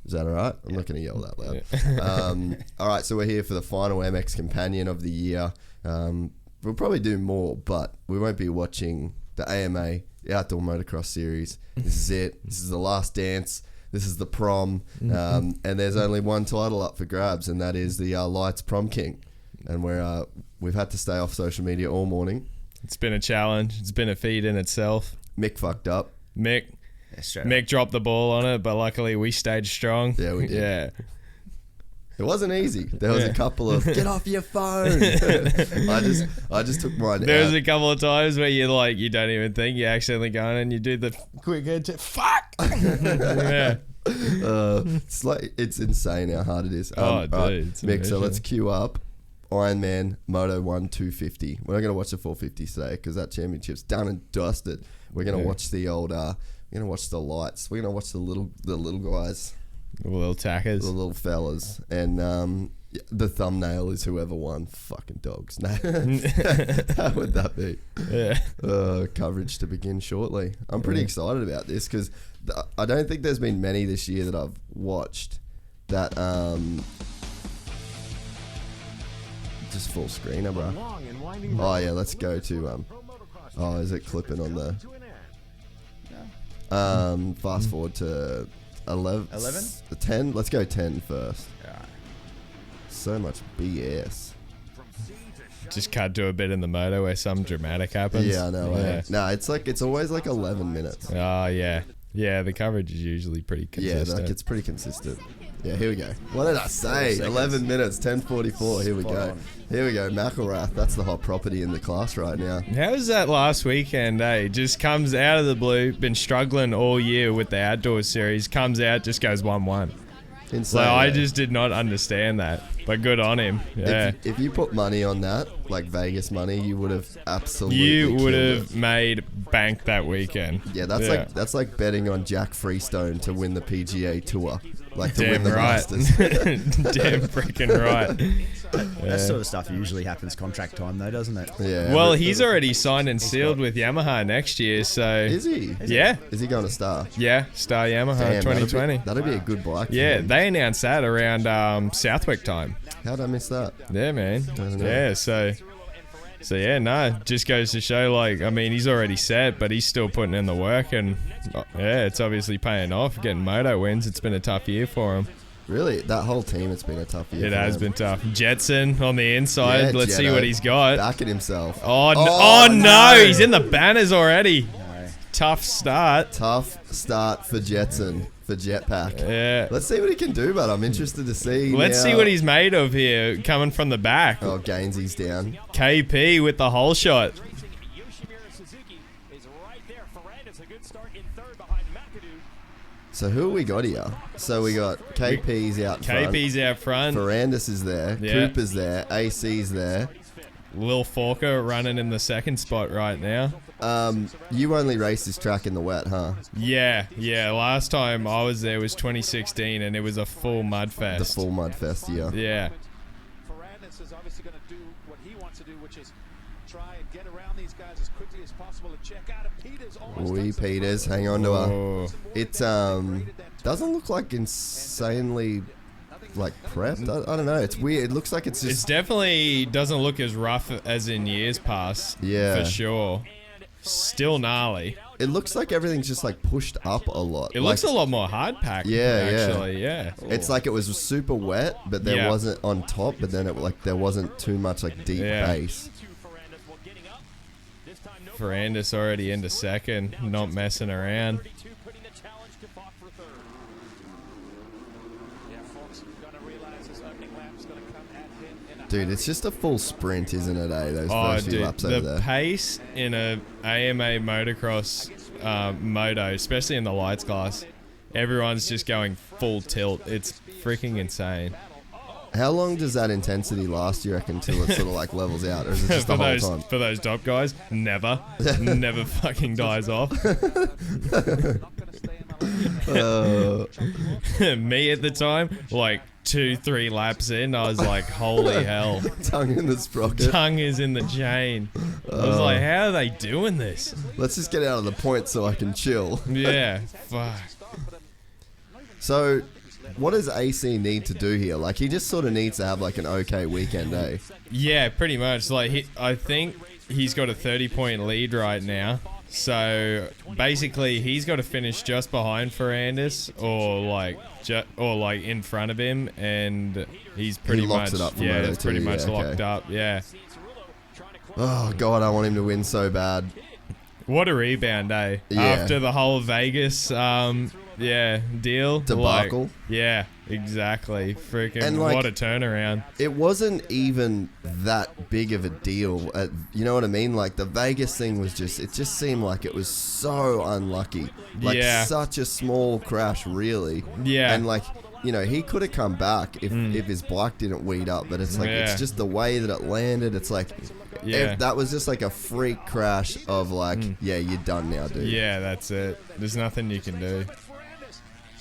Is that all right? I'm not going to yell that loud. All right, so we're here for the final MX Companion of the year. We'll probably do more, but we won't be watching the AMA, the Outdoor Motocross Series. This is it. This is the last dance. This is the prom. And there's only one title up for grabs, and that is the Lights Prom King. And we've had to stay off social media all morning. It's been a challenge. It's been a feat in itself. Mick fucked up. Mick dropped the ball on it, but luckily we stayed strong. Yeah, we did. Yeah. It wasn't easy. There was a couple of get off your phone. I just took mine There out. was a couple of times where you don't even think, you accidentally go in and you do the quick head to fuck. Yeah. It's insane how hard it is. Dude, it's Mick, so amazing. let's queue up Ironman Moto 1 250. We're not going to watch the 450 today because that championship's done and dusted. We're going to watch the old. We're going to watch the lights. We're going to watch the little guys. The little tackers. The little fellas. And the thumbnail is whoever won. Fucking dogs. No. How would that be? Yeah. Coverage to begin shortly. I'm pretty excited about this because I don't think there's been many this year that I've watched that just full screener, bro. Oh yeah, let's go to is it clipping on the fast forward to 11? 10? Let's go 10 first. So much BS. Just cut to a bit in the moto where some dramatic happens. Yeah, I know. Yeah. No, it's always like 11 minutes. Oh, yeah. Yeah, the coverage is usually pretty consistent. Yeah, it's pretty consistent. Yeah, here we go. What did I say? 11 minutes, 10:44. Here we go. Here we go. McElrath. That's the hot property in the class right now. How was that last weekend, eh? Just comes out of the blue, been struggling all year with the outdoor series, comes out, just goes 1-1. Insane. So I just did not understand that, but good on him. Yeah. If you put money on that, like Vegas money, you would have absolutely You would killed have it. made bank that weekend. Yeah, that's like betting on Jack Freestone to win the PGA Tour, like to win the Masters. Damn freaking right. That sort of stuff usually happens contract time, though, doesn't it? Yeah. Well, he's already signed and sealed with Yamaha next year, so... Is he? Yeah. Is he going to Star? Yeah, Star Yamaha Damn, 2020. That'd be a good bike. Yeah, they announced that around Southwick time. How'd I miss that? Yeah, man. Doesn't it? Yeah, so yeah, no, just goes to show, like, I mean, he's already set, but he's still putting in the work, and yeah, it's obviously paying off. Getting moto wins. It's been a tough year for him. Really? That whole team, it's been a tough year. It for has them. been tough. Jetson on the inside. Yeah, Let's see Jetto. what he's got. Back at himself. Oh, no, he's in the banners already. No. Tough start. Tough start for Jetson, for Jetpack. Yeah. Let's see what he can do, but I'm interested to see. Let's see what he's made of here, coming from the back. Oh, Gainesy's down. KP with the whole shot. So who we got here? So we got KP's out front. KP's out front. Ferrandis is there. Yeah. Cooper's there. AC's there. Lil Forker running in the second spot right now. You only raced this track in the wet, huh? Yeah. Last time I was there was 2016, and it was a full mud fest. The full mud fest, yeah. Yeah. Ferrandis is obviously going to do what he wants to do, which is try and get around these guys as quickly as possible and check out. Peters, hang on to her. It doesn't look like insanely like prepped. I don't know. It's weird. It looks like it's just. It definitely doesn't look as rough as in years past. Yeah, for sure. Still gnarly. It looks like everything's just like pushed up a lot. It looks a lot more hard packed. Yeah, actually, yeah. It's like it was super wet, but there wasn't on top. But then there wasn't too much like deep base. Ferrandis already into second, not messing around. Dude, it's just a full sprint, isn't it, eh? Those first few laps over there. The pace in a AMA Motocross moto, especially in the lights class, everyone's just going full tilt. It's freaking insane. How long does that intensity last, you reckon, till it sort of like levels out? Or is it just the whole time? For those top guys, never. Never fucking dies off. Me at the time, like 2-3 laps in, I was like, holy hell. Tongue in the sprocket. Tongue is in the chain. I was like, how are they doing this? Let's just get out of the point so I can chill. Yeah, fuck. So, what does AC need to do here? Like, he just sort of needs to have like an okay weekend, eh? Yeah, pretty much. Like, I think he's got a 30-point lead right now. So basically, he's got to finish just behind Ferrandis, or like in front of him, and he's pretty locks much it up for yeah, Moto it's pretty too, much yeah, locked okay. up. Yeah. Oh God, I want him to win so bad. What a rebound, eh? Yeah. After the whole Vegas, deal. Debacle. Like, yeah, exactly. Freaking And, like, what a turnaround. It wasn't even that big of a deal. You know what I mean? Like the Vegas thing was it just seemed like it was so unlucky. Like Yeah. such a small crash, really. Yeah. And like, you know, he could have come back if his bike didn't weed up, but it's like, Yeah. it's just the way that it landed. It's like, Yeah. if that was just like a freak crash of like, yeah, you're done now, dude. Yeah, that's it. There's nothing you can do.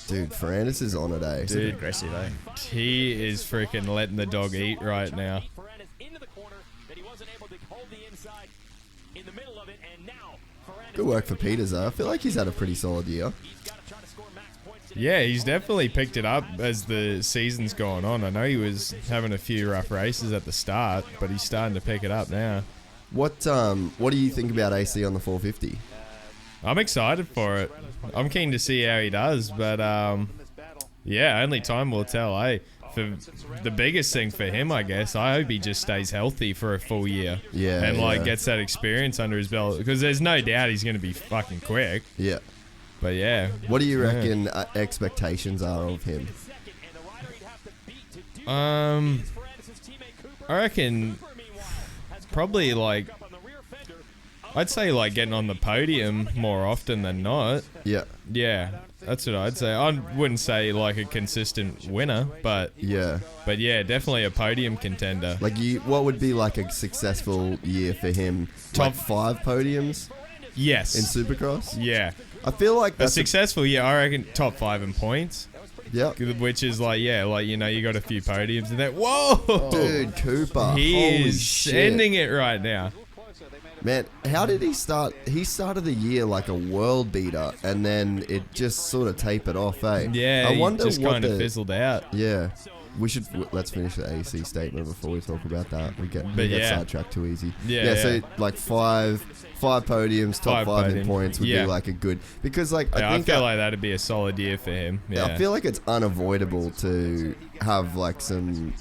Dude, Ferrandis is on it, eh? Dude, Aggressive, eh? he is freaking letting the dog eat right now. Good work for Peters, though. I feel like he's had a pretty solid year. Yeah, he's definitely picked it up as the season's gone on. I know he was having a few rough races at the start, but he's starting to pick it up now. What do you think about AC on the 450? I'm excited for it. I'm keen to see how he does, but yeah, only time will tell, eh? For the biggest thing for him, I guess, I hope he just stays healthy for a full year. Yeah, And like yeah. gets that experience under his belt, because there's no doubt he's going to be fucking quick. Yeah. But yeah. What do you reckon expectations are of him? I reckon probably like, I'd say like getting on the podium more often than not. Yeah. Yeah, that's what I'd say. I wouldn't say like a consistent winner, but Yeah. yeah, definitely a podium contender. Like what would be like a successful year for him? Top- Like 5 podiums Yes. in Supercross? Yeah. I feel like A that's successful year, I reckon top 5 in points, yeah. which is like, yeah, like, you know, you got a few podiums and that. Whoa! Dude, Cooper. He holy is shit. sending it right now. Man, how did he start? He started the year like a world beater, and then it just sort of tapered off, eh? Yeah, I wonder he just what kind of fizzled out. Yeah. Let's finish the AC statement before we talk about that. We get yeah. sidetracked too easy. Yeah, So yeah. like five podiums, top 5 in podiums. points would Yeah. be like a good, because like Yeah, I think feel like that'd be a solid year for him. Yeah. I feel like it's unavoidable to have like some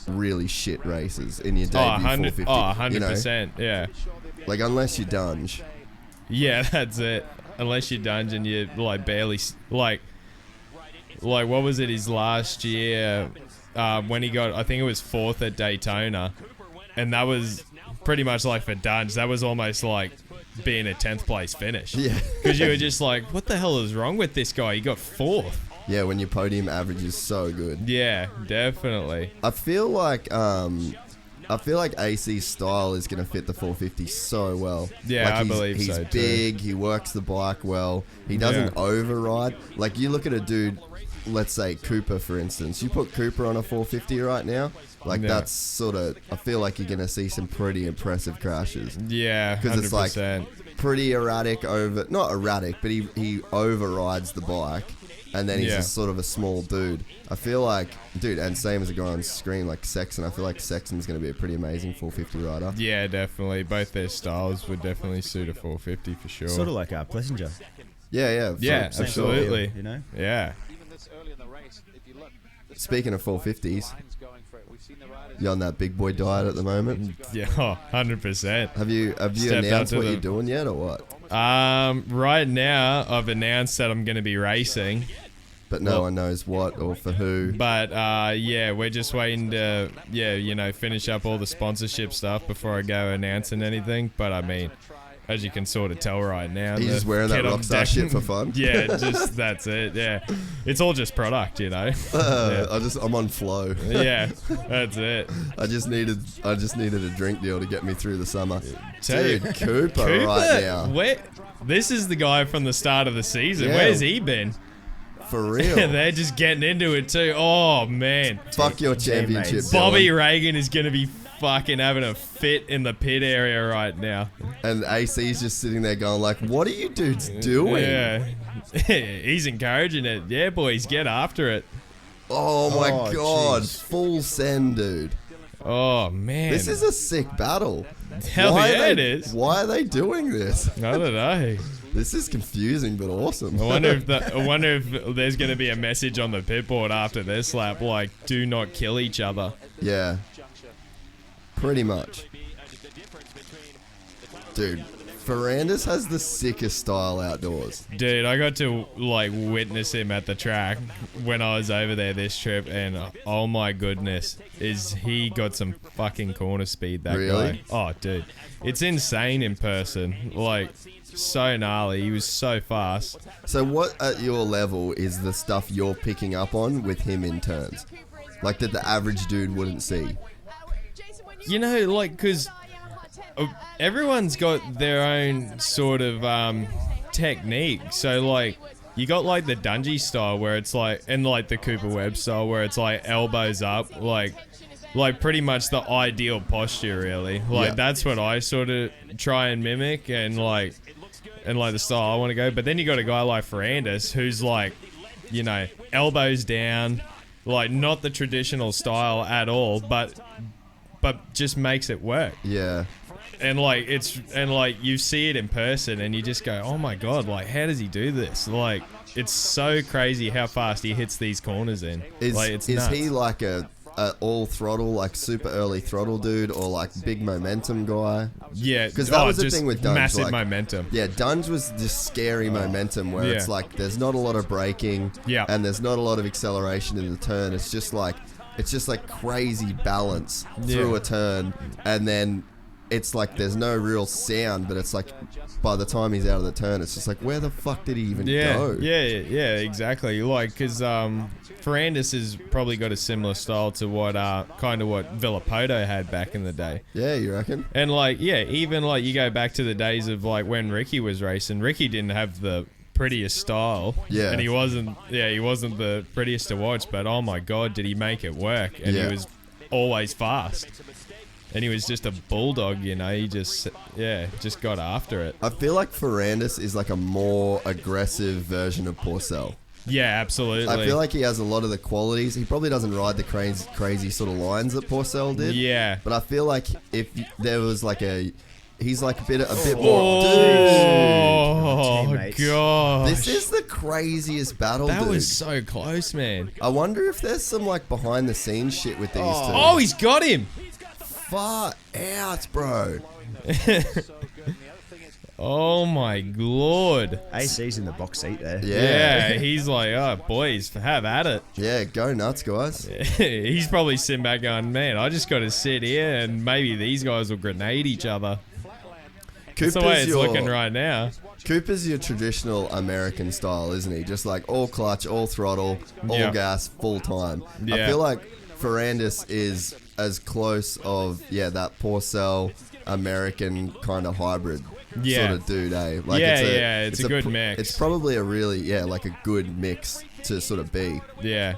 really shit races in your debut 450. 100%. Yeah. Like unless you dunge. Yeah, that's it. Unless you dungeon, you like barely like what was it his last year when he got, I think it was 4th at Daytona, and that was pretty much like for Dunge, that was almost like being a 10th place finish. Yeah. Because you were just like, what the hell is wrong with this guy? He got 4th. Yeah, when your podium average is so good. Yeah, definitely. I feel like AC's style is going to fit the 450 so well. Yeah, like I believe so, He's too. big, he works the bike well, he doesn't override. Like you look at a dude, let's say Cooper for instance, you put Cooper on a 450 right now, like that's sort of, I feel like you're going to see some pretty impressive crashes. Yeah, 'Cause 100%. it's like pretty erratic not erratic, but he overrides the bike. And then he's just sort of a small dude. I feel like, dude, and same as a guy on screen, like Sexton. I feel like Sexton's going to be a pretty amazing 450 rider. Yeah, definitely. Both their styles would definitely suit a 450 for sure. Sort of like Plessinger, Yeah. Yeah, for sure. absolutely. you know? Yeah. Speaking of 450s, you on that big boy diet at the moment? Yeah, 100%. Have you Stepped up announced to what the- you're doing yet or what? Right now, I've announced that I'm going to be racing. But no one knows what or for who. But, yeah, we're just waiting to, finish up all the sponsorship stuff before I go announcing anything. But, I mean, as you can sort of tell right now. He's just wearing that kid on rockstar deck- shit for fun. Yeah, just that's it. Yeah, it's all just product, you know. I'm on flow. Yeah, that's it. I just needed a drink deal to get me through the summer. Tell you, Dude, Cooper right now. This is the guy from the start of the season. Yeah. Where's he been? For real. They're just getting into it too. Oh man, Fuck your championship, Bobby Dylan. Reagan is gonna be fucking having a fit in the pit area right now. And AC's just sitting there going like, what are you dudes doing? Yeah, he's encouraging it. Yeah, boys, get after it. Oh my Oh, god. jeez. Full send, dude. Oh man, This is a sick battle. hell Why yeah, are it they- is. Why are they doing this? I don't know. This is confusing but awesome. I wonder if there's going to be a message on the pit board after this lap, like, do not kill each other. Yeah. Pretty much. Dude, Ferrandis has the sickest style outdoors. Dude, I got to, like, witness him at the track when I was over there this trip, and oh my goodness, is he got some fucking corner speed, that Really? guy. Oh, dude. It's insane in person. Like, so gnarly. He was so fast. So what at your level is the stuff you're picking up on with him in turns? Like that the average dude wouldn't see? You know, like, because everyone's got their own sort of technique. So, like, you got, like, the Dungey style where it's, like, and, like, the Cooper Webb style where it's, like, elbows up, like pretty much the ideal posture, really. Like, Yeah. that's what I sort of try and mimic and, like, the style I want to go. But then you got a guy like Ferrandis who's, like, you know, elbows down, like, not the traditional style at all, but just makes it work. Yeah. And like you see it in person and you just go, oh my god, like, how does he do this? Like, it's so crazy how fast he hits these corners in. Is It's is nuts. he like a all throttle, like super early throttle dude, or like big momentum guy? Yeah, 'Cause that was the just thing with Dunge, massive like- momentum. Yeah, Dunge was just scary momentum where it's Yeah. like there's not a lot of braking, Yeah. and there's not a lot of acceleration in the turn. It's just like crazy balance through Yeah. a turn, and then it's like there's no real sound, but it's like by the time he's out of the turn, it's just like, where the fuck did he even go? Yeah, exactly. Like, because Ferrandis has probably got a similar style to what what Villapoto had back in the day. Yeah, you reckon? And like, yeah, even like you go back to the days of like when Ricky was racing. Ricky didn't have the prettiest style. Yeah. And he wasn't the prettiest to watch, but oh my god, did he make it work? And Yeah. he was always fast. And he was just a bulldog, you know. He just got after it. I feel like Ferrandis is like a more aggressive version of Porcel. Yeah, absolutely. I feel like he has a lot of the qualities. He probably doesn't ride the crazy sort of lines that Porcel did. Yeah. But I feel like if there was like he's like a bit more. Oh Teammates. god. This is the craziest battle, That dude. was so close, man. I wonder if there's some like behind the scenes shit with these two. Oh, he's got him. Far out, bro. Oh my lord. AC's in the box seat there. Yeah, he's like, oh, boys, have at it. Yeah, go nuts, guys. He's probably sitting back going, man, I just got to sit here and maybe these guys will grenade each other. That's the way it's looking right now. Cooper's your traditional American style, isn't he? Just like all clutch, all throttle, all Yeah. gas, full time. I Yeah. feel like Ferrandis is as close of that Porcel American kind of hybrid Yeah. sort of dude, eh? Like it's a good mix. It's probably a really like a good mix to sort of be. Yeah.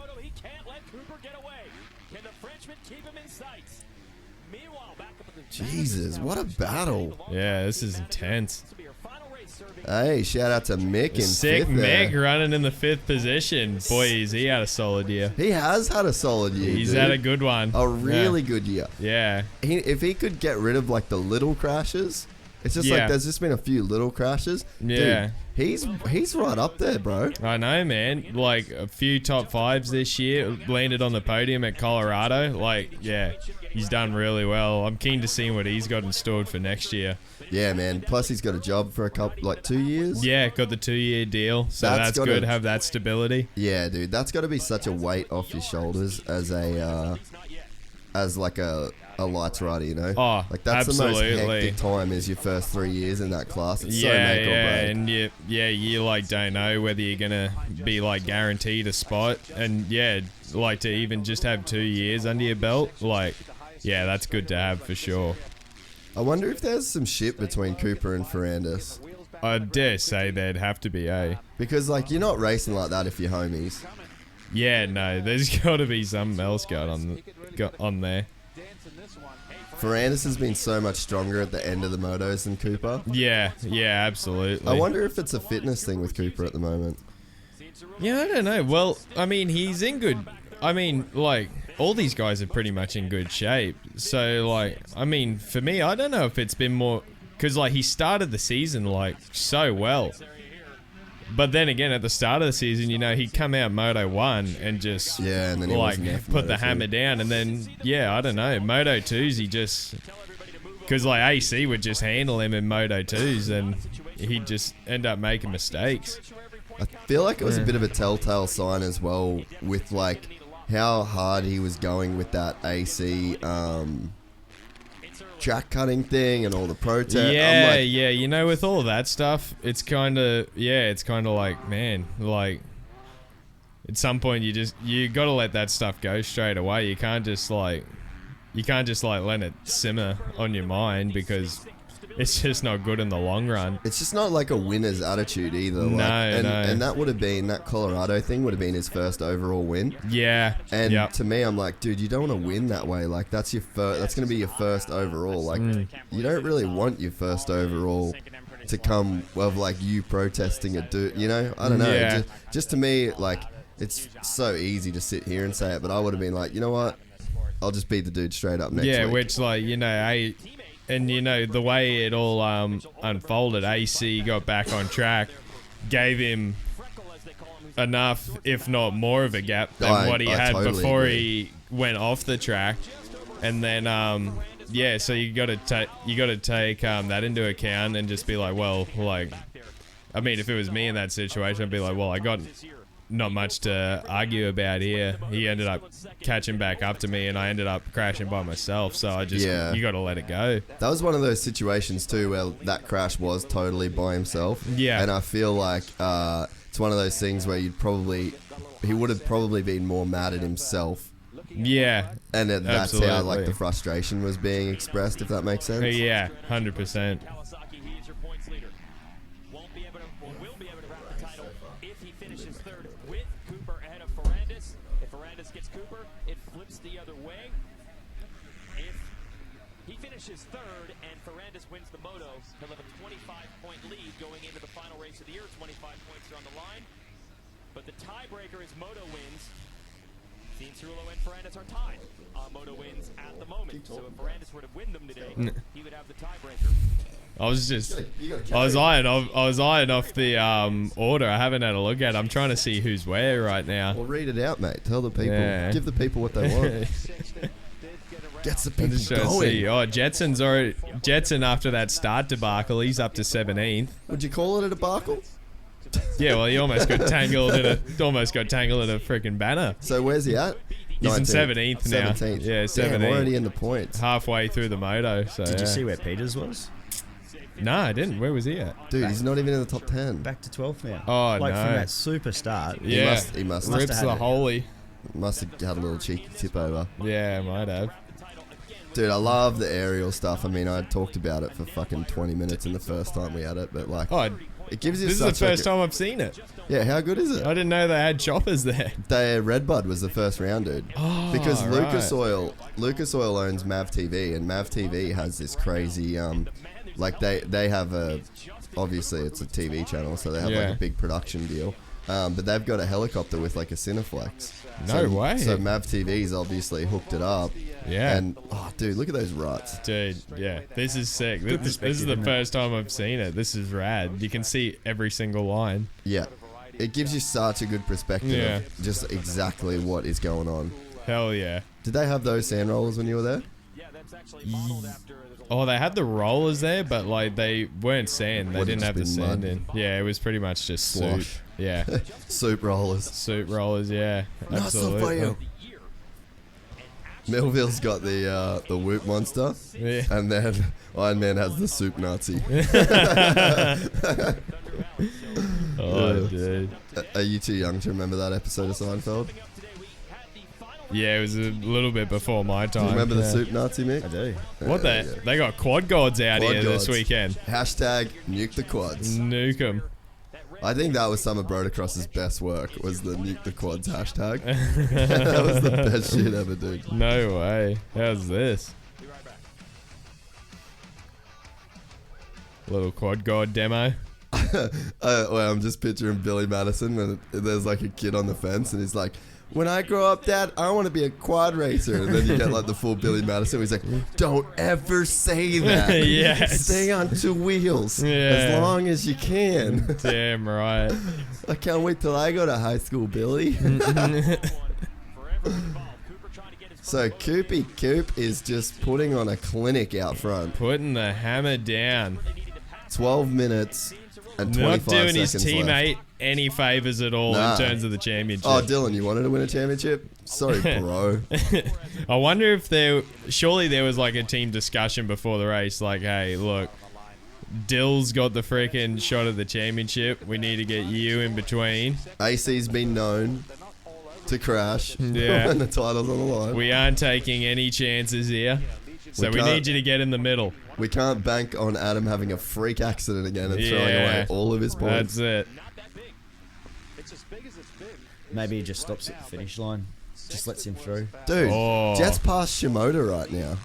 Jesus, what a battle! Yeah, this is intense. Hey, shout out to Mick in Sick fifth Mick there. running in the 5th position. Boy, he had a solid year. He has had a solid year. He's dude. had a good one. A really good year. Yeah. If he could get rid of like the little crashes, it's just Yeah. like there's just been a few little crashes. Yeah. Dude, he's right up there, bro. I know, man. Like, a few top fives this year. Landed on the podium at Colorado. Like, yeah, he's done really well. I'm keen to see what he's got installed for next year. Yeah, man. Plus he's got a job for a couple, like 2 years. Yeah, got the 2-year deal. So that's gotta- good. Have that stability. Yeah, dude. That's got to be such a weight off your shoulders as a a lights rider, you know? Oh, like that's absolutely. the most hectic time is your first 3 years in that class. It's so Yeah, make or yeah, break. and you like don't know whether you're gonna be like guaranteed a spot, and yeah, like to even just have 2 years under your belt, like yeah, that's good to have for sure. I wonder if there's some shit between Cooper and Ferrandis. I dare say there'd have to be, eh? Because, like, you're not racing like that if you're homies. Yeah, no, there's got to be something else going on there. Ferrandis has been so much stronger at the end of the motos than Cooper. Yeah, absolutely. I wonder if it's a fitness thing with Cooper at the moment. Yeah, I don't know. Well, I mean, he's in good... I mean, like, all these guys are pretty much in good shape. So, like, I mean, for me, I don't know if it's been more... Because, like, he started the season, like, so well. But then again, at the start of the season, you know, he'd come out Moto 1 and just, Yeah, and then he like, wasn't there for put the Moto2. hammer down. And then, yeah, I don't know. Moto 2s, he just... Because, like, AC would just handle him in Moto 2s and he'd just end up making mistakes. I feel like it was a bit of a telltale sign as well with, like, how hard he was going with that AC track cutting thing and all the protest. Yeah, yeah. You know, with all that stuff, it's kind of like, man, like at some point you got to let that stuff go straight away. You can't just let it simmer on your mind because it's just not good in the long run. It's just not like a winner's attitude either. Like, No, and that would have been, that Colorado thing would have been his first overall win. Yeah. And yep. to me, I'm like, dude, you don't want to win that way. Like, that's your that's going to be your first overall. Like, you don't really want your first overall to come with, like, you protesting a dude, you know? I don't know. Yeah. Just to me, like, it's so easy to sit here and say it, but I would have been like, you know what? I'll just beat the dude straight up next week. Which, like, you know, and, you know, the way it all unfolded, AC got back on track, gave him enough, if not more of a gap than what he had totally before agree. he went off the track. And then, so you got to take that into account and just be like, well, like, I mean, if it was me in that situation, I'd be like, well, I got not much to argue about here. He ended up catching back up to me and I ended up crashing by myself, so I just you got to let it go. That was one of those situations too where that crash was totally by himself. Yeah. And I feel like it's one of those things where he would have probably been more mad at himself. Yeah. And that's absolutely. how, like, the frustration was being expressed, if that makes sense. Yeah, 100%. Finishes third and Ferrandis wins the moto. He'll have a 25-point lead going into the final race of the year. 25 points are on the line. But the tiebreaker is moto wins. Cianciarulo and Ferrandis are tied on moto wins at the moment. So if Ferrandis were to win them today, he would have the tiebreaker. I was eyeing off the order. I haven't had a look at it. I'm trying to see who's where right now. Well, read it out, mate. Tell the people. Yeah. Give the people what they want. Gets the people Just trying to going. see. Oh, Jetson after that start debacle, he's up to 17th. Would you call it a debacle? Yeah, well, he almost got tangled in a freaking banner. So where's he at? He's in 19th. 17th now. 17th. Yeah, 17th. Damn, already in the points. Halfway through the moto. So Did you see where Peters was? No, I didn't. Where was he at? Dude, he's not even in the top 10. Back to 12th now. Oh, like no. from that super start. Yeah. He must Rips have the had it. holy. have had a little cheeky tip over. Yeah, might have. Dude, I love the aerial stuff. I mean, I talked about it for fucking 20 minutes in the first time we had it, but, like, Oh, it gives you this is the such, like, first time I've seen it. Yeah, how good is it? I didn't know they had choppers there. Redbud was the first round, dude. Oh, Because right. Lucas Oil owns Mav TV, and Mav TV has this crazy, like, they have obviously it's a TV channel, so they have, like, a big production deal. But they've got a helicopter with, like, a Cineflex. No way. So Mav TV's obviously hooked it up. Yeah. And, oh, dude, look at those ruts. Dude, yeah, this is sick. This is perspective, the isn't it? first time I've seen it. This is rad. You can see every single line. Yeah. It gives you such a good perspective of just exactly what is going on. Hell yeah. Did they have those sand rollers when you were there? Oh, they had the rollers there, but, like, they weren't sand. They Would it didn't have the just been sand mud? in. Yeah, it was pretty much just Slosh. soup. Yeah. Soup rollers. Soup rollers, yeah. Not so Absolutely. for you. Millville's got the Whoop Monster, Yeah. and then Ironman has the Soup Nazi. Oh, dude. Are you too young to remember that episode of Seinfeld? Yeah, it was a little bit before my Do time. you remember the Yeah. Soup Nazi, mate? I do. What the? They got quad gods out Quad here gods. this weekend. Hashtag nuke the quads. Nuke 'em. I think that was some of Brotocross's best work, was the nuke the quads hashtag. That was the best shit ever, dude. No way. How's this? Little quad god demo. Well, I'm just picturing Billy Madison when there's like a kid on the fence and he's like, when I grow up, Dad, I want to be a quad racer. And then you get like the full Billy Madison. He's like, don't ever say that. Yes. Stay on two wheels Yeah. as long as you can. Damn right. I can't wait till I go to high school, Billy. So Coop is just putting on a clinic out front. Putting the hammer down. 12 minutes and 25 Not doing his seconds teammate left. any favors at all Nah. in terms of the championship. Oh, Dylan, you wanted to win a championship? Sorry, bro. I wonder if surely there was like a team discussion before the race, like, hey, look, Dill's got the freaking shot at the championship. We need to get you in between. AC's been known to crash Yeah. when the title's on the line. We aren't taking any chances here. So we can't- need you to get in the middle. We can't bank on Adam having a freak accident again and throwing Yeah. away all of his points. That's it. It's as big as it's big. Maybe he just stops at the finish line. Just lets him through. Dude, Oh. Jatz past Shimoda right now.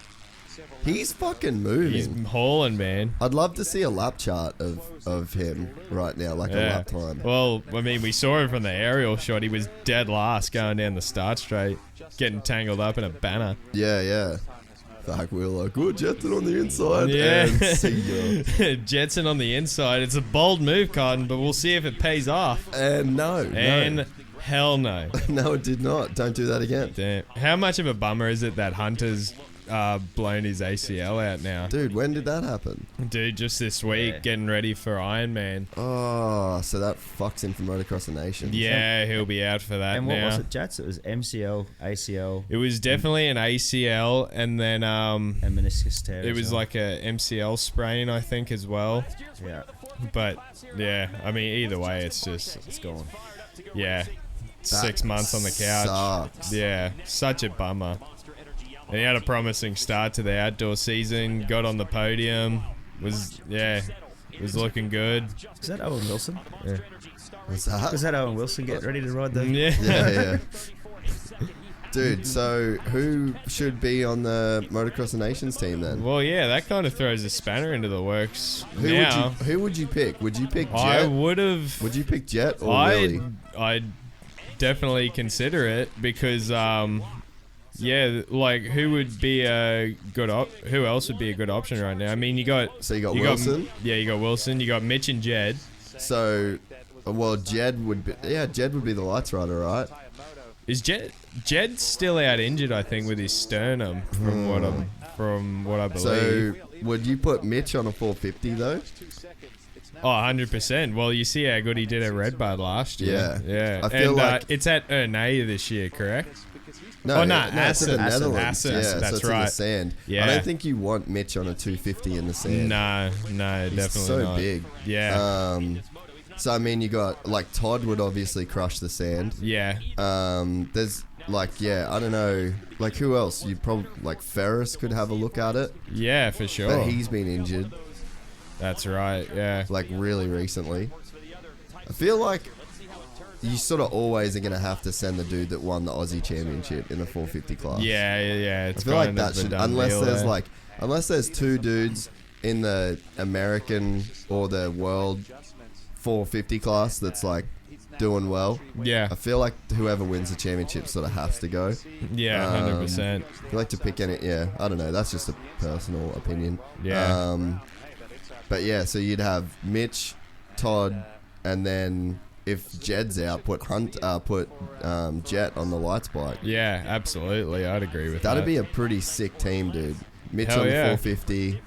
He's fucking moving. He's hauling, man. I'd love to see a lap chart of him right now, like a Yeah. lap time. Well, I mean, we saw him from the aerial shot. He was dead last going down the start straight, getting tangled up in a banner. Yeah, yeah. Fuck, we're like, good, Jetson on the inside. Yeah. And see ya. Jetson on the inside. It's a bold move, Cotton, but we'll see if it pays off. And no. And hell no. No, it did not. Don't do that again. Damn. How much of a bummer is it that Hunter's blown his ACL out now? Dude, when did that happen? Dude, just this week, Yeah. getting ready for Ironman. Oh, so that fucks him from Motocross the Nation. Yeah, he'll be out for that And what now. was it, Jats? It was MCL, ACL, It was definitely an ACL, and then and meniscus tear. it as was well. like a MCL sprain, I think, as well. Yeah, But yeah, I mean, either way, it's gone. Yeah, 6 months on the couch. Sucks. Yeah, such a bummer. And he had a promising start to the outdoor season. Got on the podium. Was looking good. is that Owen Wilson? What's that? Was that Owen Wilson getting ready to ride the? Yeah. Yeah, yeah. Dude, so who should be on the Motocross the Nations team then? Well, yeah, that kind of throws a spanner into the works. Who would you pick? Would you pick Jet? I would have. Would you pick Jet or Willie? I'd definitely consider it because, yeah, like who would be a good who else would be a good option right now? I mean, you got Wilson. You got Wilson. You got Mitch and Jed. So, well, Jed would be the lights rider, right? Is Jed's still out injured? I think with his sternum, from what I believe. So, would you put Mitch on a 450 though? Oh, 100%. Well, you see how good he did at Redbud last year. Yeah. Yeah. I feel like- it's at Ernay this year, correct? No, Oh, no, it's in the Assen. Netherlands. Assen, Yeah, that's so it's in the right. sand. Yeah. I don't think you want Mitch on a 250 in the sand. No, He's definitely so not. big. Yeah. So I mean, you got like Todd would obviously crush the sand. Yeah. There's like, yeah, I don't know, like who else? You probably like Ferris could have a look at it, Yeah, for sure. but he's been injured That's right. Yeah. like really recently. I feel like you sort of always are gonna have to send the dude that won the Aussie Championship in the 450 class. Yeah. I It's feel like kind that of a should, done deal unless there's two dudes in the American or the world 450 class that's like doing well. Yeah. I feel like whoever wins the championship sort of has to go. Yeah. 100%. I like to pick any. Yeah, I don't know. That's just a personal opinion. Yeah. But yeah, so you'd have Mitch, Todd, and then if Jed's out, put Jet on the lights bike. Yeah. Absolutely. I'd agree with that. That'd be a pretty sick team, dude. Mitch Hell on the yeah. 450,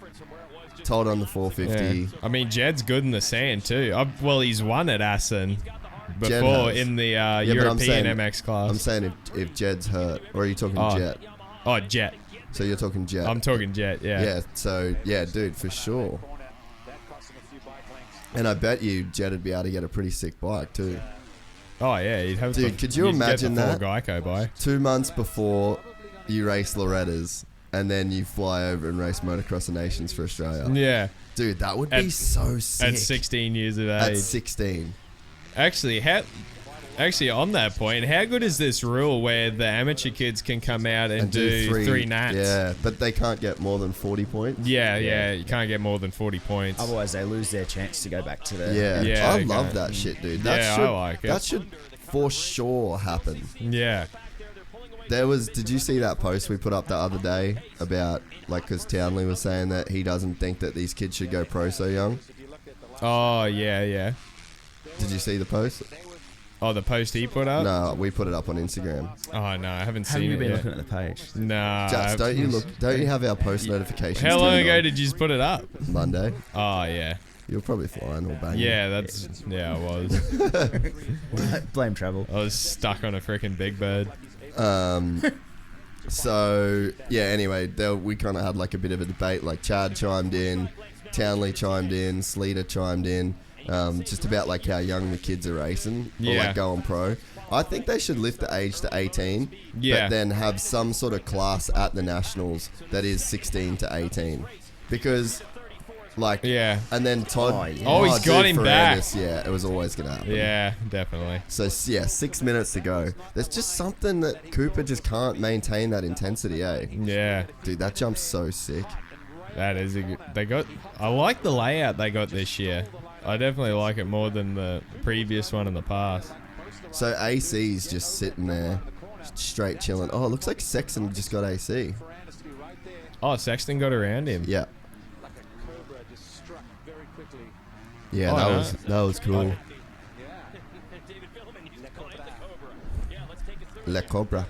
Todd on the 450. Yeah. I mean, Jed's good in the sand too. Well, he's won at Assen Jed before has. in the but I'm European saying- MX class. I'm saying if Jed's hurt, or are you talking Oh. Jet? Oh, Jet. So you're talking Jet. I'm talking Jet, yeah. Yeah, so, yeah, dude, for sure. And I bet you Jet would be able to get a pretty sick bike, too. Oh, yeah. You'd have Dude, could you imagine that? Geico bike. 2 months before you race Loretta's, and then you fly over and race Motocross of Nations for Australia. Yeah. Dude, that would be so sick. At 16 years of age. At 16. Actually, on that point, how good is this rule where the amateur kids can come out and do three nats? Yeah, but they can't get more than 40 points. Yeah, you can't get more than 40 points. Otherwise, they lose their chance to go back to the... Yeah, I love that shit, dude. I like it. That should for sure happen. Yeah. Did you see that post we put up the other day about, like, because Townley was saying that he doesn't think that these kids should go pro so young? Oh, yeah. Did you see the post? Oh, the post he put up? No, we put it up on Instagram. Oh, no, I haven't seen it. Have you been yet. looking at the page? Nah. Jatz, don't you have our post notifications? How long turned ago on? did you just put it up? Monday. Oh, yeah. You're probably flying or banging. Yeah, I was. Blame travel. I was stuck on a freaking Big Bird. So, yeah, anyway, we kind of had like a bit of a debate. Like, Chad chimed in, Townley chimed in, Sleater chimed in, just about like how young the kids are racing or like going pro. I think they should lift the age to 18, but then have some sort of class at the Nationals that is 16 to 18. Because, like, and then Todd... he's got him back. Yeah, it was always going to happen. Yeah, definitely. So, yeah, 6 minutes to go. There's just something that Cooper just can't maintain that intensity, eh? Yeah. Dude, that jump's so sick. That is I like the layout they got this year. I definitely like it more than the previous one in the past. So AC's just sitting there, straight chilling. Oh, it looks like Sexton just got AC. Oh, Sexton got around him. Yeah. Yeah, that was cool. Le Cobra.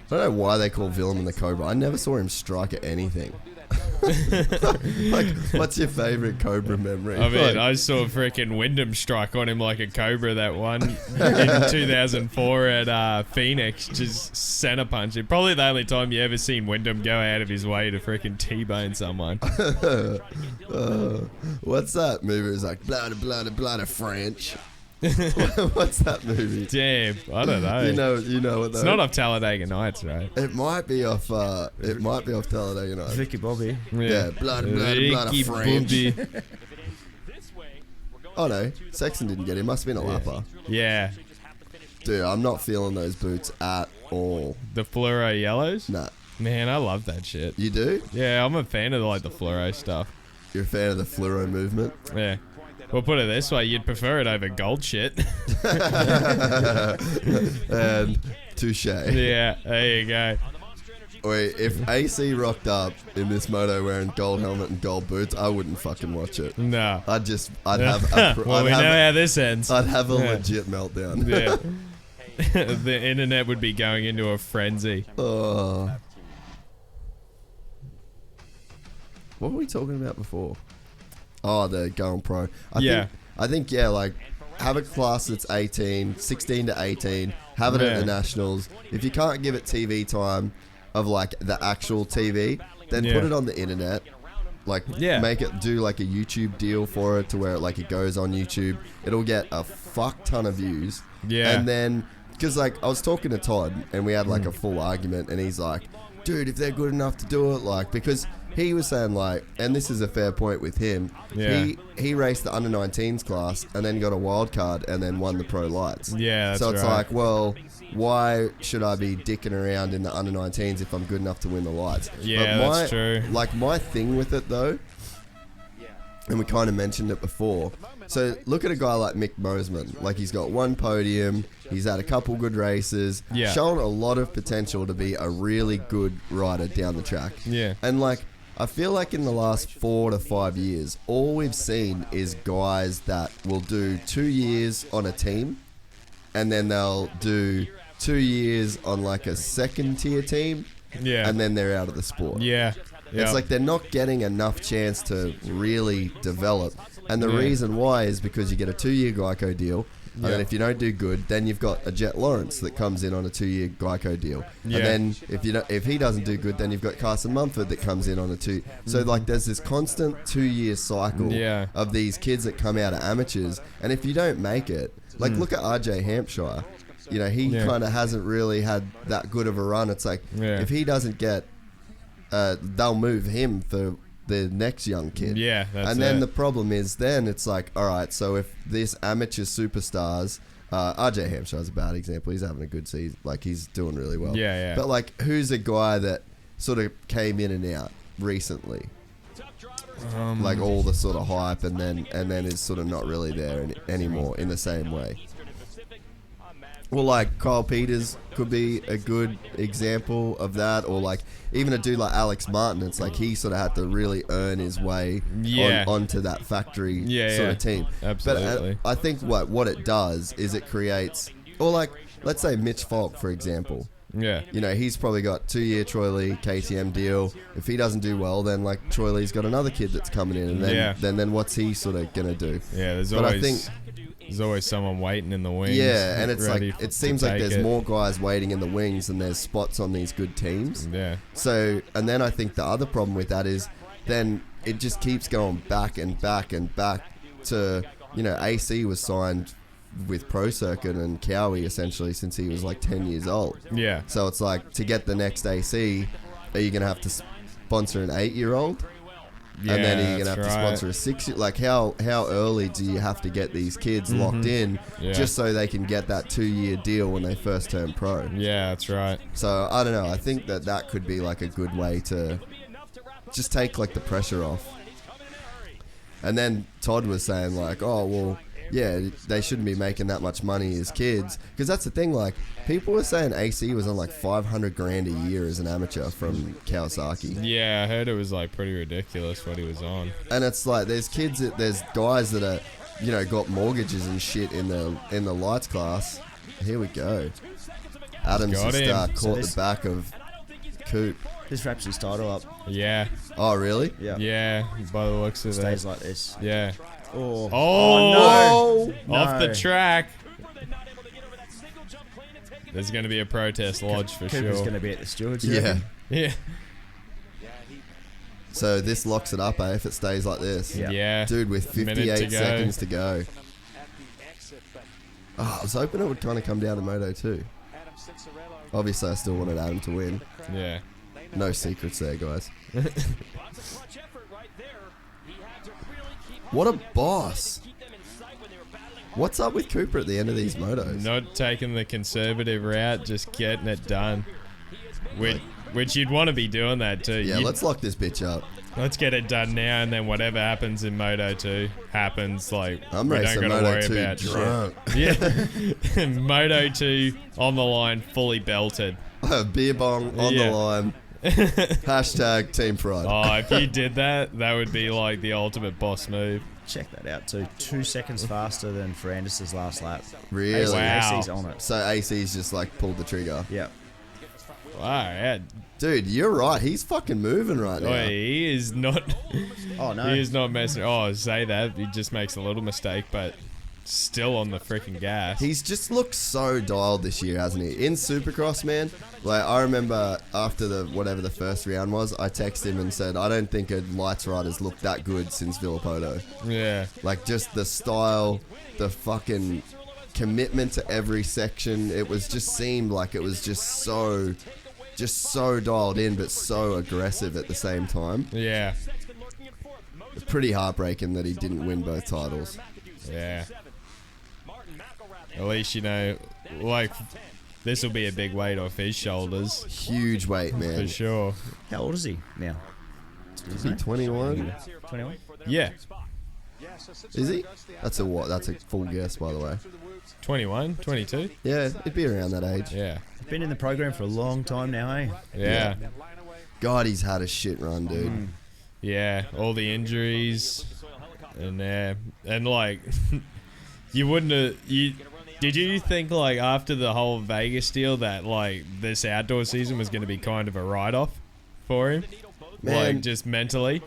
I don't know why they call Villeman the Cobra. I never saw him strike at anything. Like, what's your favourite Cobra memory? I mean, I saw freaking Wyndham strike on him like a Cobra that one in 2004 at Phoenix, just centre punch it. Probably the only time you ever seen Wyndham go out of his way to freaking T-bone someone. What's that movie? It's like, bloody French. What's that movie? Damn, I don't know. You know what? It's not off Talladega Nights, right? It might be off. Talladega Nights. Ricky Bobby. Yeah, bloody French. Oh no, Sexton didn't get him. Must have been a lapper. Yeah. Dude, I'm not feeling those boots at all. The fluoro yellows? Nah. Man, I love that shit. You do? Yeah, I'm a fan of the fluoro stuff. You're a fan of the fluoro movement? Yeah. Well, put it this way, you'd prefer it over gold shit. And touche. Yeah, there you go. Wait, if AC rocked up in this moto wearing gold helmet and gold boots, I wouldn't fucking watch it. No. I'd have... Well, we know how this ends. I'd have a legit meltdown. Yeah. The internet would be going into a frenzy. Oh. What were we talking about before? Oh, the going pro. I think, like, have a class that's 18, 16 to 18, have it at the Nationals. If you can't give it TV time of, like, the actual TV, then put it on the internet. Like, make it do, like, a YouTube deal for it to where, like, it goes on YouTube. It'll get a fuck ton of views. Yeah. And then, because, like, I was talking to Todd, and we had, like, a full argument, and he's like, dude, if they're good enough to do it, like, because... He was saying, like, and this is a fair point with him, he raced the under-19s class and then got a wild card and then won the pro lights. Yeah, that's so it's right. like, well, why should I be dicking around in the under-19s if I'm good enough to win the lights? Yeah, that's true. Like, my thing with it, though, and we kind of mentioned it before, so look at a guy like Mick Mosman. Like, he's got one podium, he's had a couple good races, shown a lot of potential to be a really good rider down the track. Yeah. And, like, I feel like in the last 4 to 5 years, all we've seen is guys that will do 2 years on a team, and then they'll do 2 years on like a second tier team, and then they're out of the sport. Yeah. It's like they're not getting enough chance to really develop. And the reason why is because you get a 2-year Geico deal. And Yeah. then if you don't do good, then you've got a Jet Lawrence that comes in on a 2-year Geico deal. Yeah. And then if he doesn't do good, then you've got Carson Mumford that comes in on a 2. So like there's this constant 2-year cycle Yeah. of these kids that come out of amateurs. And if you don't make it, like look at RJ Hampshire. You know, he kind of hasn't really had that good of a run. It's like if he doesn't get, they'll move him for the next young kid. Yeah, that's and then it. the problem is then it's like, all right, so if this amateur superstars, RJ Hampshire's a bad example. He's having a good season. Like, he's doing really well. Yeah, yeah. But, like, who's a guy that sort of came in and out recently? Like, all the sort of hype and then is sort of not really there anymore in the same way. Well, like, Kyle Peters could be a good example of that. Or, like, even a dude like Alex Martin, it's like he sort of had to really earn his way onto that factory sort of team. Absolutely. But I think what it does is it creates... Or, like, let's say Mitch Falk, for example. Yeah. You know, he's probably got 2-year Troy Lee KTM deal. If he doesn't do well, then, like, Troy Lee's got another kid that's coming in. And then what's he sort of going to do? Yeah, there's always someone waiting in the wings. Yeah, and it's like ready it seems to like take there's it. more guys waiting in the wings than there's spots on these good teams. Yeah. So, and then I think the other problem with that is then it just keeps going back and back and back to, you know, AC was signed with Pro Circuit and Cowie essentially since he was like 10 years old. Yeah. So it's like, to get the next AC, are you going to have to sponsor an 8-year-old? Yeah, And then are you going to have that's to right. sponsor a 6 year? Like, how early do you have to get these kids locked in Yeah. just so they can get that 2-year deal when they first turn pro? Yeah, that's right. So, I don't know. I think that could be, like, a good way to just take, like, the pressure off. And then Todd was saying, like, oh, well, yeah, they shouldn't be making that much money as kids. Because that's the thing, like, people were saying AC was on, like, $500,000 a year as an amateur from Kawasaki. Yeah, I heard it was like pretty ridiculous what he was on. And it's like, there's guys that are, you know, got mortgages and shit in the lights class. Here we go. Adams Got just him. caught the back of Coop. This wraps his title up. Yeah. Oh, really? Yeah. Yeah, by the looks of it. Stays like this. Yeah. Oh. Oh, no. Off the No. track. There's going to be a protest lodge for Cooper's sure. going to be at the stewards. Yeah. Yeah. So this locks it up, if it stays like this. Yeah. Yeah. Dude, with Minute 58 to go. seconds to go. Oh, I was hoping it would kind of come down to Moto 2. Obviously, I still wanted Adam to win. Yeah. No secrets there, guys. What a boss. What's up with Cooper at the end of these motos? Not taking the conservative route, just getting it done. Which you'd want to be doing that too. Yeah, let's lock this bitch up. Let's get it done now, and then whatever happens in Moto 2 happens. Like, I'm we don't racing got to Moto worry 2 about drunk. shit. Yeah. Moto 2 on the line, fully belted. Beer bong on the Yeah. line. Hashtag Team Pride. Oh, if you did that, that would be like the ultimate boss move. Check that out too. 2 seconds faster than Ferrandis' last lap. Really? Wow. AC's on it. So AC's just like pulled the trigger. Yeah. Wow, yeah. Dude, you're right. He's fucking moving right now. Oh, he is not. Oh no. He is not messing. Oh, say that. He just makes a little mistake, but still on the freaking gas. He's just looked so dialed this year, hasn't he? In Supercross, man. Like, I remember after whatever the first round was, I texted him and said, I don't think a lights rider's looked that good since Villapoto. Yeah. Like, just the style, the fucking commitment to every section. It was just seemed like it was just so dialed in, but so aggressive at the same time. Yeah. It's pretty heartbreaking that he didn't win both titles. Yeah. At least, you know, like, this will be a big weight off his shoulders. Huge weight, For man. sure. How old is he now? Is he 21? 21? Yeah. Is he? That's a what? That's a full guess, by the way. 21, 22? Yeah, it'd be around that age. Yeah. He's been in the program for a long time now, eh? Yeah. God, he's had a shit run, dude. Yeah. All the injuries. And like, you wouldn't have. Did you think, like, after the whole Vegas deal that, like, this outdoor season was going to be kind of a write-off for him? Man. Like, just mentally?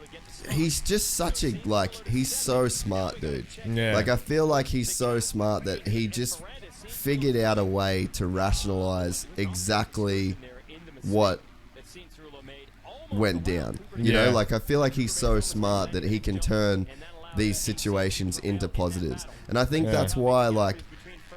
he's just such a, like, he's so smart, dude. Yeah. Like, I feel like he's so smart that he just figured out a way to rationalize exactly what went down. You know, like, I feel like he's so smart that he can turn these situations into positives. And I think that's why, like,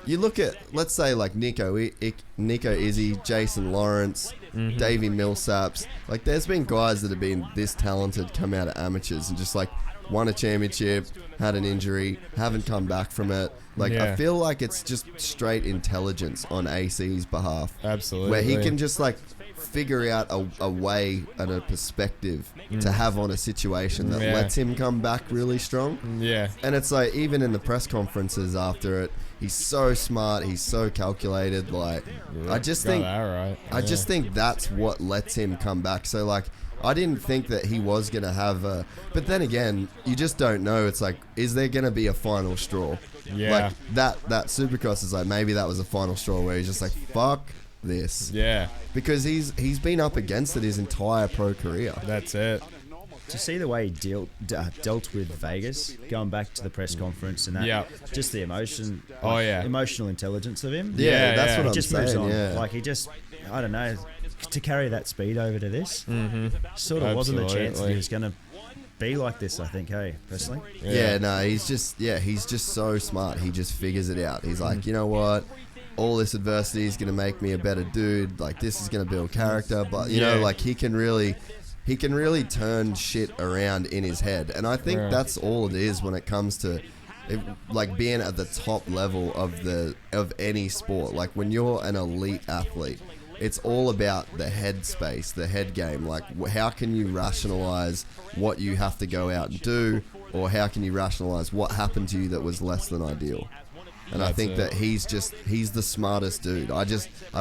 you look at, let's say, like, Nico Izzy, Jason Lawrence, Davey Millsaps. Like, there's been guys that have been this talented come out of amateurs and just, like, won a championship, had an injury, haven't come back from it. Like, I feel like it's just straight intelligence on AC's behalf. Absolutely. Where he can just, like, figure out a way and a perspective to have on a situation that lets him come back really strong. Yeah. And it's like, even in the press conferences after it, he's so smart, he's so calculated. Like, I just think I just think that's what lets him come back. So, like, I didn't think that he was going to have a... But then again, you just don't know. It's like, is there going to be a final straw? Yeah. Like, that Supercross is like, maybe that was a final straw where he's just like, fuck this. Yeah. Because he's been up against it his entire pro career. That's it. To see the way he dealt with Vegas, going back to the press conference and that, just the emotion, emotional intelligence of him. Yeah, that's what he I'm just saying. moves on. Yeah. Like, he just, I don't know, to carry that speed over to this, sort of wasn't a chance that he was going to be like this, I think, hey, personally. Yeah, no, he's just so smart. He just figures it out. He's like, you know what? All this adversity is going to make me a better dude. Like, this is going to build character. But, you know, like, he can really turn shit around in his head. And I think that's all it is when it comes to, like, being at the top level of any sport. Like, when you're an elite athlete, it's all about the head space, the head game. Like, how can you rationalize what you have to go out and do, or how can you rationalize what happened to you that was less than ideal? And I think that he's the smartest dude. I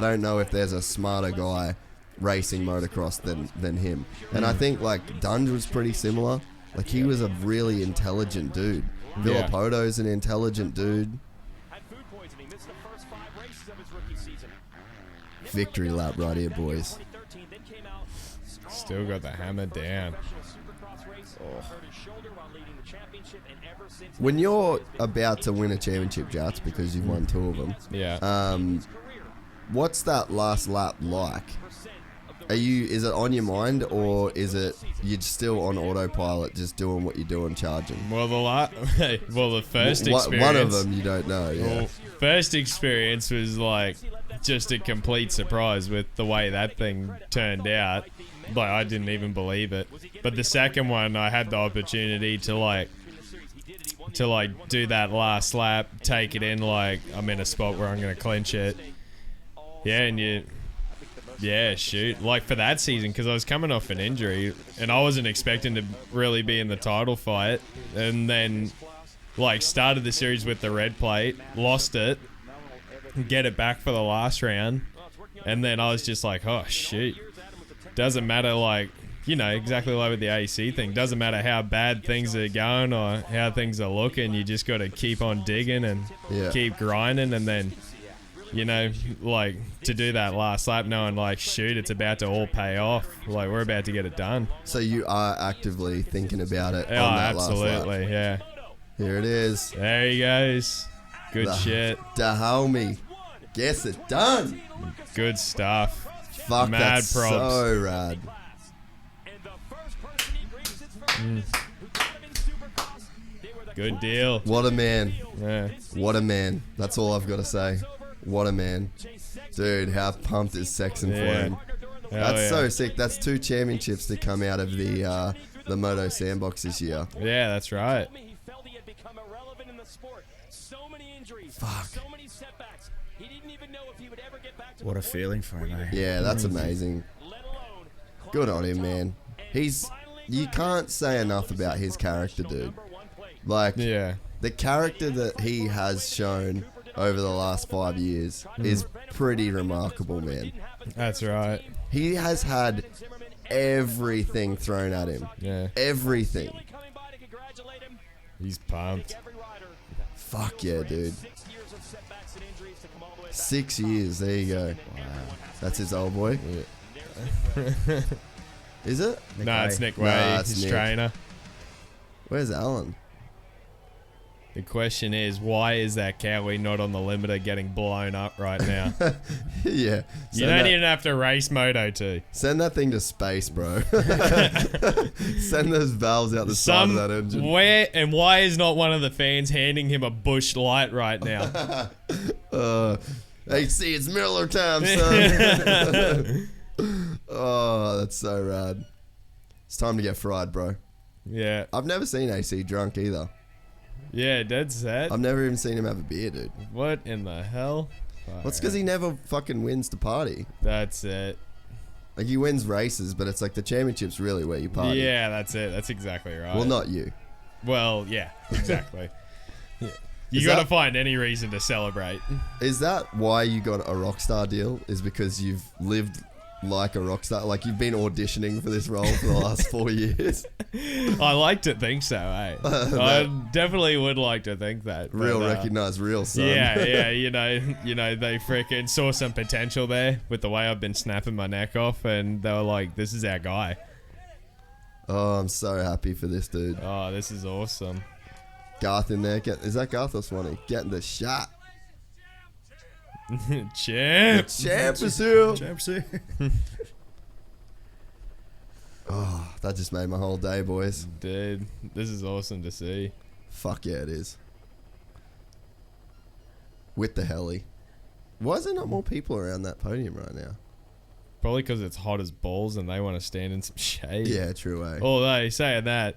don't know if there's a smarter guy racing motocross than him. And I think, like, Dunge was pretty similar. Like, he was a really intelligent dude. Villapoto's an intelligent dude. Victory lap right here, boys. Still got the hammer down. When you're about to win a championship, Jatz, because you've won 2 of them, what's that last lap like? Is it on your mind, or is it you're still on autopilot, just doing what you're doing, charging? Well, the first experience... One of them you don't know, Well, first experience was, like, just a complete surprise with the way that thing turned out. Like, I didn't even believe it. But the second one, I had the opportunity to do that last lap, take it in, like, I'm in a spot where I'm going to clinch it. Yeah, and shoot. Like, for that season, because I was coming off an injury, and I wasn't expecting to really be in the title fight. And then, like, started the series with the red plate, lost it, get it back for the last round, and then I was just like, oh, shoot. Doesn't matter, like, you know, exactly like with the AC thing. Doesn't matter how bad things are going or how things are looking. You just got to keep on digging and keep grinding, and then, you know, like, to do that last lap knowing, like, shoot, it's about to all pay off. Like, we're about to get it done. So you are actively thinking about it on that absolutely, last lap. yeah. Here it is. There he goes. Good shit. The homie gets it done. Good stuff. Fuck, Mad that's props. so rad. Good deal. What a man. Yeah. What a man. That's all I've got to say. What a man. Dude, how pumped is Sexton for him? That's so sick. That's 2 championships to come out of the Moto Sandbox this year. Yeah, that's right. Fuck. What a feeling for him, eh? Yeah, that's amazing. Good on him, man. You can't say enough about his character, dude. Like, the character that he has shown over the last 5 years is pretty remarkable, man. That's right. He has had everything thrown at him. Yeah. Everything. He's pumped. Fuck yeah, dude. 6 years. There you go. Wow. That's his old boy. Yeah. Is it? No, it's Nick Way. Nah, it's his Nick. trainer. Where's Alan? The question is, why is that Cowie not on the limiter getting blown up right now? Yeah. You don't even have to race Moto 2. Send that thing to space, bro. Send those valves out the side of that engine. Why is not one of the fans handing him a Busch Light right now? AC, it's Miller time, son. Oh, that's so rad. It's time to get fried, bro. Yeah. I've never seen AC drunk either. Yeah, dead set. I've never even seen him have a beer, dude. What in the hell? Well, it's because he never fucking wins the party. That's it. Like, he wins races, but it's like the championship's really where you party. Yeah, that's it. That's exactly right. Well, not you. Well, yeah, exactly. Yeah. You got to find any reason to celebrate. Is that why you got a Rockstar deal? Is because you've lived like a rock star? Like, you've been auditioning for this role for the last 4 years? I like to think so, eh? I definitely would like to think that. Real recognized real, son. Yeah, you know, they freaking saw some potential there with the way I've been snapping my neck off, and they were like, this is our guy. Oh, I'm so happy for this dude. Oh, this is awesome. Garth in there. Is that Garth or Swanee? Getting the shot. Champ is here. Champ's here. Oh, that just made my whole day, boys. Dude, this is awesome to see. Fuck yeah, it is. With the heli. Why is there not more people around that podium right now? Probably because it's hot as balls and they want to stand in some shade. Yeah, true, eh? Although, saying that,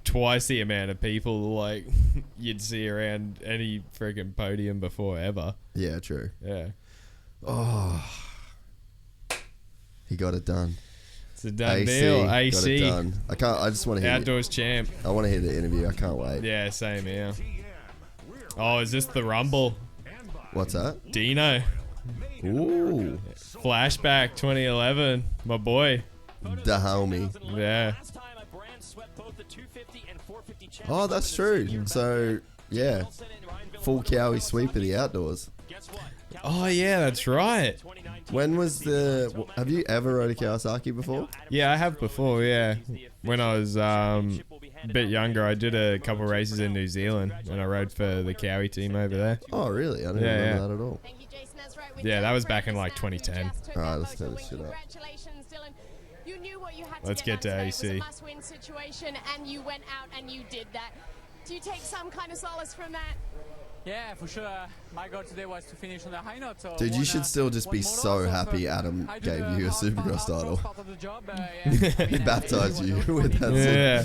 twice the amount of people like you'd see around any freaking podium before ever. Yeah, true. Yeah. Oh. He got it done. It's a done deal. AC. Got it done. I just want to hear Outdoors champ. I want to hear the interview. I can't wait. Yeah, same here. Oh, is this the Rumble? What's that? Dino. Ooh. Flashback 2011. My boy. The homie. Yeah. Oh, that's true. So, yeah. Full Cowie sweep of the outdoors. Oh, yeah, that's right. When was the... Have you ever rode a Kawasaki before? Yeah, I have before, yeah. When I was a bit younger, I did a couple races in New Zealand, and I rode for the Cowie team over there. Oh, really? I didn't remember that at all. Yeah, that was back in like 2010. Alright, let's turn this shit up. Let's get to AC. And you went out and you did that. Do you take some kind of solace from that? Yeah, for sure. My goal today was to finish on a high note. So dude, you should still just be so happy Adam gave you a Supercross title. He baptized you with that. Yeah,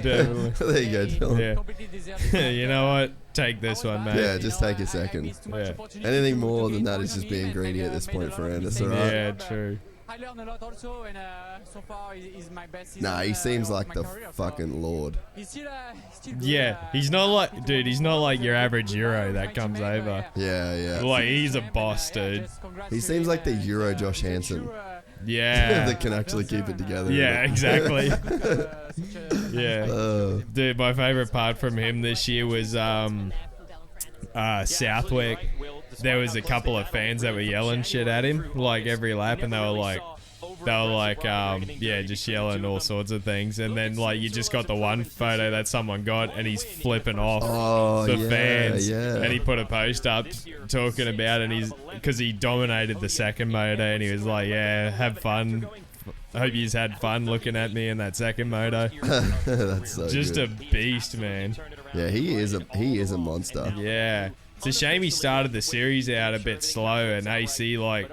definitely. There you go, Dylan. Yeah. You know what? Take this one, mate. Yeah, just take a second. Yeah. Anything more than that is just being greedy at this point for Anders, alright? Yeah, true. I learned a lot also, and so far he's my best season. Nah, he seems like the fucking lord. He's still yeah, he's not like, dude, he's not like your average Euro that comes over. Yeah. Like, he's a boss, dude. He seems like the Euro Josh Hansen. Yeah. That can actually keep it together. Yeah, exactly. Yeah. Dude, my favorite part from him this year was Southwick. There was a couple of fans that were yelling shit at him like every lap, and they were like yeah, just yelling all sorts of things. And then like you just got the one photo that someone got, and he's flipping off the fans, and he put a post up talking about it, and he's because he dominated the second moto, and he was like, yeah, have fun. I hope you've had fun looking at me in that second moto. That's so just good. a beast, man. Yeah, he is a monster. Yeah. It's a shame he started the series out a bit slow, and AC like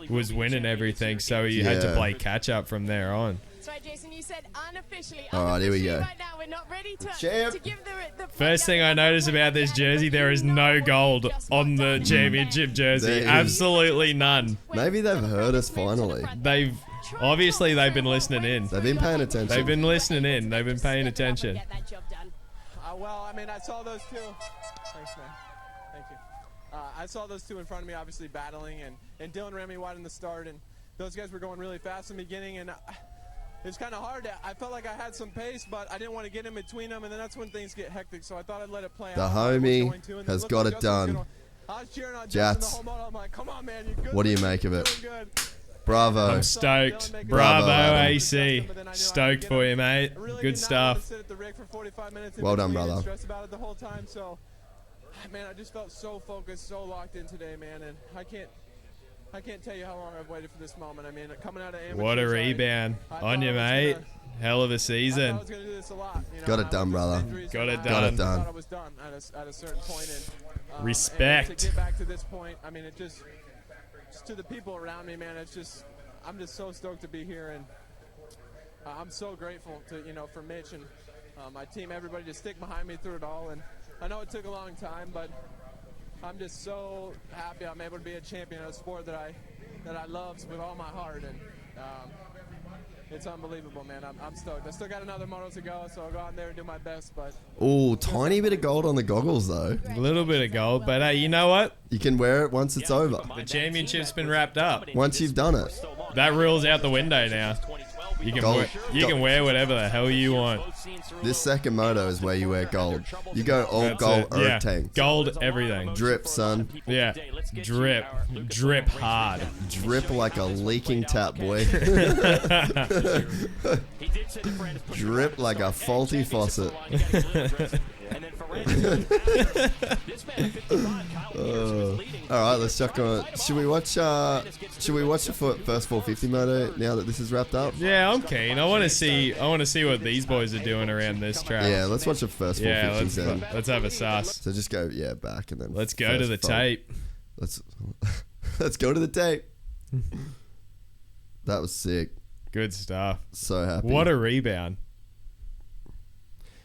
was winning everything, so he had to play catch up from there on. That's right, Jason. You said unofficially. All right, here we go. Right now, we're not ready to give the First thing I noticed about this jersey, there is no gold on the championship jersey. Absolutely none. Maybe they've heard us finally. They've been listening in. They've been paying attention. They've been listening in. They've been paying attention. Well, I mean, I saw those two. Thanks, man. Thank you. I saw those two in front of me, obviously battling, and Dylan ran me wide in the start, and those guys were going really fast in the beginning, and it was kind of hard. I felt like I had some pace, but I didn't want to get in between them, and then that's when things get hectic, so I thought I'd let it play out. The homie has got it done. I was cheering on Jatz, the whole moto. I'm like, come on, man, you're good. What do you make of it? Bravo. I'm stoked. Bravo, Bravo, Adam. AC. Stoked for you, mate. Good stuff. Well done, brother. Man, I just felt so focused, so locked in today, man, and I can't tell you how long I've waited for this moment. I mean, coming out of AMA. What a rebound on you, mate. Hell of a season. I was gonna do this a lot, you know? Got it done, brother. Got it Got done. it done. I thought I was done at a certain point, and Respect. And to get back to this point, I mean, it just to the people around me, man. I'm just so stoked to be here, and I'm so grateful to for Mitch and my team, everybody to stick behind me through it all. And I know it took a long time, but I'm just so happy I'm able to be a champion of a sport that I love with all my heart, and it's unbelievable, man. I'm stoked. I still got another moto to go, so I'll go out there and do my best. But Oh, tiny bit of gold on the goggles though. A little bit of gold, but hey, you know what? You can wear it once it's over. The championship's been wrapped up. Once you've done it. That rule's out the window now. You can Gold. can wear whatever the hell you want. This second moto is where you wear gold. You go all That's gold it. Yeah. tank. Gold everything. Drip, son. Yeah. Drip hard. Drip like a leaking tap, boy. Drip like a faulty faucet. All right, let's check on. Should we watch the first 450 moto now that this is wrapped up? Yeah, I'm keen. I want to see what these boys are doing around this track. Yeah, let's watch the first 450 then. Let's have a suss. So just go back and then. Let's go to the tape. Let's go to the tape. That was sick. Good stuff. So happy. What a rebound.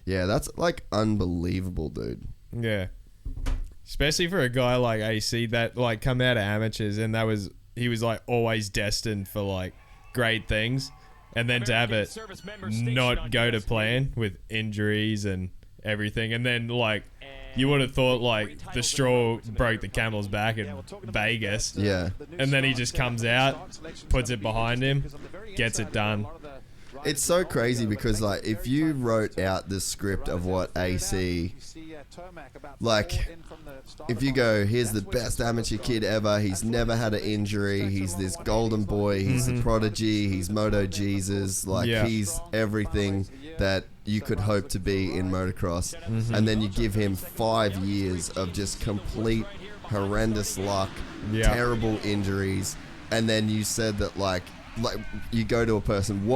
Yeah, that's like unbelievable, dude. Yeah. Especially for a guy like AC that like come out of amateurs and he was like always destined for like great things, and then to have it not go to plan with injuries and everything, and then like you would have thought like the straw broke the camel's back in Vegas. Yeah. And then he just comes out, puts it behind him, gets it done. It's so crazy because like if you wrote out the script of what AC, like if you go, here's the best amateur kid ever, he's never had an injury, he's this golden boy, he's the prodigy, he's Moto Jesus, like he's everything that you could hope to be in motocross, and then you give him 5 years of just complete horrendous luck, terrible injuries, and then you said that like you go to a person,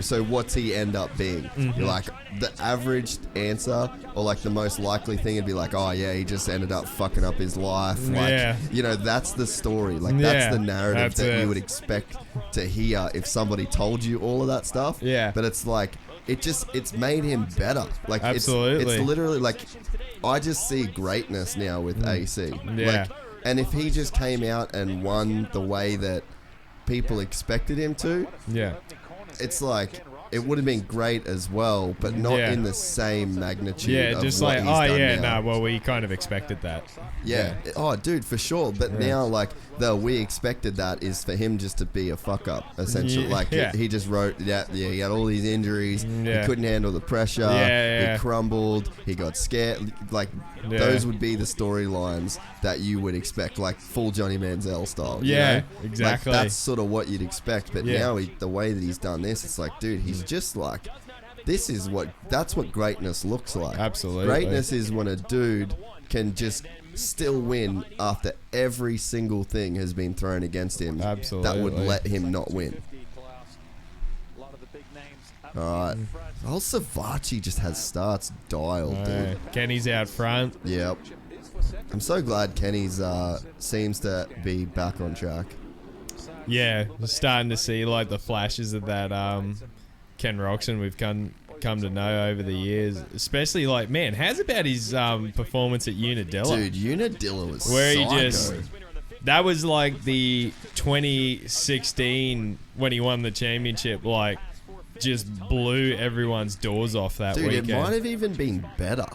so what's he end up being? You're like, the average answer or like the most likely thing would be like, oh yeah, he just ended up fucking up his life, like that's the story, like that's the narrative that you would expect to hear if somebody told you all of that stuff. But it's like it's made him better, like absolutely. It's literally like I just see greatness now with AC, like, and if he just came out and won the way that people expected him to, it's like it would have been great as well, but not in the same magnitude. Just of like, well, we kind of expected that. Oh, dude, for sure. But now, like, we expected that is for him just to be a fuck up, essentially. He just wrote that. He had all these injuries. He couldn't handle the pressure. He crumbled. He got scared. Like, those would be the storylines that you would expect, like full Johnny Manziel style. You know? Exactly. Like, that's sort of what you'd expect. But now, the way that he's done this, it's like, dude, he's just like, that's what greatness looks like. Absolutely. Greatness is when a dude can just still win after every single thing has been thrown against him. Absolutely. That would let him not win. Alright. Old Savachi just has starts dialed, dude. Kenny's out front. Yep. I'm so glad Kenny's seems to be back on track. Yeah, we're starting to see like the flashes of that Ken Roxon we've come to know over the years. Especially like, man, how's about his performance at Unadilla? Dude, Unadilla was where psycho. That was like the 2016 when he won the championship, like just blew everyone's doors off that weekend. Dude, it might have even been better.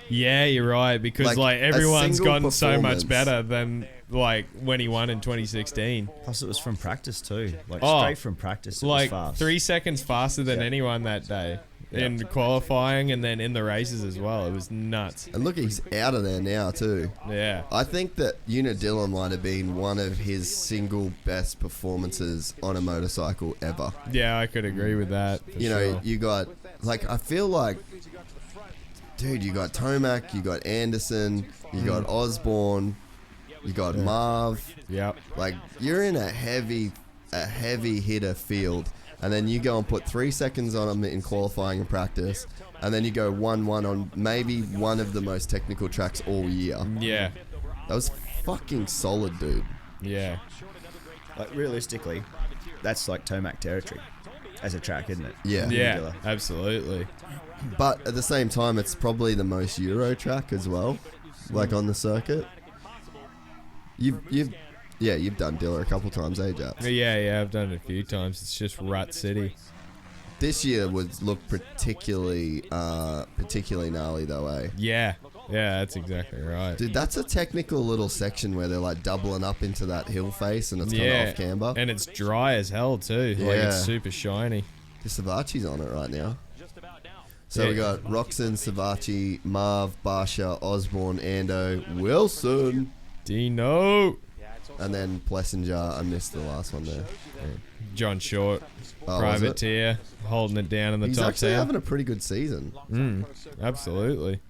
Yeah, you're right, because like everyone's gotten so much better than like when he won in 2016. Plus, it was from practice too. Like straight from practice. It like was fast. 3 seconds faster than anyone that day. in qualifying and then in the races as well. It was nuts. And look, he's out of there now too. Yeah. I think that Unadilla might have been one of his single best performances on a motorcycle ever. Yeah, I could agree with that. You know, you got, like, I feel like, dude, you got Tomac, you got Anderson, you got Osborne, you got Marv. Yep. Like, you're in a heavy hitter field, and then you go and put 3 seconds on them in qualifying and practice, and then you go 1-1 on maybe one of the most technical tracks all year. Yeah. That was fucking solid, dude. Yeah. Like, realistically, that's like Tomac territory as a track, isn't it? Yeah. Yeah, absolutely. But at the same time, it's probably the most Euro track as well, like on the circuit. You've done Dilla a couple times, eh, Jatz? Yeah, I've done it a few times. It's just rut city. This year would look particularly gnarly though, eh? Yeah, that's exactly right. Dude, that's a technical little section where they're like doubling up into that hill face, and it's kind of off camber. And it's dry as hell too. Yeah. Like, it's super shiny. The Savachi's on it right now. So we got Roxon, Savachi, Marv, Barsha, Osborne, Ando, Wilson, Dino, and then Plessinger. I missed the last one there. John Short, Oh, privateer, holding it down in the He's top actually 10. having a pretty good season. Absolutely.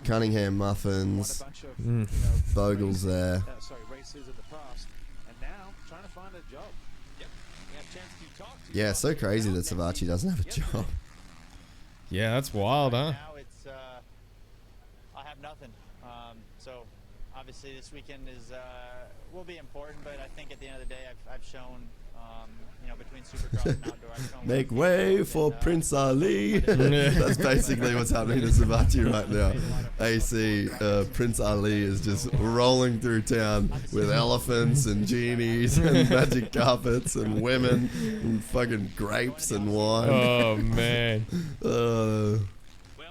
Cunningham Muffins, Bogle's there. Yeah, so crazy that Savachi doesn't have a job. Yeah, that's wild, huh? Now it's I have nothing. So obviously this weekend will be important, but I think at the end of the day I've shown between Supercross and outdoor, I've shown Make way for Prince Ali. That's basically what's happening to Savachi right now. AC, Prince Ali is just rolling through town with elephants and genies and magic carpets and women and fucking grapes and wine. Oh, man.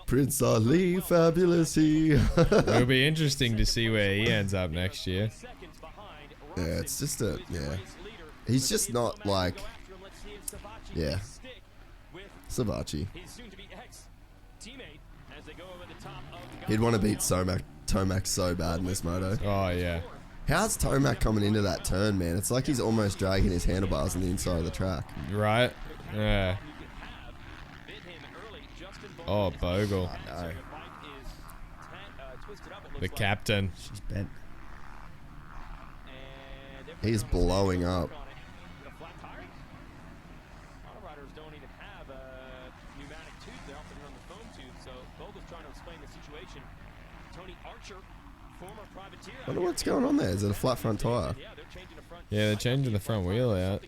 Prince Ali, fabulous he. It'll be interesting to see where he ends up next year. Yeah, it's just he's just not like, yeah, Savachi. He'd want to beat Tomac so bad in this moto. Oh, yeah. How's Tomac coming into that turn, man? It's like he's almost dragging his handlebars on the inside of the track. Right? Yeah. Oh, Bogle. I know. The captain. She's bent. He's blowing up. I wonder what's going on there. Is it a flat front tire? Yeah, they're changing the front wheel out.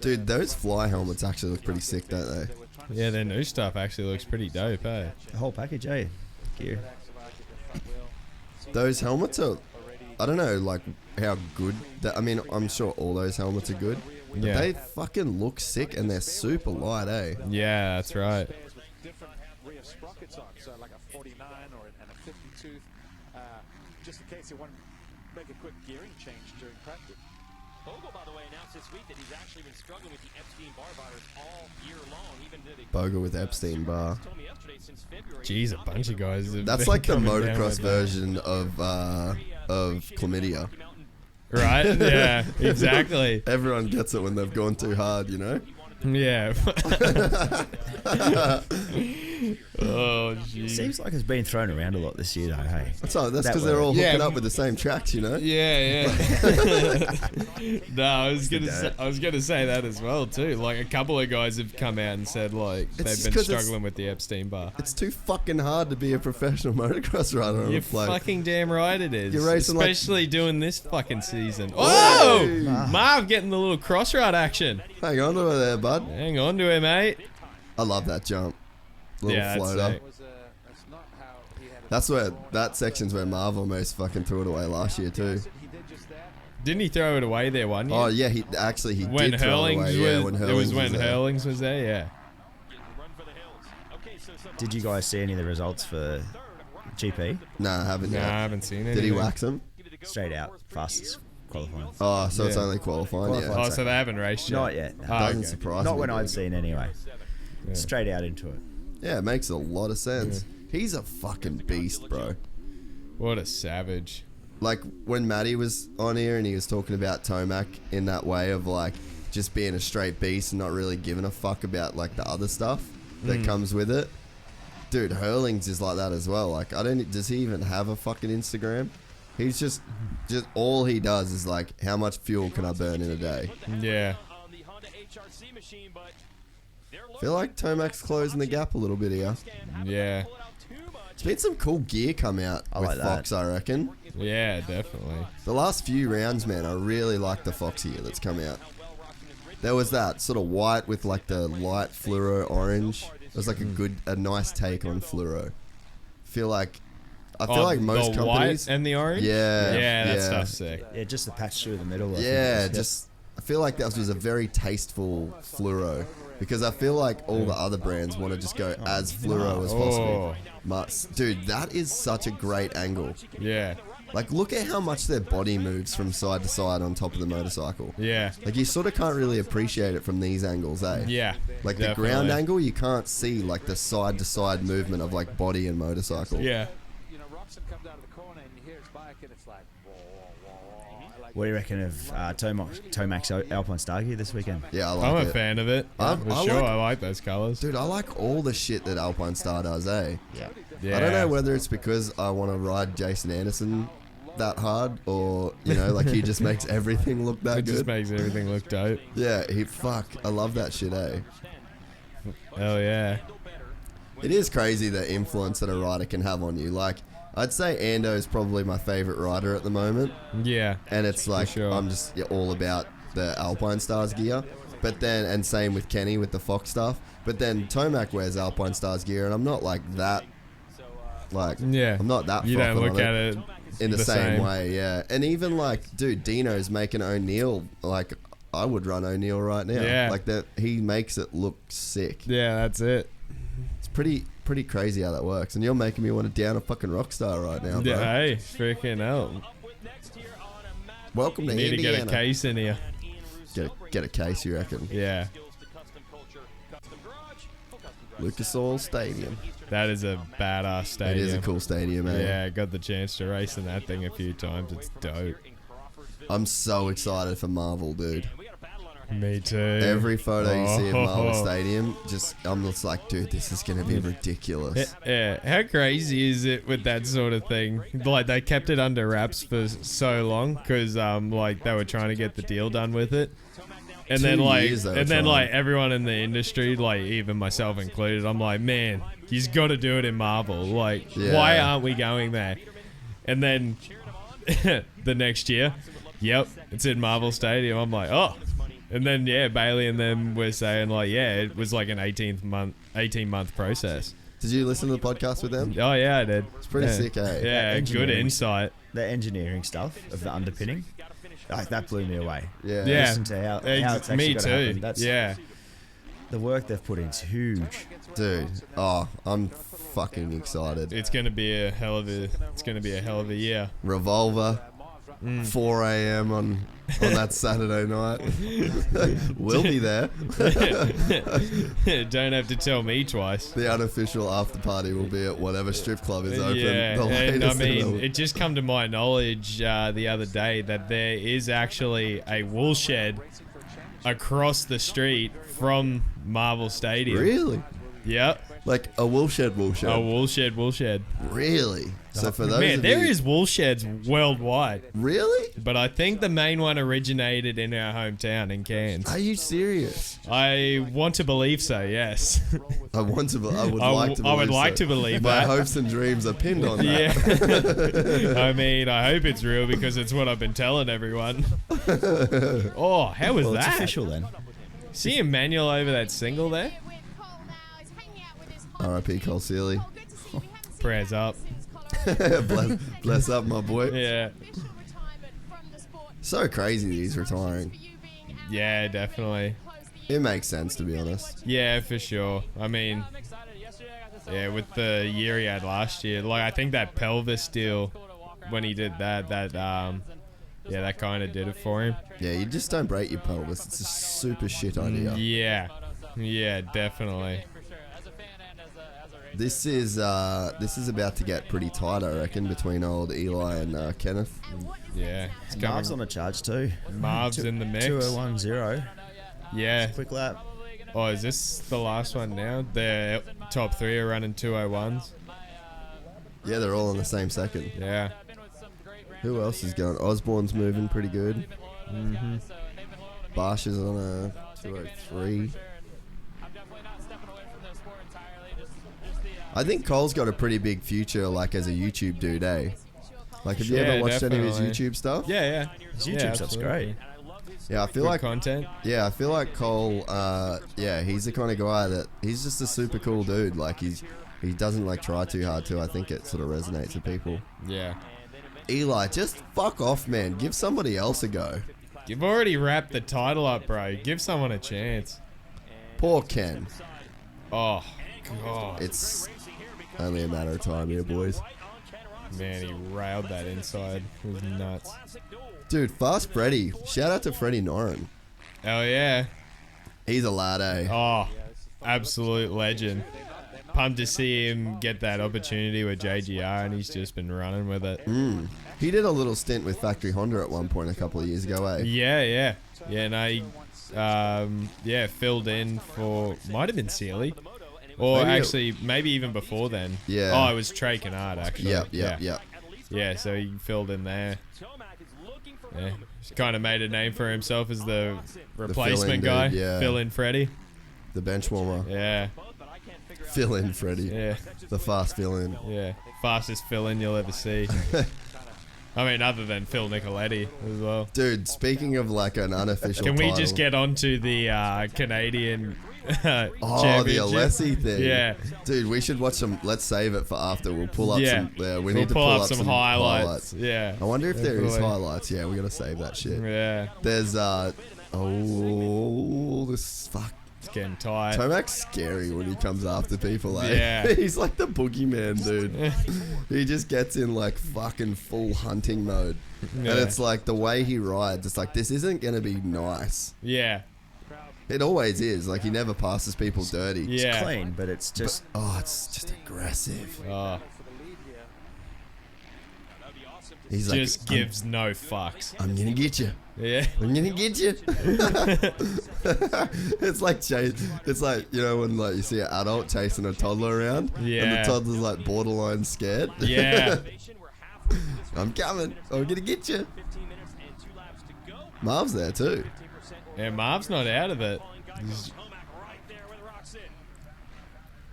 Dude, those fly helmets actually look pretty sick, don't they? Yeah, their new stuff actually looks pretty dope, eh? The whole package, eh? Gear. Those helmets are, I don't know, like how good. I mean, I'm sure all those helmets are good, but Yeah. they fucking look sick and they're super light, eh? Yeah, that's right. Different rear sprockets on, so like a 49 and a 52, just in case you want to make a quick gearing change during practice. Bogle, by the way, announced this week that he's actually been struggling with the Epstein Barr virus all year long. Even did a Bogle with Epstein Barr. told me yesterday since February. Jeez, a bunch of guys. have That's been like the coming down motocross with that. version of chlamydia. Right? Yeah, exactly. Everyone gets it when they've gone too hard, you know? Yeah. Oh, jeez. Seems like it's been thrown around a lot this year, though, hey? That's That because they're way. all Yeah. hooking up with the same tracks, you know? Yeah. No, I was gonna say that as well too. Like a couple of guys have come out and said like It's they've just been 'cause it's- struggling with the Epstein Barr. It's too fucking hard to be a professional motocross rider on You're a float. fucking damn right it is. You're racing like- especially doing this fucking season. Whoa! Hey! Marv getting the little cross ride action. Hang on to it there, bud. Hang on to it, mate. I love that jump. Little Yeah, that's floater. sick. That's not how he had it. That's where that section's where Marv almost fucking threw it away last year too. He did just that. Didn't he throw it away there one year? Oh yeah, he when did throw it Hurlings away. Yeah, when it Hurlings was when there. Hurlings was there. Yeah. Did you guys see any of the results for GP? Nah, I haven't No, I yet. haven't seen it. Did he wax him? Straight out, fastest qualifying. Oh, so it's only qualifying. Yeah. Oh, so they haven't raced yet? Not yet. No. Doesn't surprise me. Not when I'd seen anyway. Yeah. Straight out into it. Yeah, it makes a lot of sense. Yeah. He's a fucking beast, bro. What a savage. Like, when Matty was on here and he was talking about Tomac in that way of, like, just being a straight beast and not really giving a fuck about, like, the other stuff that comes with it. Dude, Hurling's is like that as well. Like, does he even have a fucking Instagram? He's just all he does is like, how much fuel can I burn in a day? Yeah. I feel like Tomac's closing the gap a little bit here. Yeah. There's been some cool gear come out with Fox, I reckon. Yeah, definitely. The last few rounds, man, I really like the Fox gear that's come out. There was that sort of white with like the light fluoro orange. It was like a nice take on fluoro. I feel like most the companies white and the orange. Yeah, that stuff's sick. Yeah, just the patch through the middle. I feel like that was a very tasteful fluoro because I feel like all the other brands want to just go as fluoro as possible. Dude, that is such a great angle. Yeah. Like, look at how much their body moves from side to side on top of the motorcycle. Yeah. Like, you sort of can't really appreciate it from these angles, eh? Yeah. Like, definitely. the ground angle, you can't see, like, the side to side movement of, like, body and motorcycle. Yeah. What do you reckon of Tomac's Alpine Star gear this weekend? Yeah, I like it. I'm a fan of it. I like those colours. Dude, I like all the shit that Alpine Star does, eh? Yeah. I don't know whether it's because I want to ride Jason Anderson that hard or, you know, like he just makes everything look that good. It just makes everything look dope. Yeah, I love that shit, eh? Hell yeah. It is crazy the influence that a rider can have on you. Like, I'd say Ando is probably my favourite rider at the moment. Yeah. And it's like, sure. I'm just all about the Alpine Stars gear. But then, and same with Kenny with the Fox stuff. But then Tomac wears Alpine Stars gear and I'm not like that. Like, I'm not that You don't look at it in the same way, yeah. And even like, dude, Dino's making O'Neill, like, I would run O'Neill right now. Yeah. Like, that, he makes it look sick. Yeah, that's it. It's pretty crazy how that works. And you're making me want to down a fucking rock star right now, bro. Yeah, hey, freaking hell. Welcome to Need Indiana. to get a case in here. Get a case, you reckon? Yeah. Lucas Oil Stadium. That is a badass stadium. It is a cool stadium, man. Yeah, I got the chance to race in that thing a few times. It's dope. I'm so excited for Marvel, dude. Me too. Every photo you see of Marvel Stadium, I'm just like, dude, this is going to be ridiculous. Yeah, how crazy is it with that sort of thing? Like, they kept it under wraps for so long because, like, they were trying to get the deal done with it. And then, like, everyone in the industry, like, even myself included, I'm like, man, you've got to do it in Marvel. Like, why aren't we going there? And then the next year, yep, it's in Marvel Stadium. I'm like, oh. And then, Bailey and them were saying, like, it was like an 18-month process. Did you listen to the podcast with them? Oh, yeah, I did. It's pretty sick, eh? Yeah, good insight. The engineering stuff of the underpinning, like, that blew me away. Yeah. Listen to how it's actually got to happen. That's, the work they've put in is huge. Dude, I'm fucking excited. It's going to be a hell of a year. Revolver. 4 a.m. on that Saturday night. We'll be there. Don't have to tell me twice. The unofficial after party will be at whatever strip club is open. Yeah, and I mean, it just come to my knowledge the other day that there is actually a wool shed across the street from Marvel Stadium. Really? Yep. Like a wool shed. A wool shed. Really? So for those man, there is wool sheds worldwide. Really? But I think the main one originated in our hometown in Cairns. Are you serious? I want to believe so. Yes. I would like to believe that. My hopes and dreams are pinned on that. Yeah. I mean, I hope it's real because it's what I've been telling everyone. Oh, how was that? It's official then. See Emmanuel over that single there? R.I.P. Cole Sealy. Prayers up. bless up, my boy. Yeah. So crazy that he's retiring. Yeah, definitely. It makes sense, to be honest. Yeah, for sure. I mean, with the year he had last year, like, I think that pelvis deal when he did that yeah, that kind of did it for him. Yeah, you just don't break your pelvis. It's a super shit idea. Yeah, definitely. This is about to get pretty tight, I reckon, between old Eli and Kenneth. Yeah, it's Marv's on the charge too. Marv's in the mix. 2:01.0. Yeah. Quick lap. Oh, is this the last one now? The top 3 are running 2:01s. Yeah, they're all on the same second. Yeah. Who else is going? Osborne's moving pretty good. Barsh is on a 2:03. I think Cole's got a pretty big future, like as a YouTube dude, eh? Like, have you ever watched any of his YouTube stuff? Yeah. His YouTube stuff's great. Yeah, I feel like content. Yeah, I feel like Cole. He's the kind of guy that he's just a super cool dude. Like he doesn't like try too hard to. I think it sort of resonates with people. Yeah. Eli, just fuck off, man. Give somebody else a go. You've already wrapped the title up, bro. Give someone a chance. Poor Ken. Oh, God. It's only a matter of time here, boys. Man, he railed that inside. It was nuts. Dude, Fast Freddy. Shout out to Freddie Noren. Oh, yeah. He's a lad, eh? Oh, absolute legend. Pumped to see him get that opportunity with JGR, and he's just been running with it. He did a little stint with Factory Honda at one point a couple of years ago, eh? Yeah. No, he filled in for, might have been Sealy. Or maybe even before then. Yeah. Oh, it was Trey Kennard, actually. Yep. Yeah, so he filled in there. Yeah. He's kind of made a name for himself as the replacement guy. Yeah. Fill in Freddie. The bench warmer. Yeah. Fill in Freddie. Yeah. The fast fill in. Yeah. Fastest fill in you'll ever see. I mean, other than Phil Nicoletti as well. Dude, speaking of like an unofficial Can we title, just get onto the Canadian the championship? Alessi thing. Yeah. Dude, we should watch some. Let's save it for after. We'll pull up some. We need to pull up some highlights. Yeah. I wonder if there is highlights. Yeah, we gotta save that shit. Yeah. There's this fuck. It's getting tight. Tomac's scary when he comes after people, eh? Yeah. He's like the boogeyman, dude. He just gets in like fucking full hunting mode. Yeah. And it's like the way he rides, it's like, this isn't going to be nice. Yeah. It always is. Like, he never passes people dirty. Yeah. It's clean, but it's just... it's just aggressive. Oh. He's just like, gives no fucks. I'm going to get you. Yeah. I'm going to get you. It's like it's like, you know, when like you see an adult chasing a toddler around. Yeah. And the toddler's like borderline scared. Yeah. I'm coming. I'm going to get you. Marv's there too. Yeah, Marv's not out of it.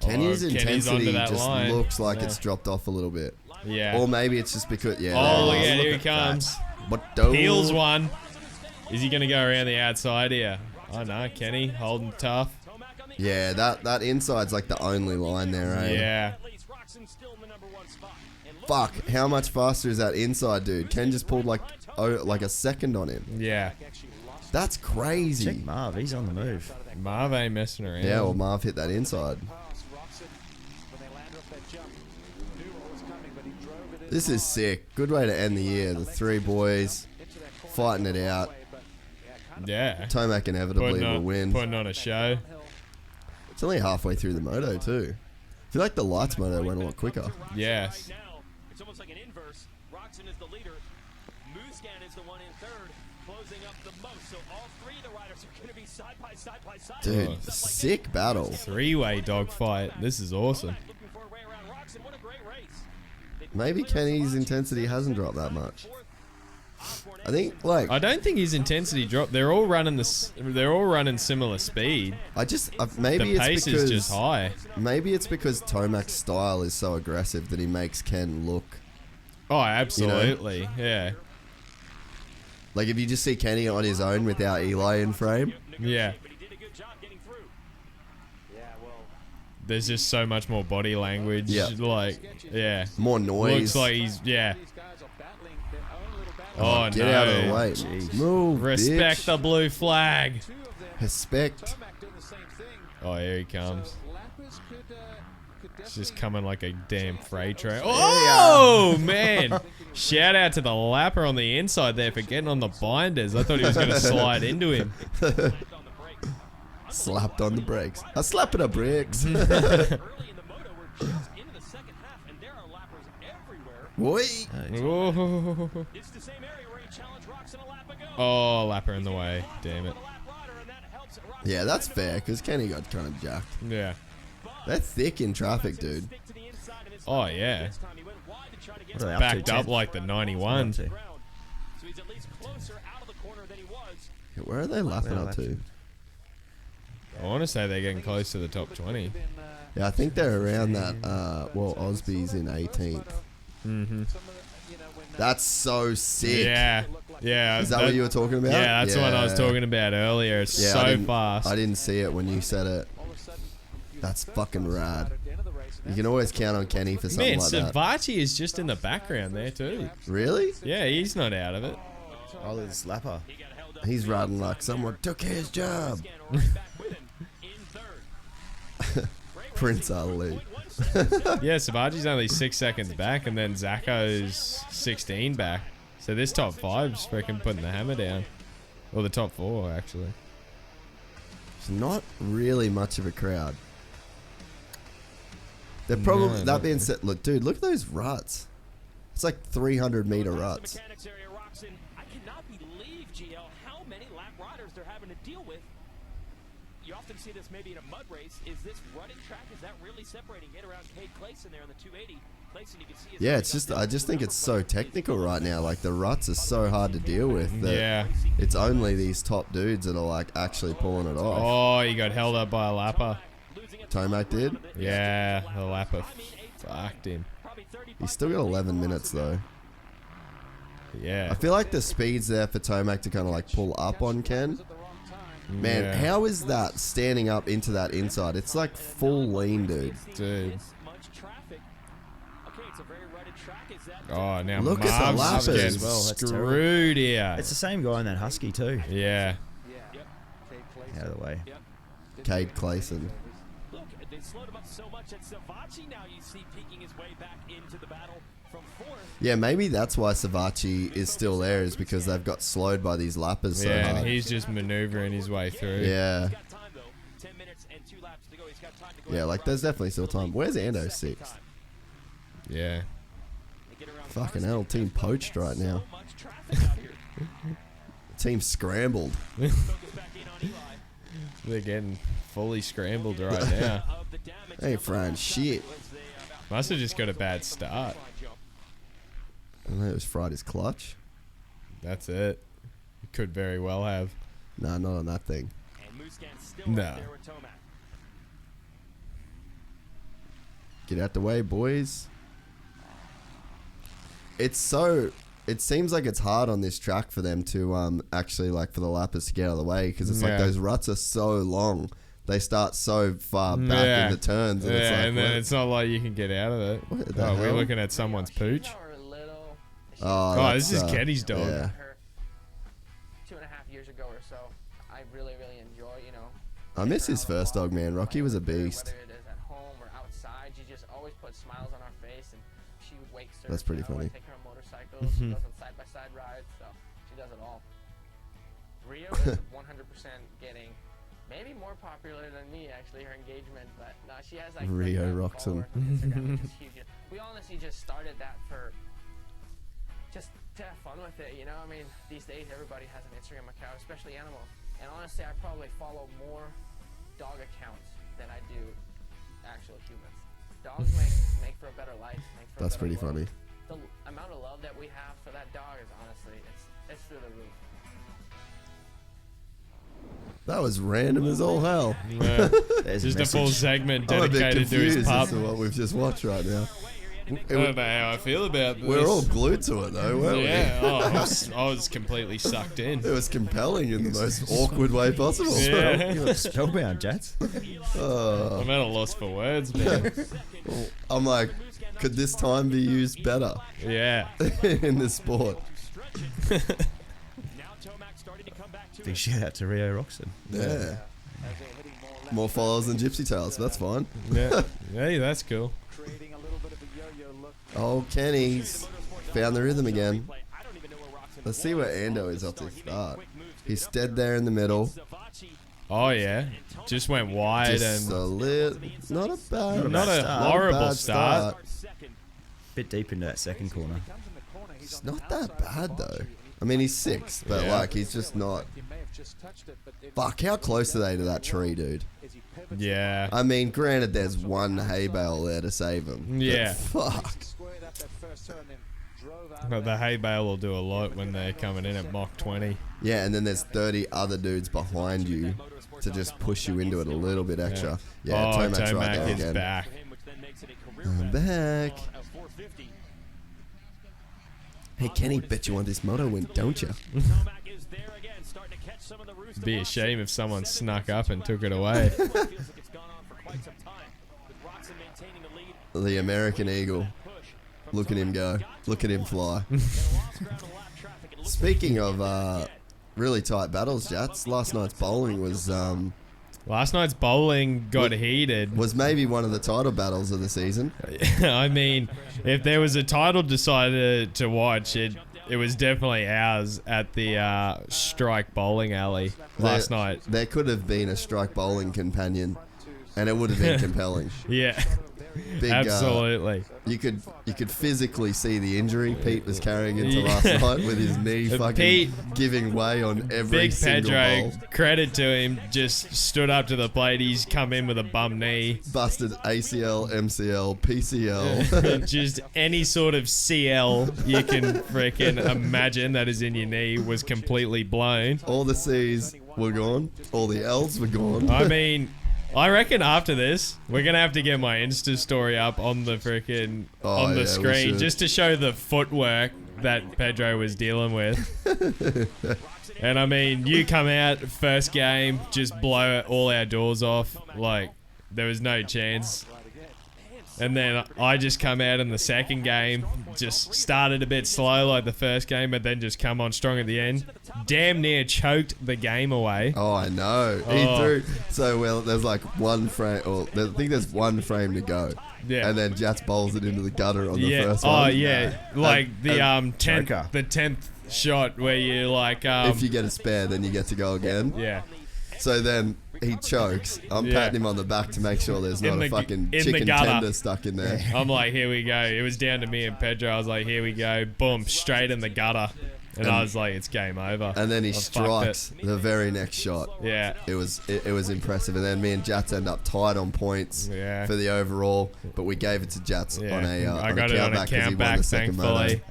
Kenny's intensity just line. looks like it's dropped off a little bit. Yeah. Or maybe it's just because, Oh, look at here he comes. Peels one. Is he going to go around the outside here? Oh, no. Kenny holding tough. Yeah, that inside's like the only line there, eh? Yeah. Fuck, how much faster is that inside, dude? Ken just pulled like a second on him. Yeah. That's crazy. Check Marv, he's on the move. Marv ain't messing around. Yeah, well, Marv hit that inside. This is sick. Good way to end the year. The three boys fighting it out. Yeah. Tomac inevitably will win. Putting on a show. It's only halfway through the moto too. I feel like the lights moto went a lot quicker. Yes. It's almost like an inverse. Roxon is the leader. Muscan is the one in third, closing up the most. So all three of the riders are going to be side by side by side. Dude, sick battle. Three-way dogfight. This is awesome. Maybe Kenny's intensity hasn't dropped that much. I think I don't think his intensity dropped. They're all running similar speed. Maybe the pace is just high. Maybe it's because Tomac's style is so aggressive that he makes Ken look. Oh, absolutely. You know? Yeah. Like if you just see Kenny on his own without Eli in frame. Yeah. There's just so much more body language. Yeah. Like, yeah. More noise. Looks like he's, yeah. Oh, get out of the way. Jeez. Move, Respect bitch. the blue flag. Respect. Oh, here he comes. It's just coming like a damn freight train. Oh, man. Shout out to the lapper on the inside there for getting on the binders. I thought he was going to slide into him. Slapped on the brakes. I slap it on brakes. Boy. Oh, lapper in the way. Damn it. Yeah, that's fair, because Kenny got kind of jacked. Yeah. They're thick in traffic, dude. Oh, yeah. Backed up like the 91. Where are they lapping up to? I want to say they're getting close to the top 20. Yeah, I think they're around that. Osby's in 18th. Mm-hmm. That's so sick. Yeah. Yeah. Is that what you were talking about? Yeah, that's what I was talking about earlier. It's so fast. I didn't see it when you said it. That's fucking rad. You can always count on Kenny for something like that. Man, Savachi is just in the background there too. Really? Yeah, he's not out of it. Oh, there's Lapper. He's riding like someone took his job. Prince Ali. Yeah, Savachi's only 6 seconds back, and then Zacho's 16 back. So this top 5's freaking putting the hammer down. Or the top 4, actually. It's not really much of a crowd. They're probably, that being said, look, dude, look at those ruts. It's like 300-meter ruts. I cannot believe, GL, how many lap riders they're having to deal with. You often see this maybe in a mud race. Is this rutting track? Is that really separating? Get around Cade Clayson there on the 280. Clayson, you can see. Yeah, it's just, I just think it's so technical right now. Like the ruts are so hard to deal with. That yeah. It's only these top dudes that are like actually pulling it off. Oh, he got held up by a lapper. Tomac did? Yeah, the lapper fucked him. He's still got 11 minutes though. Yeah. I feel like the speed's there for Tomac to kind of like pull up on Ken. Man, how is that standing up into that inside? It's like full lean, dude. Dude. Oh, now look at the Marv's lappers getting screwed here. It's the same guy in that Husky too. Yeah. Out of the way. Cade Clayson. Look, they slowed him up so much that Savachi now you see peeking his way back into the battle from 4th. Yeah, maybe that's why Savachi is still there, is because they've got slowed by these lappers so hard. Yeah, and he's just maneuvering his way through. Yeah. He's got time, though. 10 minutes and 2 laps to go. He's got time to go. Yeah, like there's definitely still time. Where's Ando 6? Yeah. Fucking hell, team poached right now. Team scrambled. They're getting fully scrambled right now. Hey, Fran, shit. Must have just got a bad start. I don't know, it was fried his clutch. That's it. Could very well have. Nah, not on that thing. No. Get out the way, boys. It's so... It seems like it's hard on this track for them to actually, like, for the lappers to get out of the way, because it's like those ruts are so long. They start so far back in the turns. And it's like, and then it's not like you can get out of it. Oh, we're looking at someone's pooch. Oh, this is Kenny's dog. Yeah. 2.5 years ago or so. I really enjoy, I miss his first dog, man. Rocky was a beast. Whether it is at home or outside, she just always put smiles on our face, and she would wake surf. That's pretty funny. Take her on motorcycles. She goes on side-by-side rides, so she does it all. Rio is 100% getting maybe more popular than me, actually, her engagement, but no, she has like Rio Roxon. We honestly just started that for just to have fun with it, I mean, these days everybody has an Instagram account, especially animals, and honestly I probably follow more dog accounts than I do actual humans. Dogs make for a better life. That's pretty funny. The amount of love that we have for that dog is honestly, it's through the roof. That was random as all hell. Yeah. Just a full segment dedicated to his pup. As to what we've just watched right now. I don't know how I feel about this. We're all glued to it though, weren't we? Yeah, I was completely sucked in. It was compelling in the most awkward way possible. Yeah. You look spellbound, Jatz. I'm at a loss for words, man. I'm like, could this time be used better? Yeah. In this sport. Big shout out to Rio Roxon. Yeah. More followers than Gypsy Tales. That's fine. Yeah. Hey, that's cool. Oh, Kenny's found the rhythm again. Let's see where Ando is off to start. He's stead there in the middle. Oh yeah, just went wide Just and not a bad, not a horrible bad start. Bit deep into that second corner. It's not that bad though. I mean, he's 6, but Yeah. like he's just not. Fuck, how close are they to that tree, dude? Yeah. I mean, granted, there's one hay bale there to save him. but Yeah. Fuck. But the hay bale will do a lot when they're coming in at Mach 20. Yeah, and then there's 30 other dudes behind you to just push you into it a little bit extra. Yeah, Oh, Tomac's right Tomac there is again. back. I'm back. Hey, Kenny, bet you want this moto win, don't you? Be a shame if someone snuck up and took it away. The American Eagle. Look at him go. Look at him fly. Speaking of really tight battles, Jatz, last night's bowling was Last night's bowling got heated. was maybe one of the title battles of the season. I mean, if there was a title decided to watch, it was definitely ours at the Strike Bowling Alley last night. There could have been a strike bowling companion, and it would have been compelling. Yeah. Big, absolutely. You could physically see the injury Pete was carrying into last night with his knee fucking Pete, giving way on every Big single Pedro, bowl. credit to him, just stood up to the plate. He's come in with a bum knee. Busted ACL, MCL, PCL. Just any sort of CL you can freaking imagine that is in your knee was completely blown. All the C's were gone. All the L's were gone. I mean, I reckon after this, we're gonna have to get my Insta story up on the freaking on the screen just to show the footwork that Pedro was dealing with. And I mean, you come out first game, just blow all our doors off, like there was no chance. And then I just come out in the second game, just started a bit slow like the first game, but then just come on strong at the end. Damn near choked the game away. Oh, I know. He threw so well. There's like one frame, or I think there's one frame to go. Yeah. And then Jatz bowls it into the gutter on the first one. Oh yeah, like the tenth, Joker. the 10th shot where you like if you get a spare, then you get to go again. yeah. So then he chokes. I'm patting him on the back to make sure there's not a fucking chicken tender stuck in there. I'm like, here we go. It was down to me and Pedro. I was like, here we go. Boom, straight in the gutter. And I was like, it's game over. And then he I fucked strikes the very next shot. Yeah. It was impressive. And then me and Jatz end up tied on points for the overall, but we gave it to Jatz on a I got it on a countback, thankfully.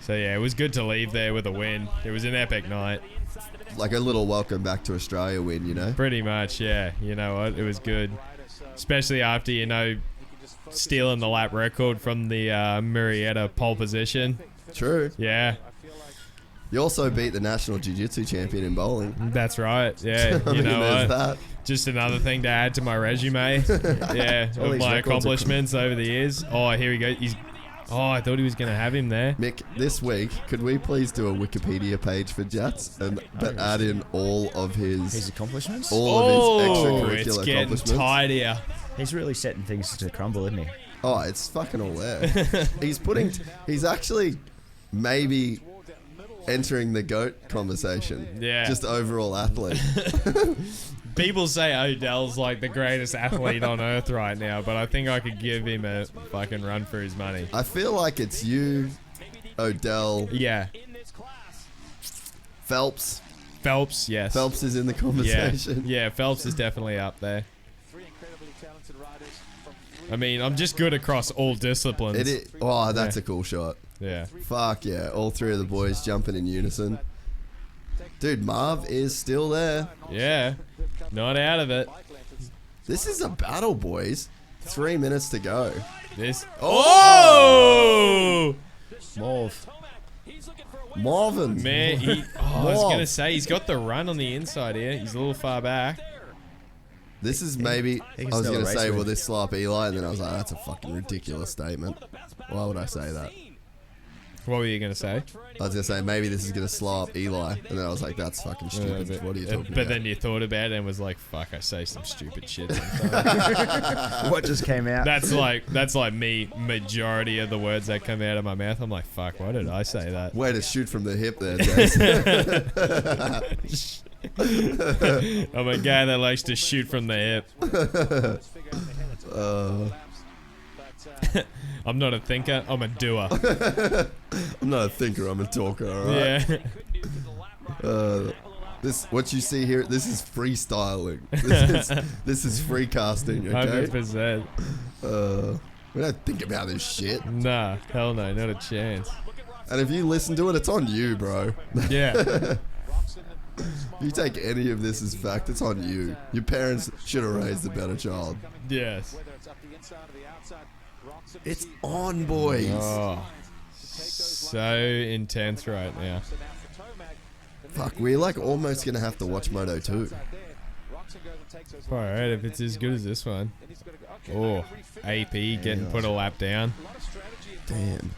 So yeah, it was good to leave there with a win. It was an epic night. Like a little welcome back to Australia win, you know? Pretty much, yeah. You know what? It was good. Especially after, you know, stealing the lap record from the Murrieta pole position. True. Yeah. You also beat the national jiu-jitsu champion in bowling. That's right. Yeah. I You mean, know there's what? that. Just another thing to add to my resume. Yeah. All Of these my records are cool. accomplishments over the years. Oh, here we go. I thought he was going to have him there. Mick, this week, could we please do a Wikipedia page for Jatz but add in all of his accomplishments? All of his extracurricular it's getting accomplishments. tidier. He's really setting things to crumble, isn't he? Oh, it's fucking all there. He's actually maybe entering the GOAT conversation. Yeah. Just overall athlete. People say Odell's like the greatest athlete on earth right now, but I think I could give him a fucking run for his money. I feel like it's you, Odell. Yeah. Phelps. Yes. Phelps is in the conversation. Yeah, Phelps is definitely up there. I mean, I'm just good across all disciplines. It is. Oh, that's a cool shot. Yeah. Fuck yeah. All three of the boys jumping in unison. Dude, Marv is still there. Yeah. Not out of it. This is a battle, boys. 3 minutes to go. Oh! Marvin. Man, I was going to say, he's got the run on the inside here. He's a little far back. This is maybe, I was going to say, win. will this slap Eli? And then I was like, that's a fucking ridiculous statement. Why would I say that? What were you going to say? I was going to say, maybe this is going to slow up Eli. And then I was like, that's fucking stupid. What are you talking about? But then you thought about it and was like, fuck, I say some stupid shit. What just came out? That's like me, majority of the words that come out of my mouth. I'm like, fuck, why did I say that? Way to shoot from the hip there, Jason. I'm a guy that likes to shoot from the hip. I'm not a thinker, I'm a doer. I'm not a thinker, I'm a talker, alright? Yeah. This, what you see here, this is freestyling. This is free casting, okay? 100%. We don't think about this shit. Nah, hell no, not a chance. And if you listen to it, it's on you, bro. Yeah. If you take any of this as fact, it's on you. Your parents should have raised a better child. Yes. It's on, boys. Oh, so intense right now. Fuck, we're like almost gonna have to watch Moto 2. Alright, if it's as good as this one. Oh, AP getting put a lap down. Damn.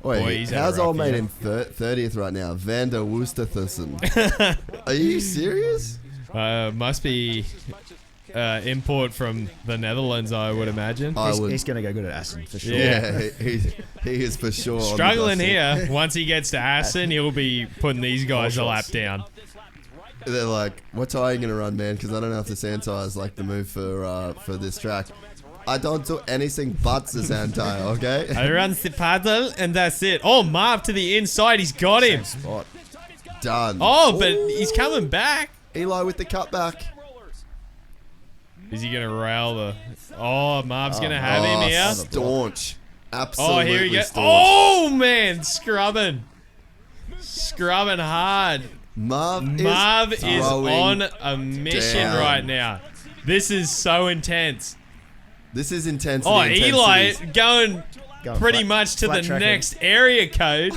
Wait, how's old mate in 30th right now? Van der Woesterthussen. Are you serious? Must be import from the Netherlands, I would imagine. He's going to go good at Assen for sure. Yeah, he is for sure. Struggling here. Once he gets to Assen, he'll be putting these guys a lap down. They're like, what tire are you going to run, man? Because I don't know if the sand tire is like the move for this track. I don't do anything but the sand tire, okay? I run the paddle and that's it. Oh, Marv to the inside. He's got him. Spot. Done. Oh, but he's coming back. Eli with the cutback. Is he going to rail the... Oh, Marv's going to have him here. Staunch. Absolutely. Oh, here he goes. Staunch. Oh, man. Scrubbing. Scrubbing hard. Marv is on a mission right now. This is so intense. This is intense. Oh, Eli going pretty much to the next area code.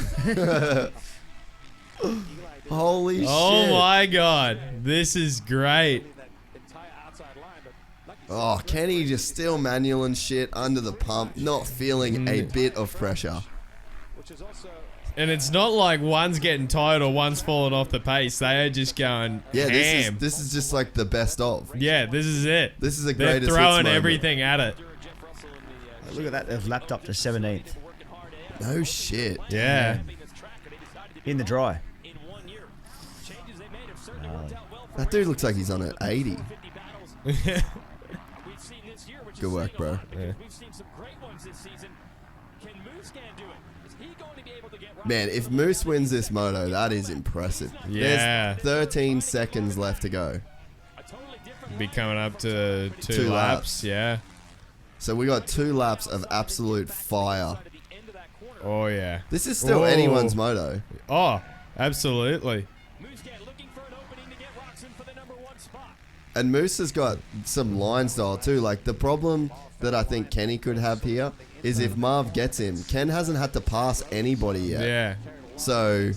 Holy shit. Oh my god. This is great. Oh, Kenny just still manual and shit under the pump, not feeling a bit of pressure. And it's not like one's getting tired or one's falling off the pace. They are just going ham. This is just like the best of. Yeah, this is it. This is a They're greatest throwing everything at it. Look at that. They've lapped up to 17th. No shit. Yeah. In the dry. That dude looks like he's on an 80. Good work, bro. Yeah. Man, if Moose wins this moto, that is impressive. Yeah. There's 13 seconds left to go. Be coming up to two laps. Yeah. So we got 2 laps of absolute fire. Oh, yeah. This is still anyone's moto. Oh, absolutely. And Moose has got some line style too. Like, the problem that I think Kenny could have here is if Marv gets him, Ken hasn't had to pass anybody yet. Yeah. So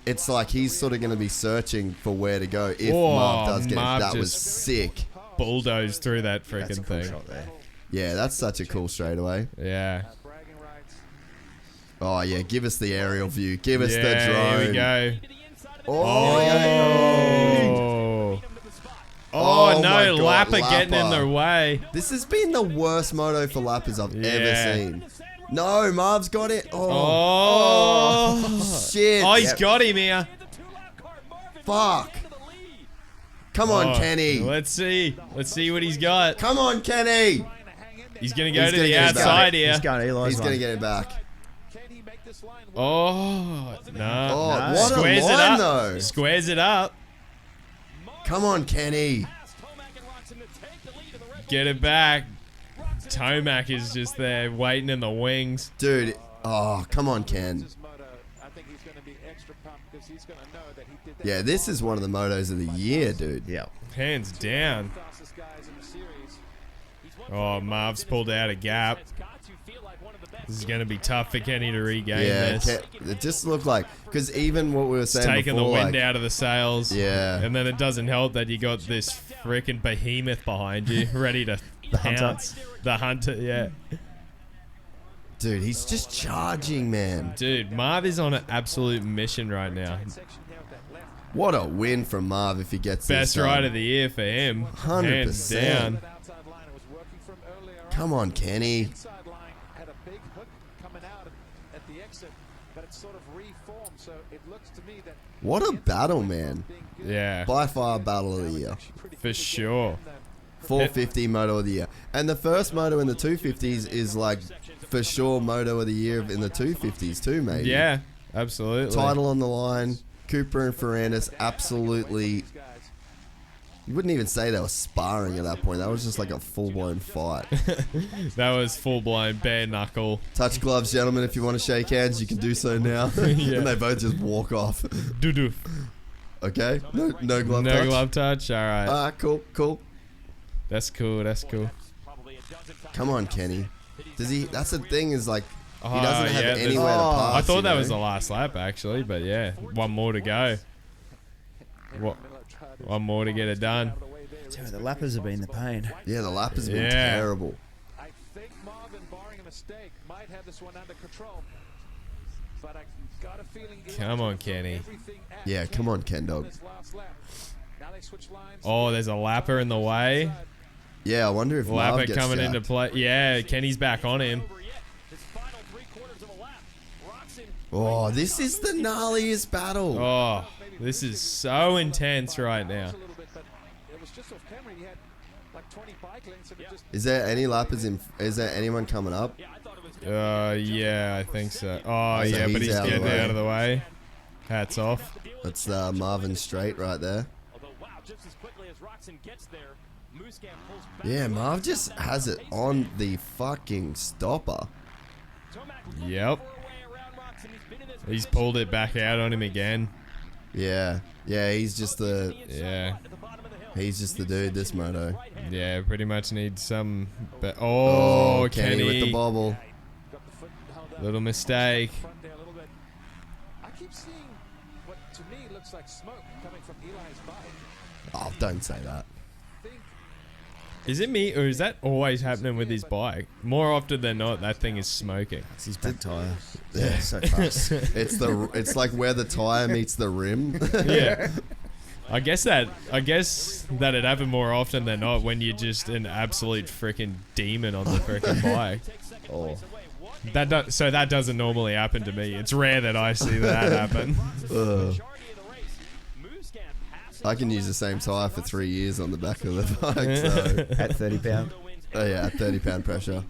it's like he's sort of going to be searching for where to go if Marv does get Marv it. That was sick. Bulldozed through that freaking thing. Shot there. Yeah, that's such a cool straightaway. Yeah. Oh, yeah, give us the aerial view. Give us the drone. Here we go. Oh, no, my God, Lapper getting in their way. This has been the worst moto for lappers I've ever seen. No, Marv's got it. Oh, shit. Oh, he's got him here. Fuck. Come on, Kenny. Let's see. Let's see what he's got. Come on, Kenny. He's going to go to the outside here. He's going to get it back. Oh, no. Oh, what Squares a line, it up. though. Squares it up. Come on, Kenny. Get it back. Tomac is just there waiting in the wings. Dude, oh, come on, Ken. Yeah, this is one of the motos of the year, dude. Yeah. Hands down. Oh, Marv's pulled out a gap. This is going to be tough for Kenny to regain this. It just looked like, because even what we were saying taking before, the wind out of the sails. Yeah. And then it doesn't help that you got this freaking behemoth behind you, ready to pounce. The hunter, yeah. Dude, he's just charging, man. Dude, Marv is on an absolute mission right now. What a win from Marv if he gets Best this. ride of the year for him. 100%. Hands down. Come on, Kenny. What a battle, man. Yeah. By far battle of the year. For sure. 450 moto of the year. And the first moto in the 250s is like for sure moto of the year in the 250s too, maybe. Yeah, absolutely. Title on the line. Cooper and Ferrandis absolutely... You wouldn't even say they were sparring at that point. That was just like a full-blown fight. That was full-blown bare knuckle. Touch gloves, gentlemen. If you want to shake hands, you can do so now. Yeah. And they both just walk off. Doo-doo. Okay? No glove touch? No glove touch? All right. Cool. That's cool. Come on, Kenny. Does he... That's the thing is like... He doesn't have anywhere to pass. I thought that was the last lap, actually. But yeah, one more to go. One more to get it done. Dude, the lappers have been the pain. Yeah, the lap has been terrible. I think Marvin, barring a mistake, might have this one under control. But I got a feeling... Come on, Kenny. Yeah, come on, Ken Dog. Oh, there's a lapper in the way. Yeah, I wonder if Marv Lapper gets coming jacked. into play. Yeah, Kenny's back on him. Oh, this is the gnarliest battle. Oh, this is so intense right now. Is there any lappers in... Is there anyone coming up? Yeah, I think so. Oh, So yeah, but he's out of getting the way. out of the way. Hats off. That's Marvin Straight right there. Yeah, Marv just has it on the fucking stopper. Yep. He's pulled it back out on him again. Yeah, he's just the... Yeah. He's just the dude, this moto. Yeah, pretty much needs some... Oh, Kenny with the bobble. Little mistake. I keep seeing what to me looks like smoke coming from Eli's bike. Oh, don't say that. Is it me, or is that always happening with his bike? More often than not, that thing is smoking. It's his back tire. Yeah, so fast. It's like where the tire meets the rim. Yeah. I guess that it happened more often than not when you're just an absolute freaking demon on the freaking bike. Oh. That doesn't normally happen to me. It's rare that I see that happen. I can use the same tire for 3 years on the back of the bike. So. At 30 pound. Oh yeah, at 30 pound pressure.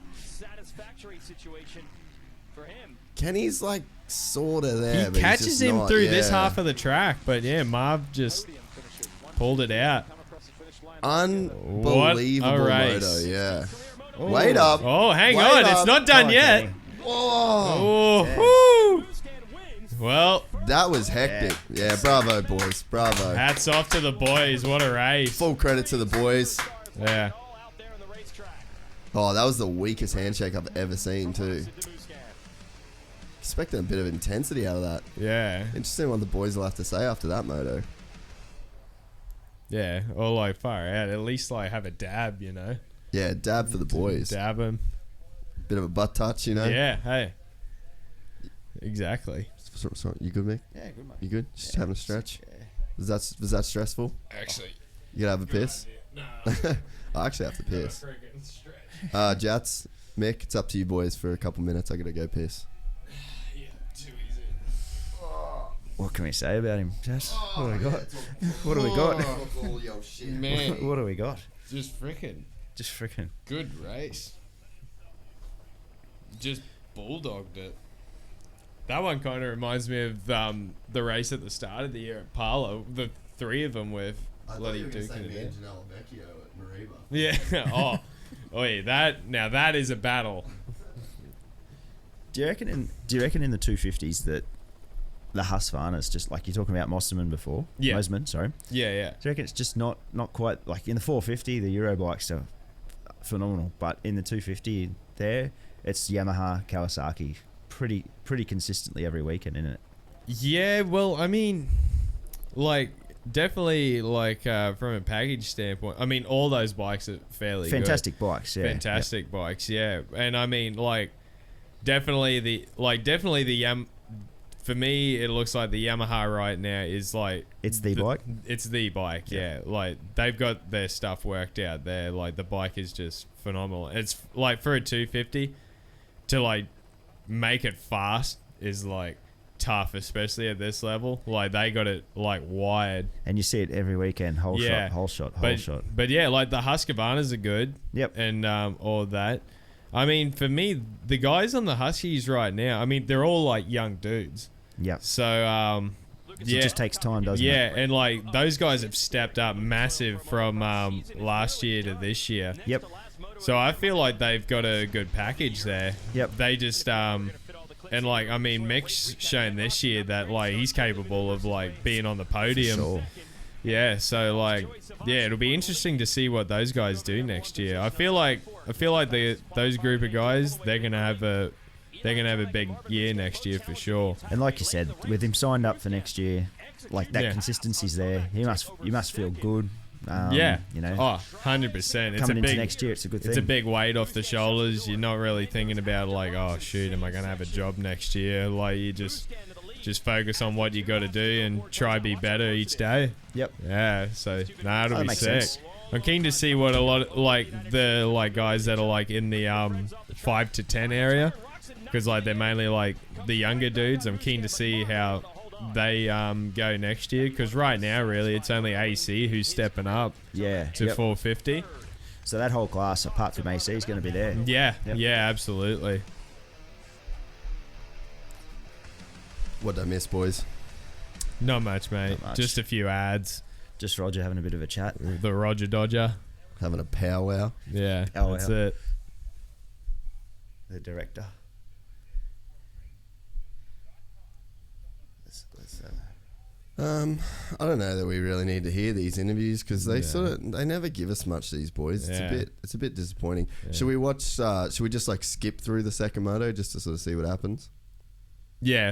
Kenny's like sort of there. He but catches he's just him not, through this half of the track, but yeah, Marv just pulled it out. Unbelievable What a race. moto, yeah. Oh. Wait up. Oh, hang Wait on, up. it's not done yet. Kenny. Whoa. Oh, woo. Well, That was hectic. Yeah, bravo, boys. Bravo. hats off to the boys. What a race. Full credit to the boys. Yeah. Oh, that was the weakest handshake I've ever seen, too. Expecting a bit of intensity out of that. Yeah. Interesting what the boys will have to say after that moto. Yeah. Or like far out. At least like have a dab, you know. Yeah, dab for the boys. Dab him. Bit of a butt touch, you know. Yeah. Hey. Exactly. Sorry, you good, Mick? Yeah, good, mate. You good? Just having a stretch? Yeah. Was that stressful? Actually. You gonna have a piss? No. I actually have to piss. Jatz, Mick, it's up to you boys for a couple minutes. I gotta go piss. Yeah, too easy. What can we say about him, Jess? What do we got? What do we got? Man. What do we got? Just freaking Just freaking. good race. Just bulldogged it. That one kind of reminds me of the race at the start of the year at Palo. The three of them with bloody duking it out. Yeah. Oh, yeah. That is a battle. Do you reckon in the 250s that the Husqvarna's just like you're talking about Mosman before? Yeah. Mosman, sorry. Yeah. Do you reckon it's just not quite like in the 450 the Euro bikes are phenomenal, but in the 250 there it's Yamaha, Kawasaki pretty consistently every weekend, isn't it? Yeah, well, I mean, like, definitely, like, from a package standpoint, I mean, all those bikes are fairly Fantastic good. bikes, yeah. Fantastic bikes, yeah. And I mean, like, definitely the for me, it looks like the Yamaha right now is like It's the bike? It's the bike, yeah. Like they've got their stuff worked out there. Like the bike is just phenomenal. It's like for a 250 to like make it fast is like tough, especially at this level. Like they got it like wired, and you see it every weekend. Whole shot. But yeah, like the Husqvarnas are good. Yep. And all that. I mean, for me, the guys on the Huskies right now, I mean, they're all like young dudes. Yep. So it just takes time, doesn't it? Yeah, and like those guys have stepped up massive from last year to this year. Yep. So I feel like they've got a good package there. Yep. They just and like I mean Mick's shown this year that like he's capable of like being on the podium. For sure. Yeah, so like yeah, it'll be interesting to see what those guys do next year. I feel like those group of guys, they're gonna have a big year next year for sure. And like you said, with him signed up for next year, like that consistency's there. You must feel good. Yeah, you know. Oh, 100%. Coming into next year, it's a good thing. It's a big weight off the shoulders. You're not really thinking about like, oh shoot, am I gonna have a job next year? Like you just focus on what you got to do and try be better each day. Yep. Yeah. So it'll be sick. Sense. I'm keen to see what a lot of, like the like guys that are like in the 5 to 10 area, because like they're mainly like the younger dudes. I'm keen to see how they go next year, because right now really it's only AC who's stepping up to 450. So that whole class apart from AC is going to be there. Yeah. Yeah, absolutely. What did I miss, boys? Not much, mate. Not much. Just a few ads. Just Roger having a bit of a chat. The Roger Dodger. Having a powwow. Yeah, that's it. The director. I don't know that we really need to hear these interviews, because they they never give us much, these boys. It's a bit disappointing. Yeah. Should we watch? Should we just like skip through the second moto just to sort of see what happens? Yeah,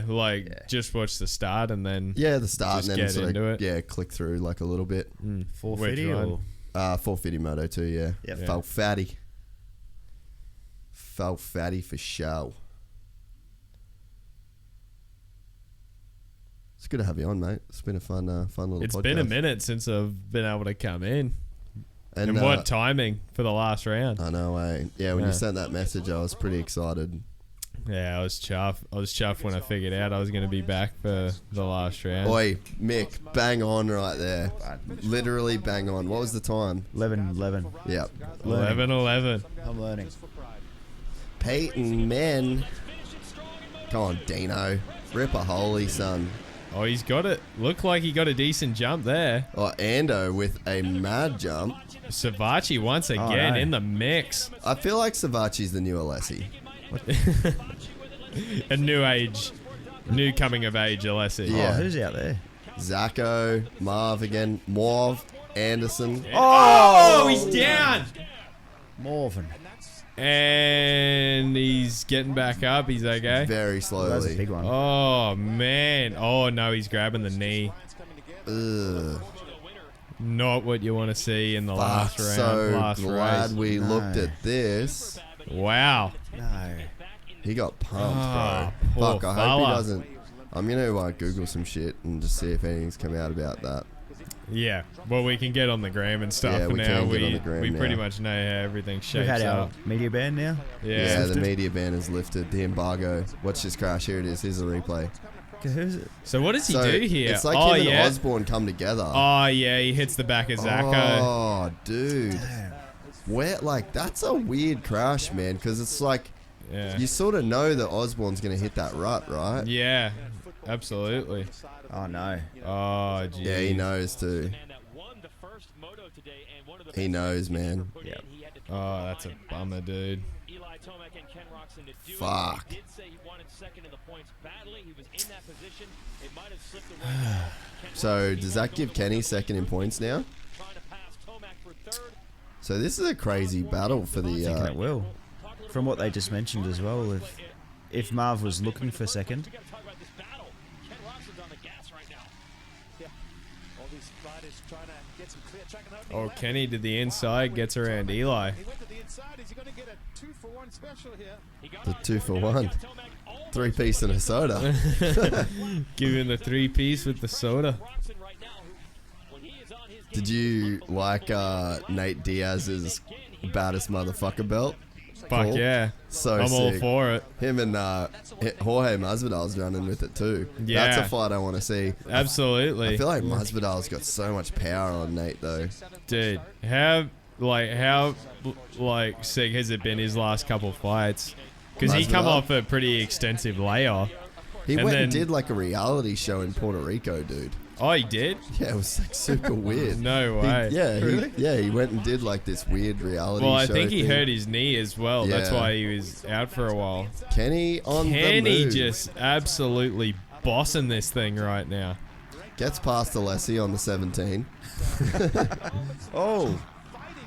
just watch the start and then the start just and then get sort into of it. click through like a little bit. 450 or 450 moto 2, yeah. Yep. Felt fatty for show. It's good to have you on, mate. It's been a fun little podcast. It's been a minute since I've been able to come in. And, And what timing for the last round. I know, yeah, when you sent that message, I was pretty excited. Yeah, I was chuffed when I figured out I was going to be back for the last round. Oi, Mick, bang on right there. Literally bang on. What was the time? 11. Yeah. 11. I'm learning. Peyton, men. Come on, Dino. Rip a holy, son. Oh, he's got it. Looked like he got a decent jump there. Oh, Ando with a mad jump. Savachi once again in the mix. I feel like Savachi's the new Alessi. A new coming of age Alessi. Yeah. Oh, who's out there? Zacho, Marv again, Marv, Anderson. Oh, he's down. Morven. And he's getting back up. He's okay. Very slowly. That's a big one. Oh, man. Oh, no, he's grabbing the knee. Ugh. Not what you want to see in the last round. So last glad race. we looked at this. Wow. No. He got pumped, bro. poor Fuck, I hope fella. he doesn't. I'm going to Google some shit and just see if anything's come out about that. Yeah. Well, we can get on the gram and stuff Yeah, we now. can get on the gram we now. pretty much know how everything shapes We've had our up. media ban now. Yeah, the media ban is lifted. The embargo. Watch this crash. Here it is. Here's the replay. Who's it? So what does he So do here? It's like him and Osborne come together. Oh, yeah. He hits the back of Zacho. Oh, dude. Where, like, that's a weird crash, man, because it's like, you sort of know that Osborne's going to hit that rut, right? Yeah, absolutely. Oh, no. Oh, geez. Yeah, he knows, too. He knows, man. Yeah. Oh, that's a bummer, dude. Fuck. So, does that give Kenny second in points now? So, this is a crazy battle for the... I think it will. From what they just mentioned as well, if Marv was looking for second. these riders trying to get some clear track and opening Oh, lap. Kenny to the inside, gets around Eli. He went to the inside. Is he going to get a 2-for-1 special here? The 2-for-1. 3-piece and a soda. Give him the 3-piece with the soda. Did you like Nate Diaz's baddest motherfucker belt? Fuck Cool. yeah. So I'm all sick. for it. Him and Jorge Masvidal's running with it too. Yeah. That's a fight I want to see. Absolutely. I feel like Masvidal's got so much power on Nate though. Dude, how sick has it been his last couple fights? Because he come Masvidal? off a pretty extensive layoff. He And went and then- did like a reality show in Puerto Rico, dude. Oh, he did? Yeah, it was like super weird. No way. He went and did like this weird reality show. Well, I think he thing. hurt his knee as well. That's Yeah. why he was out for a while. Kenny on the Kenny move. just absolutely bossing this thing right now. Gets past Alessi on the 17. Oh.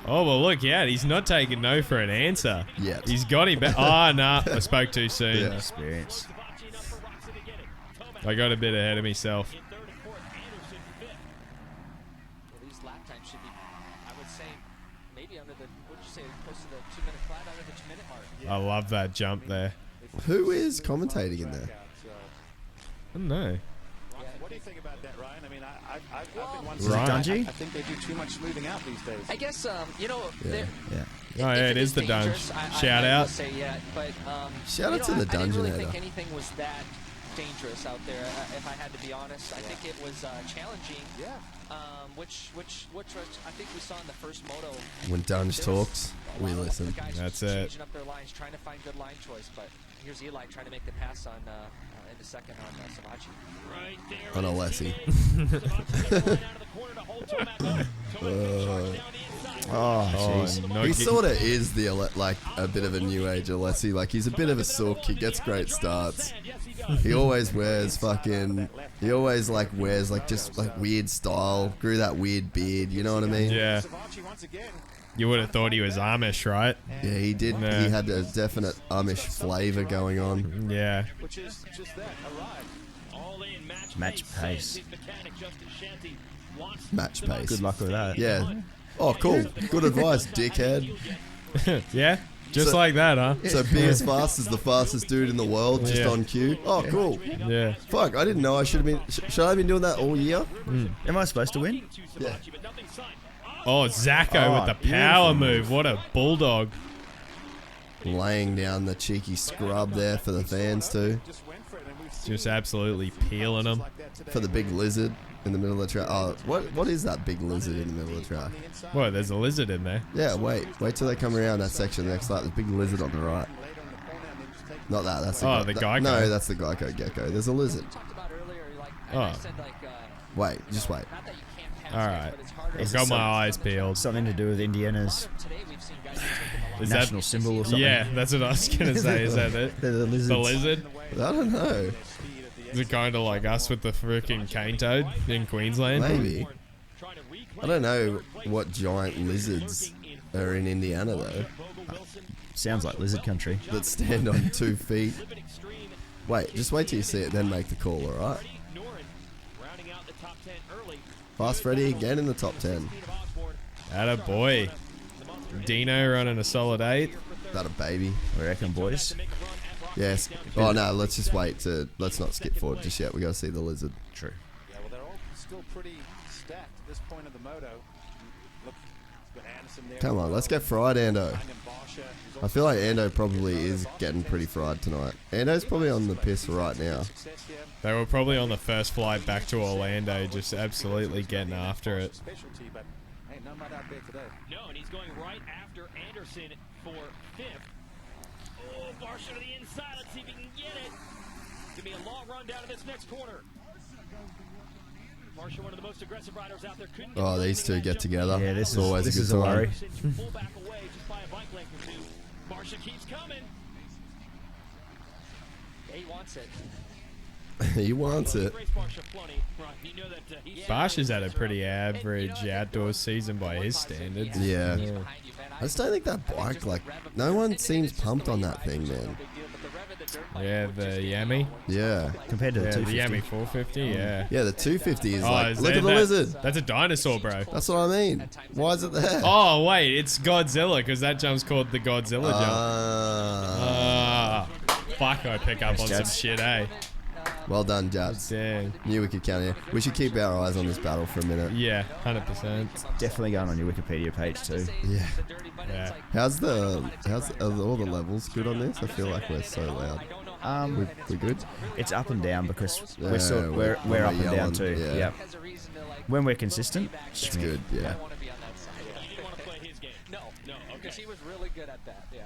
Oh, well, look, yeah, he's not taking no for an answer. Yet. He's got him back. Oh, nah, I spoke too soon. Yeah. Experience. I got a bit ahead of myself. These lap times should be, I would say, maybe under the, what would you say, close to the 2-minute flat, under the 2-minute mark. I love that jump there. Who is commentating in there? I don't know. What do you think about that, Ryan? I mean, I've been one. Is it Dungy? I think they do too much smoothing out these days. I guess, you know, Yeah. Yeah. Oh, yeah, it is the Dunge. Shout I out. will say, yeah, but, Shout out you to know, the I didn't really Dungeonator. think anything was that dangerous out there, if I had to be honest. I think it was challenging. Yeah. Which I think we saw in the first moto. When Dunge talks, we listen. The guys That's just it. changing up their lines, trying to find good line choice. But here's Eli trying to make the pass on in the second on Savachi. On Alessi. Oh, jeez. no, He sort of is the like a bit of a new age Alessi. Like he's a bit of a sook. He gets great starts. He always wears fucking. He always like wears like just like weird style. Grew that weird beard. You know what I mean? Yeah. Savachi once again. You would have thought he was Amish, right? Yeah, he did. Yeah. He had a definite Amish flavor going on. Yeah. Which is just that, a ride. Match pace. Match pace. Good luck with that. Yeah. Oh, cool. Good advice, dickhead. Yeah? Just So- like that, huh? So be as fast as the fastest dude in the world, just Yeah. on cue. Oh, cool. Yeah. Fuck, I didn't know. I should have been. Should I have been doing that all year? Am I supposed to win? Yeah. Oh, Zacco Oh, with the power beautiful. move. What a bulldog. Laying down the cheeky scrub there for the fans too. Just went for it, and we've seen Just absolutely peeling them. like that today. For the big lizard in the middle of the track. Oh, what is that big lizard in the middle of the track? Whoa, there's a lizard in there. Yeah, wait till they come around that section next lap. There's a big lizard on the right. Later on the corner, and then just take Not that. That's the Oh, Gei- the that- Geico. No, that's the Geico gecko. There's a lizard. Talked about earlier, like Oh. I said, like Wait, just wait. not that you can't pass, All guys, right. but it's harder. I've got my eyes peeled. Something to do with Indiana's Today we've seen guys who take them Is national symbol or something. Yeah, that's what I was going to say. Is that it? They're the lizards. The lizard? I don't know. Is it kind of like us with the freaking cane toad in Queensland? Maybe. I don't know what giant lizards are in Indiana though Sounds like lizard country. that stand on 2 feet. Wait, just wait till you see it, then make the call. All right. Fast Freddy again in the top 10. Atta boy. Dino running a solid 8. That a baby. We reckon, boys. Yes. Oh no, let's just wait to. Let's not skip forward just yet. We gotta see the lizard. True. Yeah, well, they're all still pretty stacked at this point of the moto. Look, it's got Anderson there. Come on, let's get fried, Ando. Behind him, Barsha, who's I feel like Ando probably is getting pretty fried tonight. Ando's probably on the piss right now. success here. They were probably on the first flight back to Orlando, just absolutely getting after it. Specialty, but hey, no mud out there today. No, and he's going right after Anderson for 5th. Oh, Barsha to the inside. Let's see if he can get it. It's going to be a long run down to this next corner. Barsha, one of the most aggressive riders out there. Couldn't Oh, these two get together. Yeah, this It's is always this a good is a time. worry. pull back away just by a bike length or two. Barsha keeps coming. Yeah, he wants it. He wants it. Race Barsha plenty. Right, you know that he's Barsha's had a pretty average outdoor season by his standards. Yeah. Behind you, man. I just don't think that bike, like, no one seems pumped on that thing, man. Big deal, but the rev Yeah, the Yami. Yeah. Compared to the Yeah, the 250. Yami 450. Yeah. Yeah, the 250 is Oh, like, is look there at the that- lizard. That's a dinosaur, bro. That's what I mean. Why is it there? Oh wait, it's Godzilla because that jump's called the Godzilla jump. Fuck, I pick up Thanks, on Jatz. some shit, eh? Well done, Jatz. Dang. Knew we could count here. We should keep our eyes on this battle for a minute. Yeah, 100%. Definitely going on your Wikipedia page too. Yeah. Yeah. How's are all the levels good on this? I feel like we're so loud. We good? It's up and down because Yeah, we're when we're up and down yelling, too. yeah. Yeah. When we're consistent, It's good, yeah. No, because he was really good at that. Yeah.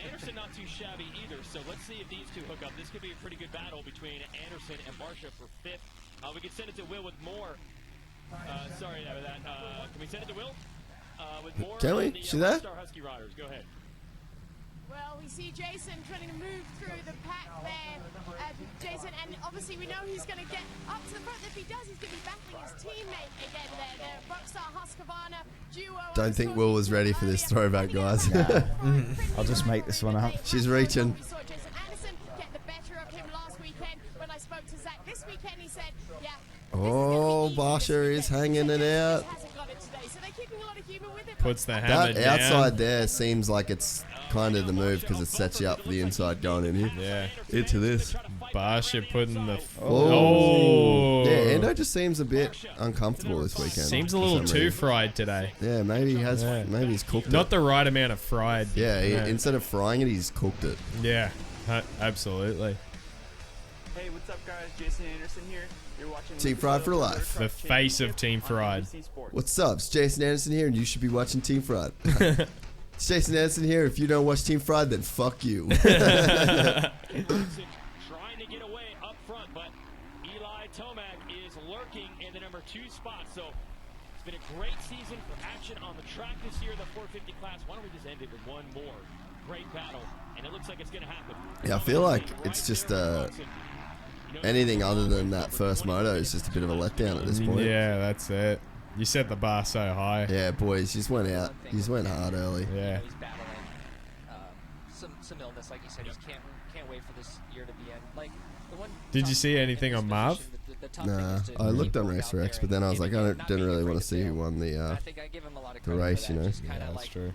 Anderson not too shabby either. So let's see if these two hook up. This could be a pretty good battle between Anderson and Barsha for fifth. We can send it to Will with more. Sorry about that. Can we send it to Will? With more. Can we? The, See that? Star Husky Riders. Go ahead. Well, we see Jason trying to move through the pack there. Jason, and obviously we know he's going to get up to the front. If he does, he's going to be battling his teammate again there. The Rockstar Husqvarna duo. Don't think Will was ready for this throwback, guys. I'll just make this one up. She's reaching. We saw Jason Anderson get the better of him last weekend. When I spoke to Zach this weekend, he said, yeah. Oh, Barsha is hanging it out. Hasn't got it today, so they're keeping a lot of humour with it. Puts the hammer That down. outside there seems like it's kind of the move because it sets you up for the inside going in here. Yeah. Into this. Barsha putting the. Oh. Yeah, Endo just seems a bit uncomfortable this weekend. Seems a for little some too reason. fried today. Yeah, maybe he has. Yeah. Maybe he's cooked Not it. the right amount of fried. Yeah, instead of frying it, he's cooked it. Yeah, absolutely. Hey, what's up, guys? Jason Anderson here. You're watching Team Fried for life. The face of Team Fried. What's up? It's Jason Anderson here, and you should be watching Team Fried. It's Jason Anderson here. If you don't watch Team Fried, then fuck you. Trying to get away up front, but Eli Tomac is lurking in the number 2 spot. So it's been a great season for action on the track this year in the 450 class. Why don't we just end it with one more great battle? And it looks like it's going to happen. Yeah, I feel like it's just anything other than that first moto is just a bit of a letdown at this point. Yeah, that's it. You set the bar so high. Yeah, boys, just went out. He just went hard early. Yeah. He's battling some illness, like you said. He can't wait for this year to be end. Like the one. Did you see anything on Marv? Nah, I looked on Racer X, but then I was like, didn't really want to see who won the race, you know. Yeah, that's true.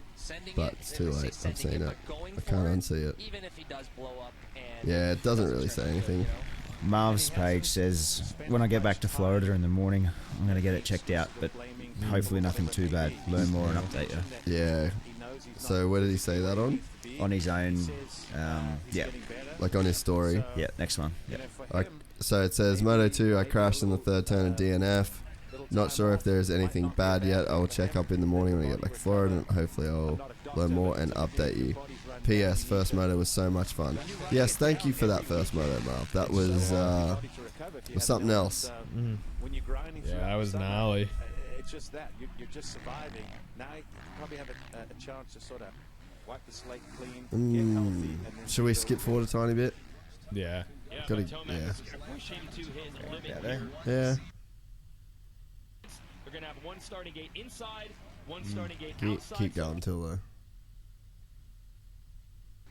But it's too late. I've seen it. I can't unsee it. Yeah, it doesn't really say anything. Marv's page says, when I get back to Florida in the morning, I'm going to get it checked out, but hopefully nothing too bad. Learn more and update you. Yeah. So where did he say that on? On his own, yeah. Like on his story? Yeah, next one. Yeah. So it says, Moto 2, I crashed in the third turn of DNF. Not sure if there is anything bad yet. I will check up in the morning when I get back to Florida, and hopefully I'll learn more and update you. P.S. First moto was so much fun. Yes, thank you for that first moto, Marv. That was something else. Yeah, that was gnarly. It's just that you're just surviving. Now you probably have a chance to sort of wipe the slate clean, get healthy. And then Should we skip forward a tiny bit? Yeah. Gotta, Yeah. yeah. They're going to have one starting gate inside, one starting gate outside. Keep going till though.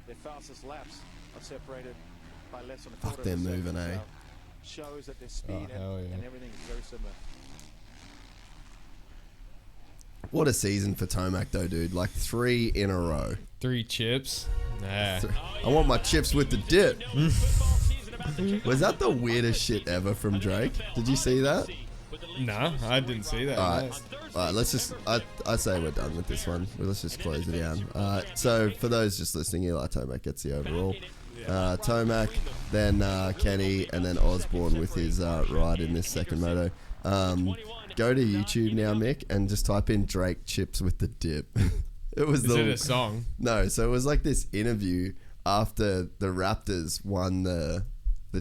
Their fastest laps are separated by less than a Fuck, quarter they're of a second, moving, eh? so shows that their speed hell yeah. and everything is very similar. What a season for Tomac though, dude. Like 3 in a row. 3 chips. Nah. I want my chips with the dip. Was that the weirdest shit ever from Drake? Did you see that? No, I didn't see that. Alright, let's just, I say we're done with this one. Let's just close it down. So for those just listening, Eli Tomac gets the overall. Tomac, then Kenny, and then Osborne with his ride in this second moto. Go to YouTube now, Mick, and just type in Drake chips with the dip. Is it a song? No, so it was like this interview after the Raptors won the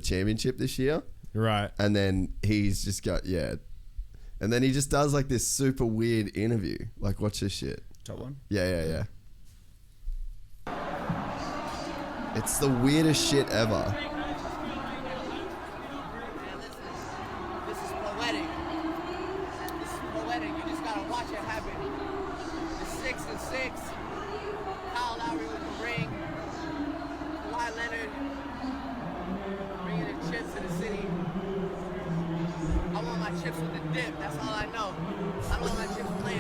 championship this year. Right. And then he's just got, and then he just does like this super weird interview. Like, watch this shit. Top one? Yeah. It's the weirdest shit ever. This is poetic. You just gotta watch it happen. The 6 and 6. Kyle Lowry with the ring. Kawhi Leonard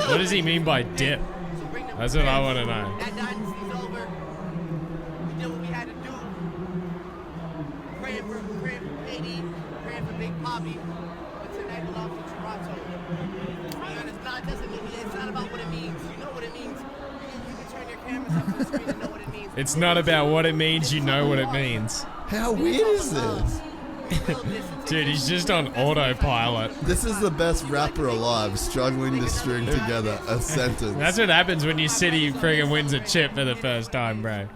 What does he mean by dip? That's what I want to know. That dynasty's over. We did what we had to do. Praying for KD, praying for Big Poppy. But tonight belongs to Toronto. It's not about what it means. You know what it means. You can turn your cameras up to the screen and know what it means. It's not about what it means, you know what it means. How weird is this? Dude, he's just on autopilot. This is the best rapper alive, struggling to string together a sentence. That's what happens when your city friggin' wins a chip for the first time, bro.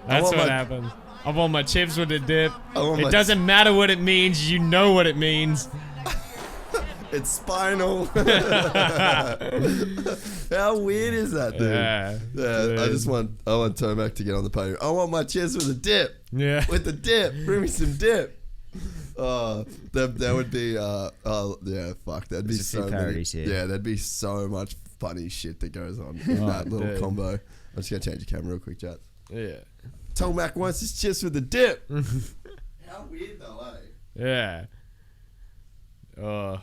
That's what happens. I want my chips with a dip. It doesn't matter what it means, you know what it means. It's spinal. How weird is that, dude? Yeah. I want Tomac to get on the podium. I want my chips with a dip. Yeah. With the dip. Bring me some dip. That would be yeah, fuck. That'd be so many. Yeah, there'd be so much funny shit that goes on in that little combo. I'm just gonna change the camera real quick, chat. Yeah. Tomac wants his chips with the dip. How weird though, eh? Yeah.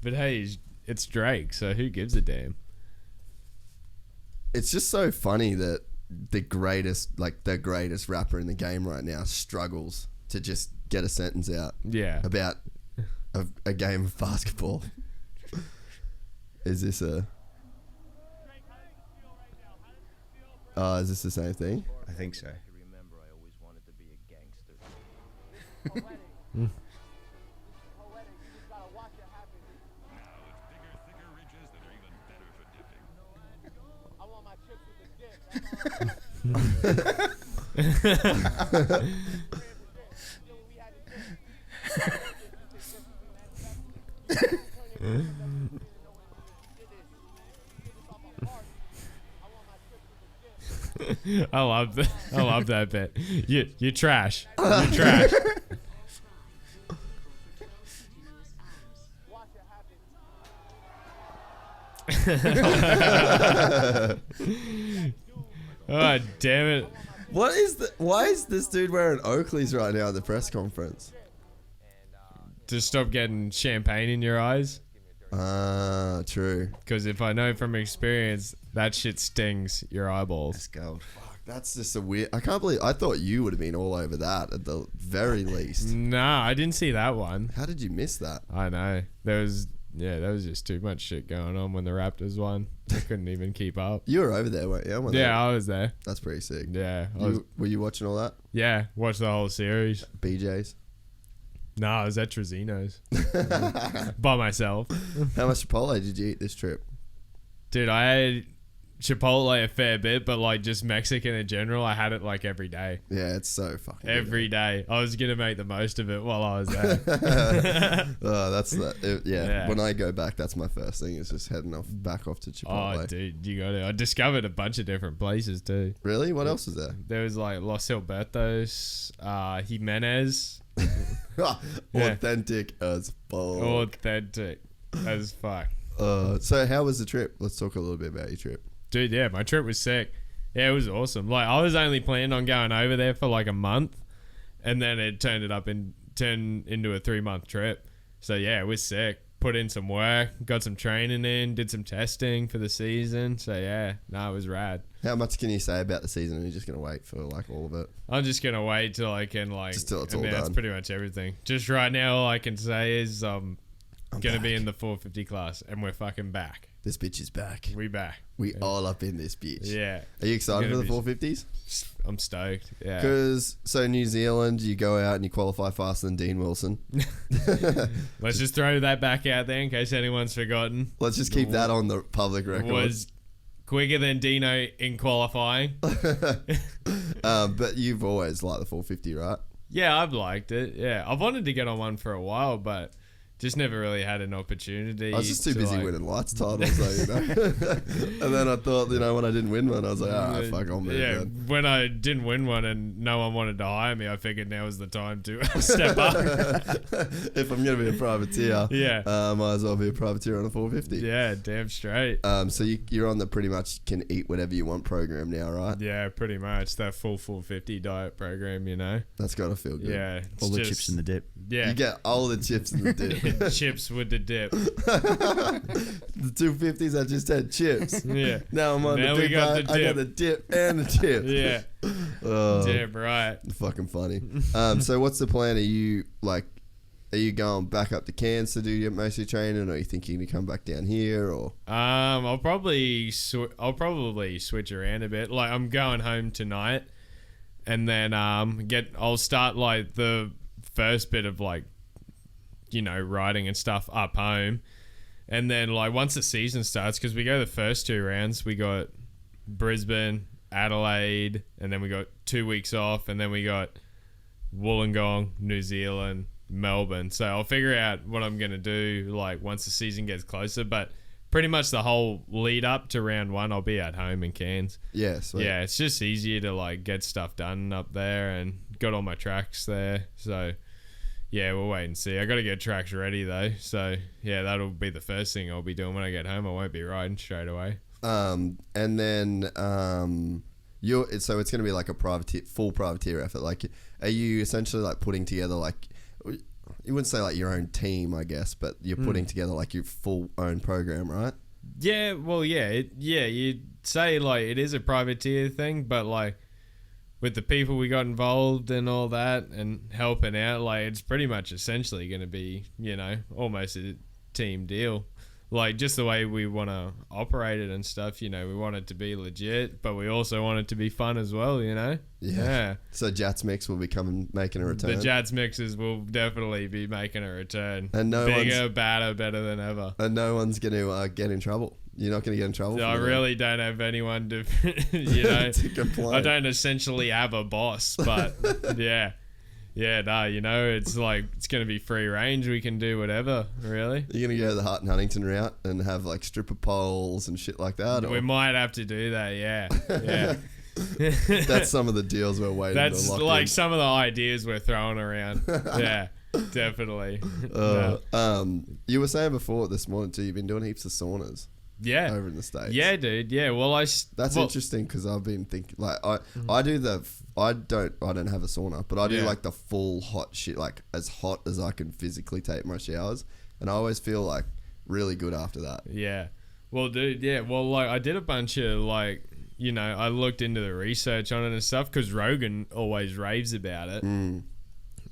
But hey, it's Drake, so who gives a damn? It's just so funny that the greatest rapper in the game right now struggles to just get a sentence out. Yeah. About a game of basketball. Is this is this the same thing? I think so. I love that bit. You're trash. You're trash. Oh, damn it. Why is this dude wearing Oakleys right now at the press conference? To stop getting champagne in your eyes? Ah, true. Because if I know from experience, that shit stings your eyeballs. That's gold. Fuck, that's just a weird... I can't believe... I thought you would have been all over that at the very least. Nah, I didn't see that one. How did you miss that? I know. There was just too much shit going on when the Raptors won. I couldn't even keep up. You were over there, weren't you? Yeah, I was there. That's pretty sick. Yeah. Were you watching all that? Yeah, watched the whole series. BJ's? Nah, I was at Trezino's. By myself. How much Chipotle did you eat this trip? Dude, I had Chipotle a fair bit, but like just Mexican in general, I had it like every day. Yeah, it's so fucking every day. I was gonna make the most of it while I was there. Yeah. When I go back, that's my first thing. Is just heading back off to Chipotle. Oh, dude, you got it. I discovered a bunch of different places too. Really? What else is there? There was like Los Albertos, Jimenez. Authentic as fuck. Authentic as fuck. So how was the trip? Let's talk a little bit about your trip. Dude, yeah, my trip was sick. Yeah, it was awesome. Like, I was only planning on going over there for like a month, and then it turned into a 3-month trip. So yeah, it was sick. Put in some work, got some training in, did some testing for the season. So yeah, it was rad. How much can you say about the season? Are you just gonna wait for like all of it? I'm just gonna wait till I can just till it's all done. That's pretty much everything. Just right now, all I can say is I'm gonna be in the 450 class, and we're fucking back. This bitch is back. We back. We all up in this bitch. Yeah. Are you excited for the 450s? I'm stoked. Yeah. Because New Zealand, you go out and you qualify faster than Dean Wilson. Let's just throw that back out there in case anyone's forgotten. Let's just keep that on the public record. Was quicker than Dino in qualifying. But you've always liked the 450, right? Yeah, I've liked it. Yeah, I've wanted to get on one for a while, but just never really had an opportunity. I was just too busy winning lights titles, though, and then I thought, when I didn't win one, I was like, fuck, I'll move. Yeah, then. When I didn't win one and no one wanted to hire me, I figured now was the time to step up. If I'm going to be a privateer, might as well be a privateer on a 450. Yeah, damn straight. So you're on the pretty much can eat whatever you want program now, right? Yeah, pretty much. That full 450 diet program, That's got to feel good. Yeah. All the chips in the dip. Yeah. You get all the chips in the dip. chips with the dip. The 250s, I just had chips. Yeah. Now I'm on Now the we big got bag. the I dip. got the dip and the chips. Yeah. Damn right. Fucking funny. So what's the plan? Are you going back up to Cairns to do most of your training, or are you thinking to come back down here, or? I'll probably switch around a bit. Like, I'm going home tonight, and then I'll start like the first bit of like, you know, riding and stuff up home, and then like once the season starts, because we go the first 2 rounds, we got Brisbane, Adelaide, and then we got 2 weeks off, and then we got Wollongong, New Zealand, Melbourne. So I'll figure out what I'm gonna do like once the season gets closer, but pretty much the whole lead up to round 1 I'll be at home in Cairns. Yeah, sweet. Yeah, it's just easier to like get stuff done up there, and got all my tracks there. So yeah, we'll wait and see. I gotta get tracks ready though, so yeah, that'll be the first thing I'll be doing when I get home. I won't be riding straight away. And then so it's gonna be like a full privateer effort. Like, are you essentially like putting together like, you wouldn't say like your own team, I guess, but you're putting together like your full own program, right? Yeah, well, yeah, you'd say like it is a privateer thing, but like with the people we got involved and all that and helping out, like it's pretty much essentially going to be, you know, almost a team deal. Like just the way we want to operate it and stuff, you know, we want it to be legit, but we also want it to be fun as well, you know? Yeah. So Jatz Mix will be making a return. The Jatz Mixes will definitely be making a return. And bigger, badder, better than ever. And no one's going to get in trouble. You're not going to get in trouble. I really don't have anyone to, you know, to complain. I don't essentially have a boss, but yeah. Yeah, no, you know, it's like, it's going to be free range. We can do whatever, really. You're going to go the Hart and Huntington route and have like stripper poles and shit like that? Or? We might have to do that, yeah. Yeah. That's some of the deals we're waiting That's to lock like in. some of the ideas we're throwing around. Yeah, definitely. You were saying before this morning too, you've been doing heaps of saunas. Yeah. Over in the States. Yeah, dude. Yeah. Well, that's interesting because I've been thinking like I don't have a sauna, but I do like the full hot shit, like as hot as I can physically take my showers, and I always feel like really good after that. Yeah. Well, dude. Yeah. Well, like I did a bunch of like, you know, I looked into the research on it and stuff because Rogan always raves about it, and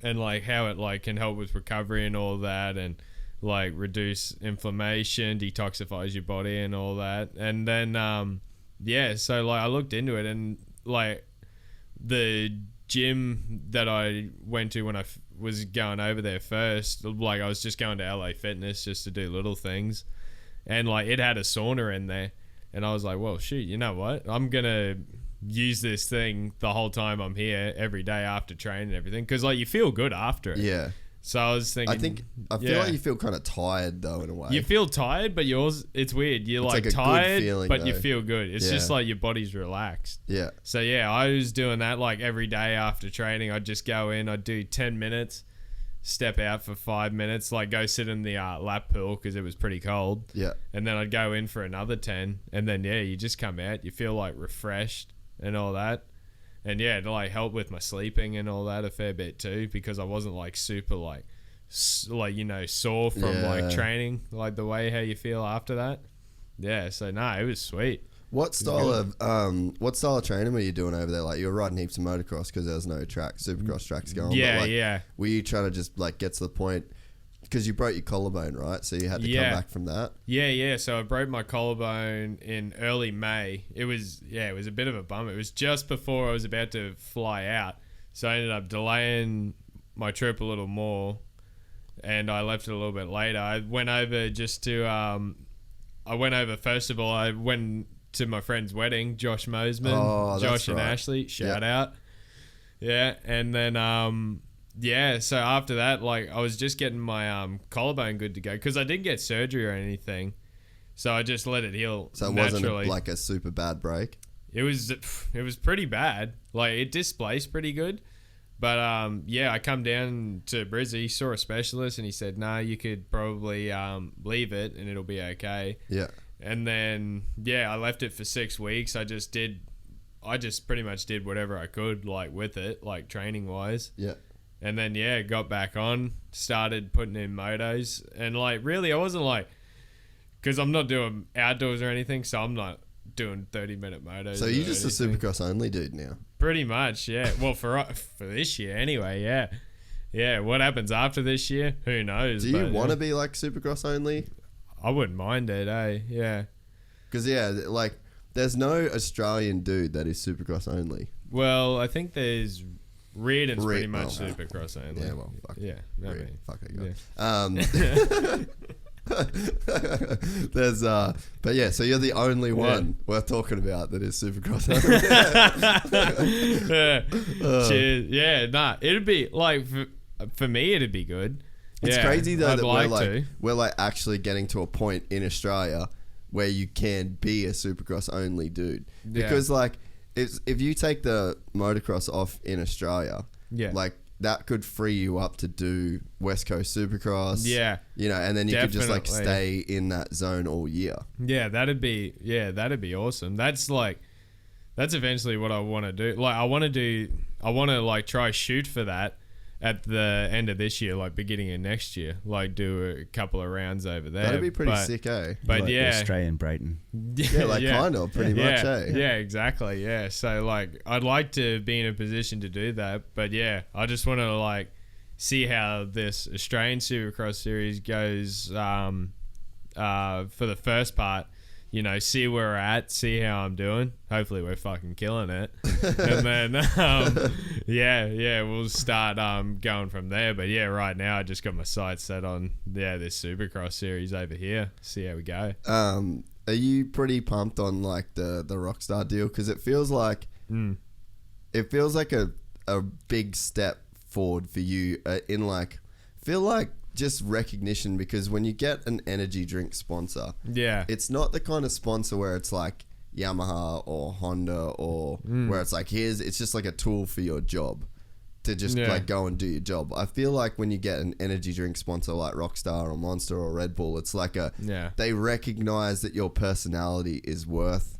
like how it like can help with recovery and all that, and like reduce inflammation, detoxifies your body and all that. And then so like I looked into it, and like the gym that I went to when I was going over there first, like I was just going to LA Fitness just to do little things, and like it had a sauna in there, and I was like, well shoot, you know what, I'm gonna use this thing the whole time I'm here, every day after training and everything, because like you feel good after it. Yeah. So I was thinking, I feel like you feel kind of tired though in a way. You feel tired, but it's weird. You're it's like a tired, good feeling, but though. you feel good. It's just like your body's relaxed. Yeah. So yeah, I was doing that like every day after training. I'd just go in, I'd do 10 minutes, step out for 5 minutes, like go sit in the lap pool because it was pretty cold. Yeah. And then I'd go in for another 10, and then you just come out, you feel like refreshed and all that. And yeah, to like help with my sleeping and all that a fair bit too, because I wasn't like super like you know, sore from like training, like the way how you feel after that. Yeah, so it was sweet. What style of training were you doing over there? Like you were riding heaps of motocross because there was no Supercross tracks going. Yeah, but like, yeah. Were you trying to just like get to the point because you broke your collarbone, right? So you had to come back from that. Yeah. So I broke my collarbone in early May. It was a bit of a bummer. It was just before I was about to fly out, so I ended up delaying my trip a little more. And I left it a little bit later. I went over first of all, I went to my friend's wedding, Josh Mosman. Oh, Josh and right. Ashley, shout out. Yeah, and then, so after that, like, I was just getting my collarbone good to go. Because I didn't get surgery or anything. So I just let it heal So it naturally. wasn't like a super bad break? It was pretty bad. Like, it displaced pretty good. But I come down to Brizzy, saw a specialist, and he said, "No, you could probably leave it, and it'll be okay." Yeah. And then I left it for 6 weeks. I just pretty much did whatever I could, like with it, like training wise. Yeah. And then, got back on, started putting in motos. And, like, really, I wasn't, like... Because I'm not doing outdoors or anything, so I'm not doing 30-minute motos. So you're just a Supercross only dude now? Pretty much, yeah. Well, for this year anyway, yeah. Yeah, what happens after this year? Who knows? Do you want to be, like, Supercross only? I wouldn't mind it, eh? Yeah. Because, like, there's no Australian dude that is Supercross only. Well, I think there's... Reardon's pretty much Supercross only. Yeah, well, fuck. Yeah. Fuck it, yeah. There's but yeah, so you're the only one worth talking about that is Supercross. Cheers. Yeah, nah, it'd be like for me it'd be good. It's crazy though I'd that we're like actually getting to a point in Australia where you can be a Supercross only dude, because like if you take the motocross off in Australia, like that could free you up to do West Coast Supercross. Yeah. You know, and then you could just like stay in that zone all year. Yeah, that'd be awesome. That's eventually what I want to do. Like I want to like try shoot for that at the end of this year, like beginning of next year, like do a couple of rounds over there. That'd be pretty sick, eh? But like yeah, Australian Brayton. Yeah, like kind of pretty much, eh? Yeah, exactly. Yeah, so like I'd like to be in a position to do that, but yeah, I just want to like see how this Australian Supercross series goes for the first part. You know, see where we're at, see how I'm doing. Hopefully we're fucking killing it. And then, we'll start going from there. But yeah, right now I just got my sights set on, this Supercross series over here. See how we go. Are you pretty pumped on like the Rockstar deal? Because it feels like a big step forward for you in like, feel like just recognition, because when you get an energy drink sponsor, it's not the kind of sponsor where it's like Yamaha or Honda or where it's like it's just like a tool for your job to just like go and do your job. I feel like when you get an energy drink sponsor like Rockstar or Monster or Red Bull, it's like they recognize that your personality is worth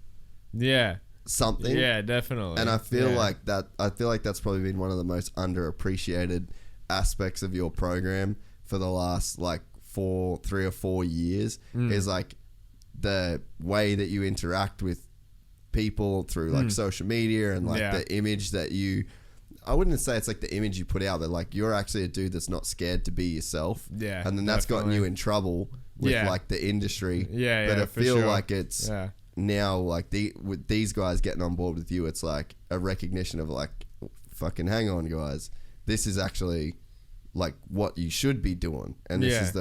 something. Yeah, definitely. And I feel like that's probably been one of the most underappreciated aspects of your program for the last like 3 or 4 years is like the way that you interact with people through like social media and like the image that I wouldn't say it's like the image you put out, but like you're actually a dude that's not scared to be yourself. Yeah. And then that's gotten you in trouble with like the industry. Yeah. But I feel like it's now like with these guys getting on board with you, it's like a recognition of like, fucking hang on guys, this is actually like what you should be doing, and this is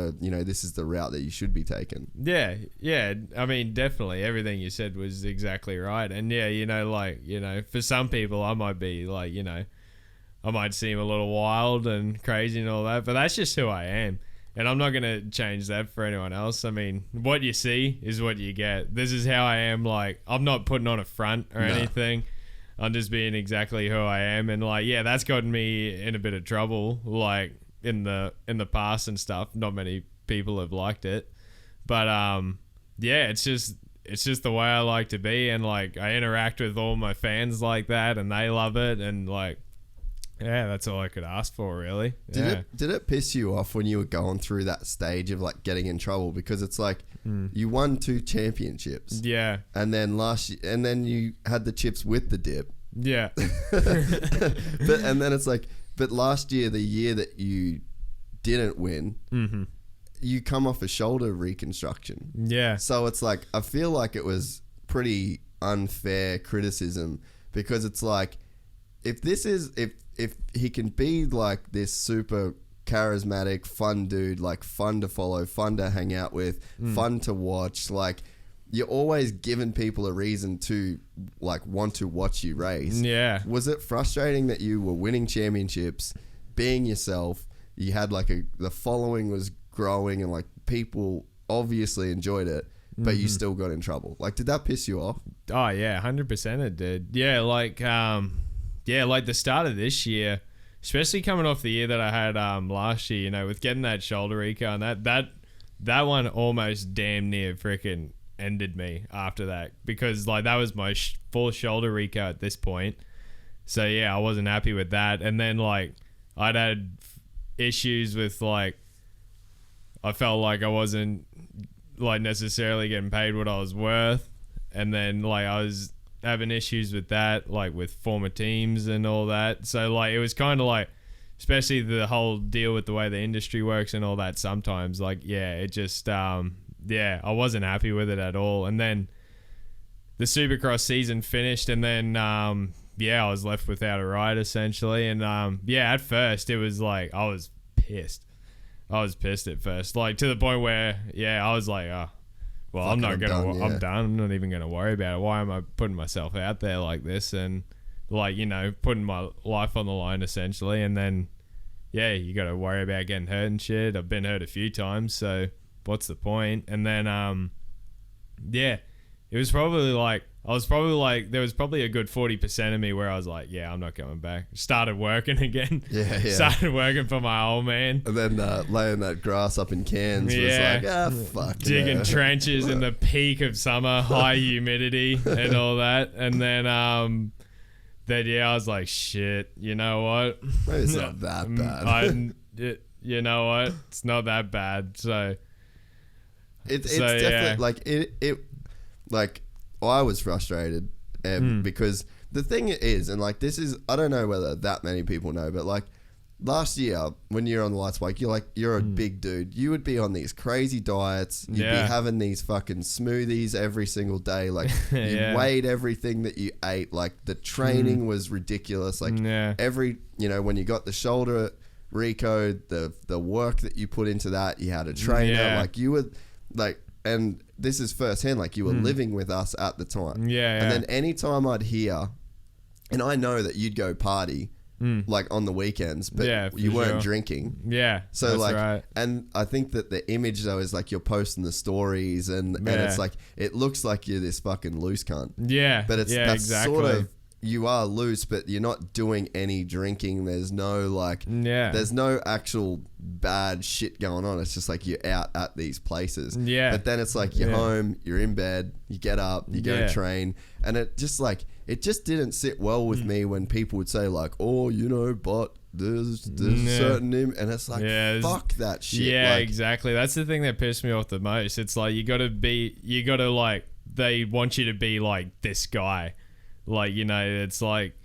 the route that you should be taking. I mean, definitely everything you said was exactly right. And for some people I might be like, I might seem a little wild and crazy and all that, but that's just who I am, and I'm not gonna change that for anyone else. I mean, what you see is what you get. This is how I am. Like, I'm not putting on a front or anything. I'm just being exactly who I am, and like, that's gotten me in a bit of trouble, like in the past and stuff. Not many people have liked it, but it's just the way I like to be, and like I interact with all my fans like that, and they love it, and like, that's all I could ask for, really. Did it piss you off when you were going through that stage of like getting in trouble? Because it's like you won 2 championships, and then and then you had the chips with the dip, and then it's like, but last year, the year that you didn't win, you come off a shoulder reconstruction. Yeah. So it's like, I feel like it was pretty unfair criticism, because it's like, if he can be like this super charismatic, fun dude, like fun to follow, fun to hang out with, fun to watch, like you're always giving people a reason to like want to watch you race. Yeah. Was it frustrating that you were winning championships, being yourself, you had like the following was growing and like people obviously enjoyed it, but you still got in trouble? Like, did that piss you off? Oh yeah, 100% it did. Yeah, like like the start of this year, especially coming off the year that I had last year, with getting that shoulder reco, and that one almost damn near freaking ended me after that, because like that was my full shoulder reco at this point. So I wasn't happy with that. And then like I'd had issues with like, I felt like I wasn't like necessarily getting paid what I was worth, and then like I was having issues with that, like with former teams and all that. So like it was kind of like, especially the whole deal with the way the industry works and all that. Sometimes like it just I wasn't happy with it at all. And then the Supercross season finished, and then I was left without a ride essentially. And at first it was like I was pissed. I was pissed at first, like to the point where I was like, oh, well, I'm done. I'm not even gonna worry about it. Why am I putting myself out there like this and like, you know, putting my life on the line essentially? And then you got to worry about getting hurt and shit. I've been hurt a few times, so what's the point? And then it was probably like there was probably a good 40% of me where I was like, I'm not coming back. Started working again. Started working for my old man. And then laying that grass up in Cairns was like, fuck. Digging trenches in the peak of summer, high humidity and all that. And then I was like, shit, you know what? Maybe it's not that bad. You know what? It's not that bad. So it's definitely like it like I was frustrated because the thing is, and like this is, I don't know whether that many people know, but like last year when you're on the lights bike, you're a big dude. You would be on these crazy diets. You'd be having these fucking smoothies every single day. Like you weighed everything that you ate. Like the training was ridiculous. Like every, you know, when you got the shoulder recode, the work that you put into that, you had a trainer. Like you would like, and this is firsthand, like you were living with us at the time. And then anytime I'd hear, and I know that you'd go party like on the weekends, but you weren't drinking. So like, right. And I think that the image though is like you're posting the stories and it's like, it looks like you're this fucking loose cunt. But it's that's exactly. Sort of, you are loose, but you're not doing any drinking. There's no like, there's no actual bad shit going on. It's just like you're out at these places. But then it's like you're home, you're in bed, you get up, you go train, and it just like, it just didn't sit well with me when people would say like, oh, you know, but there's a certain and it's like, fuck that shit. Like, exactly. That's the thing that pissed me off the most. It's like you gotta like, they want you to be like this guy. Like, you know, it's like,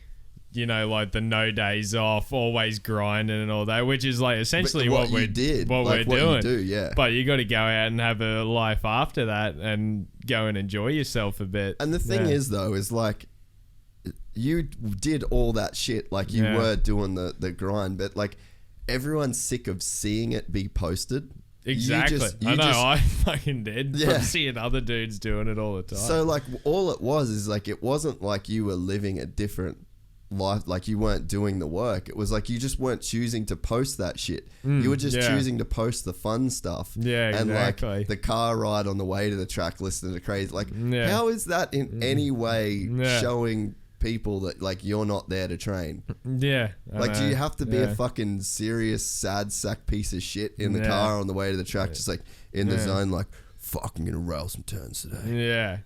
you know, like the no days off, always grinding and all that, which is like essentially what we're doing. But you got to go out and have a life after that and go and enjoy yourself a bit. And the thing is though, is like you did all that shit, like you were doing the grind, but like everyone's sick of seeing it be posted. Exactly. I fucking did. From seeing other dudes doing it all the time. So like all it was is like, it wasn't like you were living a different life, like you weren't doing the work. It was like you just weren't choosing to post that shit. You were just choosing to post the fun stuff. And like the car ride on the way to the track, listening to crazy. Like how is that in any way showing people that like you're not there to train? Like do you have to be a fucking serious sad sack piece of shit in the car on the way to the track, just like in the zone, like fuck, I'm gonna rail some turns today.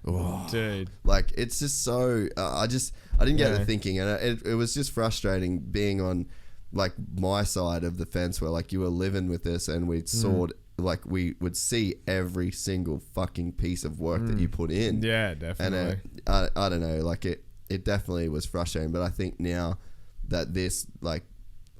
Dude, like it's just so I didn't get the thinking, and it was just frustrating being on like my side of the fence where like you were living with this and we'd sawed like we would see every single fucking piece of work that you put in. Definitely. And I don't know, like it definitely was frustrating, but I think now that this, like,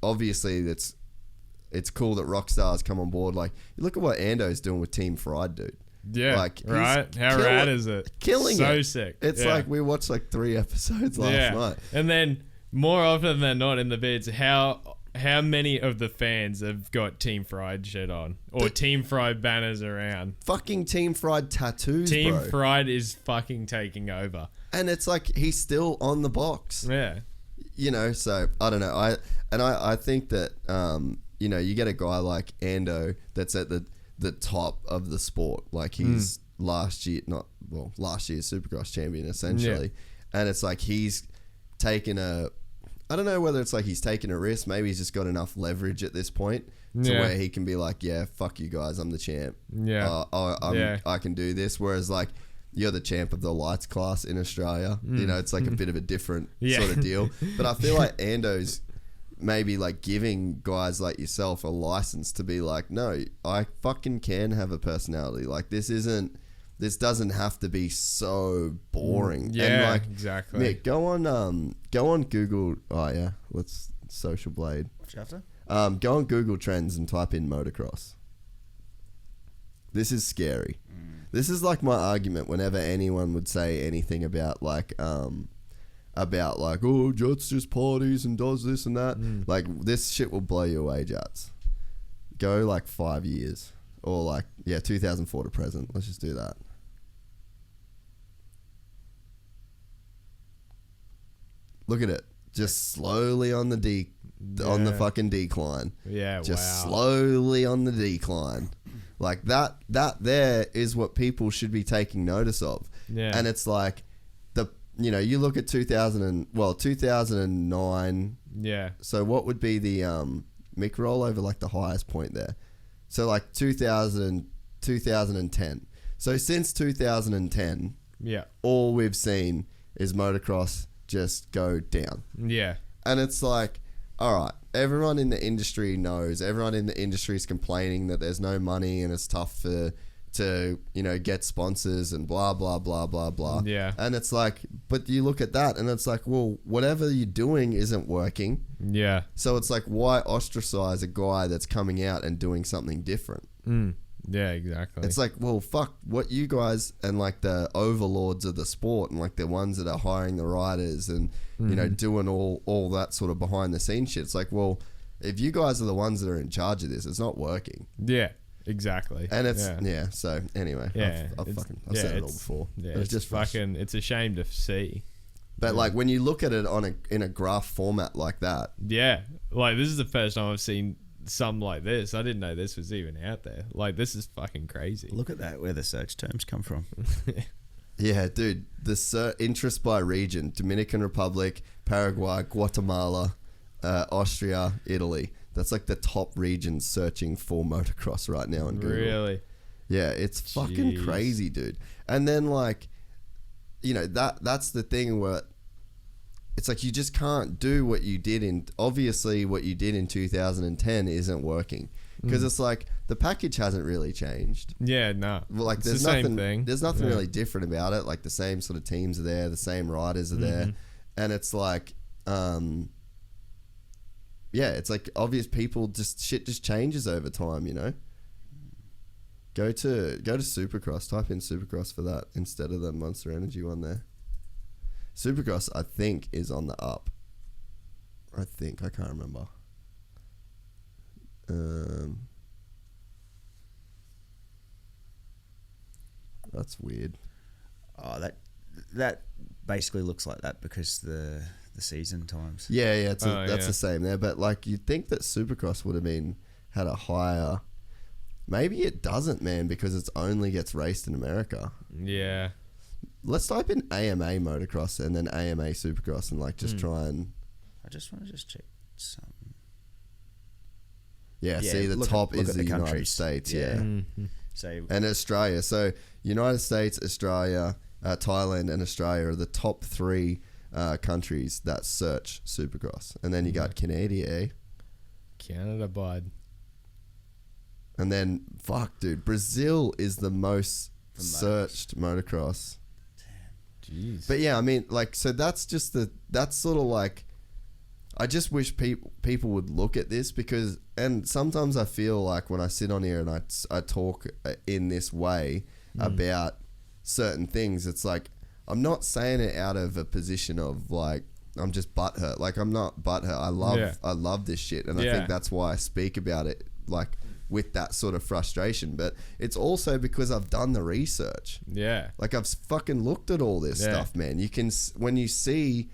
obviously it's cool that Rockstar's come on board. Like, look at what Ando's doing with Team Fried, dude. Like, right? How rad is it? Killing so it. Sick. It's like we watched like 3 episodes last night. And then more often than not in the vids, how many of the fans have got Team Fried shit on or Team Fried banners around? Fucking Team Fried tattoos, Team Fried is fucking taking over. And it's like he's still on the box. You know, so I don't know. I think that you know, you get a guy like Ando that's at the top of the sport. Like he's last year's Supercross champion essentially. And it's like he's taken I don't know whether it's like he's taken a risk. Maybe he's just got enough leverage at this point to where he can be like, yeah, fuck you guys, I'm the champ. I can do this. Whereas like, you're the champ of the lights class in Australia. You know, it's like a bit of a different sort of deal. But I feel like Ando's maybe like giving guys like yourself a license to be like, no, I fucking can have a personality. Like this doesn't have to be so boring. Yeah, and like, exactly. Mick, go on Google. Oh yeah, let's Social Blade. What you after? Go on Google Trends and type in motocross. This is scary. This is like my argument whenever anyone would say anything about like, oh, Jatz just parties and does this and that. Like, this shit will blow you away, Jatz. Go like 5 years. Or like, 2004 to present. Let's just do that. Look at it. Just slowly on the on the fucking decline. Yeah, just slowly on the decline. Like that there is what people should be taking notice of. Yeah. And it's like you look at 2009. Yeah. So what would be the Mick roll over like the highest point there? So like 2010. So since 2010, all we've seen is motocross just go down. Yeah. And it's like, all right, everyone in the industry knows, everyone in the industry is complaining that there's no money and it's tough to get sponsors and blah, blah, blah, blah, blah. Yeah. And it's like, but you look at that and it's like, well, whatever you're doing isn't working. Yeah. So it's like, why ostracize a guy that's coming out and doing something different? Yeah, exactly. It's like, well, fuck, what you guys and like the overlords of the sport and like the ones that are hiring the riders and, doing all that sort of behind the scenes shit. It's like, well, if you guys are the ones that are in charge of this, it's not working. Yeah, exactly. And it's, so anyway, I've said it all before. Yeah, it's just fucking, it's a shame to see. But like when you look at it in a graph format like that. Yeah, like this is the first time I've seen something like this. I didn't know this was even out there. Like, this is fucking crazy. Look at that, where the search terms come from. Yeah, dude. The interest by region: Dominican Republic, Paraguay, Guatemala, Austria, Italy. That's like the top regions searching for motocross right now on Google. Really? Yeah, it's fucking crazy, dude. And then like, that's the thing where it's like you just can't do what you did obviously what you did in 2010 isn't working because it's like the package hasn't really changed. Yeah, no. Well, like there's nothing really different about it. Like the same sort of teams are there, the same riders are there, and it's like it's like obvious people shit just changes over time, Go to Supercross, type in Supercross for that instead of the Monster Energy one there. Supercross, I think, is on the up. I can't remember. That's weird. Oh, that basically looks like that because the season times. Yeah, that's the same there. But like, you'd think that Supercross would have had a higher. Maybe it doesn't, man, because it only gets raced in America. Yeah. Let's type in AMA Motocross and then AMA Supercross and like just try and. I just want to check something. Yeah, see the top is the United States. Yeah. So and Australia. So United States, Australia, Thailand, and Australia are the top three countries that search Supercross, and then you got Canada, Canada, bud. And then fuck, dude, Brazil is the most searched motocross. Jeez. But yeah, I mean, like, so that's sort of like, I just wish people would look at this because, and sometimes I feel like when I sit on here and I talk in this way about certain things, it's like, I'm not saying it out of a position of like, I'm just butthurt. Like, I'm not butthurt. I love this shit. And I think that's why I speak about it, like, with that sort of frustration, but it's also because I've done the research. Yeah. Like, I've fucking looked at all this stuff, man. You can, when you see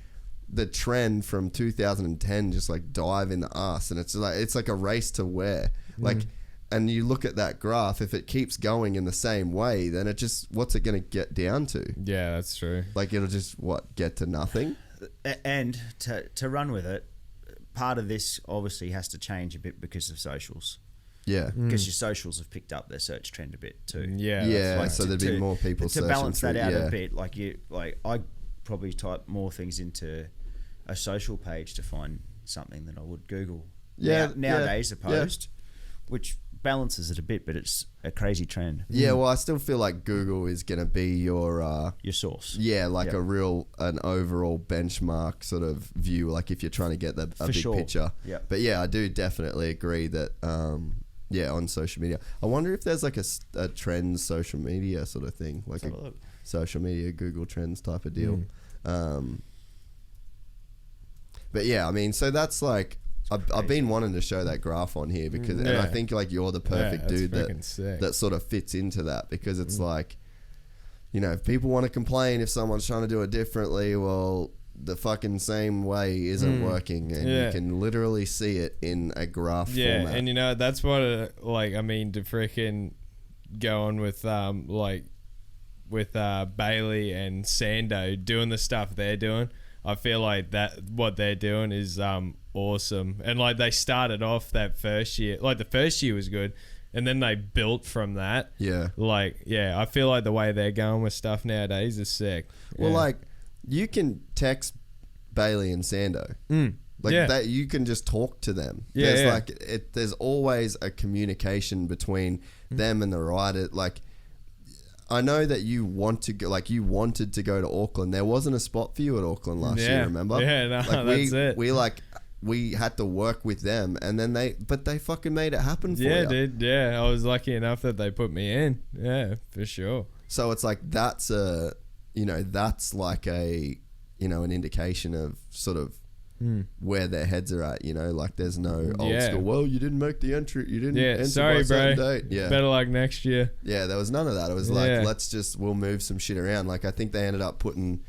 the trend from 2010 just like dive in the ass, and it's like a race to where, like, and you look at that graph, if it keeps going in the same way, then it just, what's it going to get down to? Yeah, that's true. Like, it'll just, get to nothing? And to run with it, part of this obviously has to change a bit because of socials. Yeah. Because your socials have picked up their search trend a bit too. Yeah. Like so there'd be more people to balance that out a bit. Like I probably type more things into a social page to find something that I would Google. Yeah, nowadays, yeah, a post, which balances it a bit, but it's a crazy trend. Yeah, well, I still feel like Google is going to be your source. Yeah, like an overall benchmark sort of view, like if you're trying to get a big picture. Yeah. But yeah, I do definitely agree that on social media. I wonder if there's like a trends social media sort of thing, like a social media Google Trends type of deal. But yeah, I mean, so that's like I've been wanting to show that graph on here because, and I think like you're the perfect dude that sort of fits into that, because it's like, you know, if people want to complain if someone's trying to do it differently, well, the fucking same way isn't working, and you can literally see it in a graph format. And you know, that's what like, I mean, to freaking go on with with Bailey and Sando doing the stuff they're doing. I feel like that what they're doing is awesome. And like, they started off that first year, like the first year was good, and then they built from that. Yeah. Like, yeah, I feel like the way they're going with stuff nowadays is sick. Well, like, you can text Bailey and Sando. Like that, you can just talk to them. There's always a communication between them and the rider. Like, I know that you want to go, like you wanted to go to Auckland. There wasn't a spot for you at Auckland last year, remember? Yeah, no, like that's it. We had to work with them, and then they fucking made it happen for you. Yeah, dude. Yeah, I was lucky enough that they put me in. Yeah, for sure. So it's like that's like a, you know, an indication of sort of where their heads are at, you know, like there's no old school, well, you didn't make the entry, you didn't enter by a certain date. Yeah, better luck next year. Yeah, there was none of that. It was like, we'll move some shit around. Like, I think they ended up putting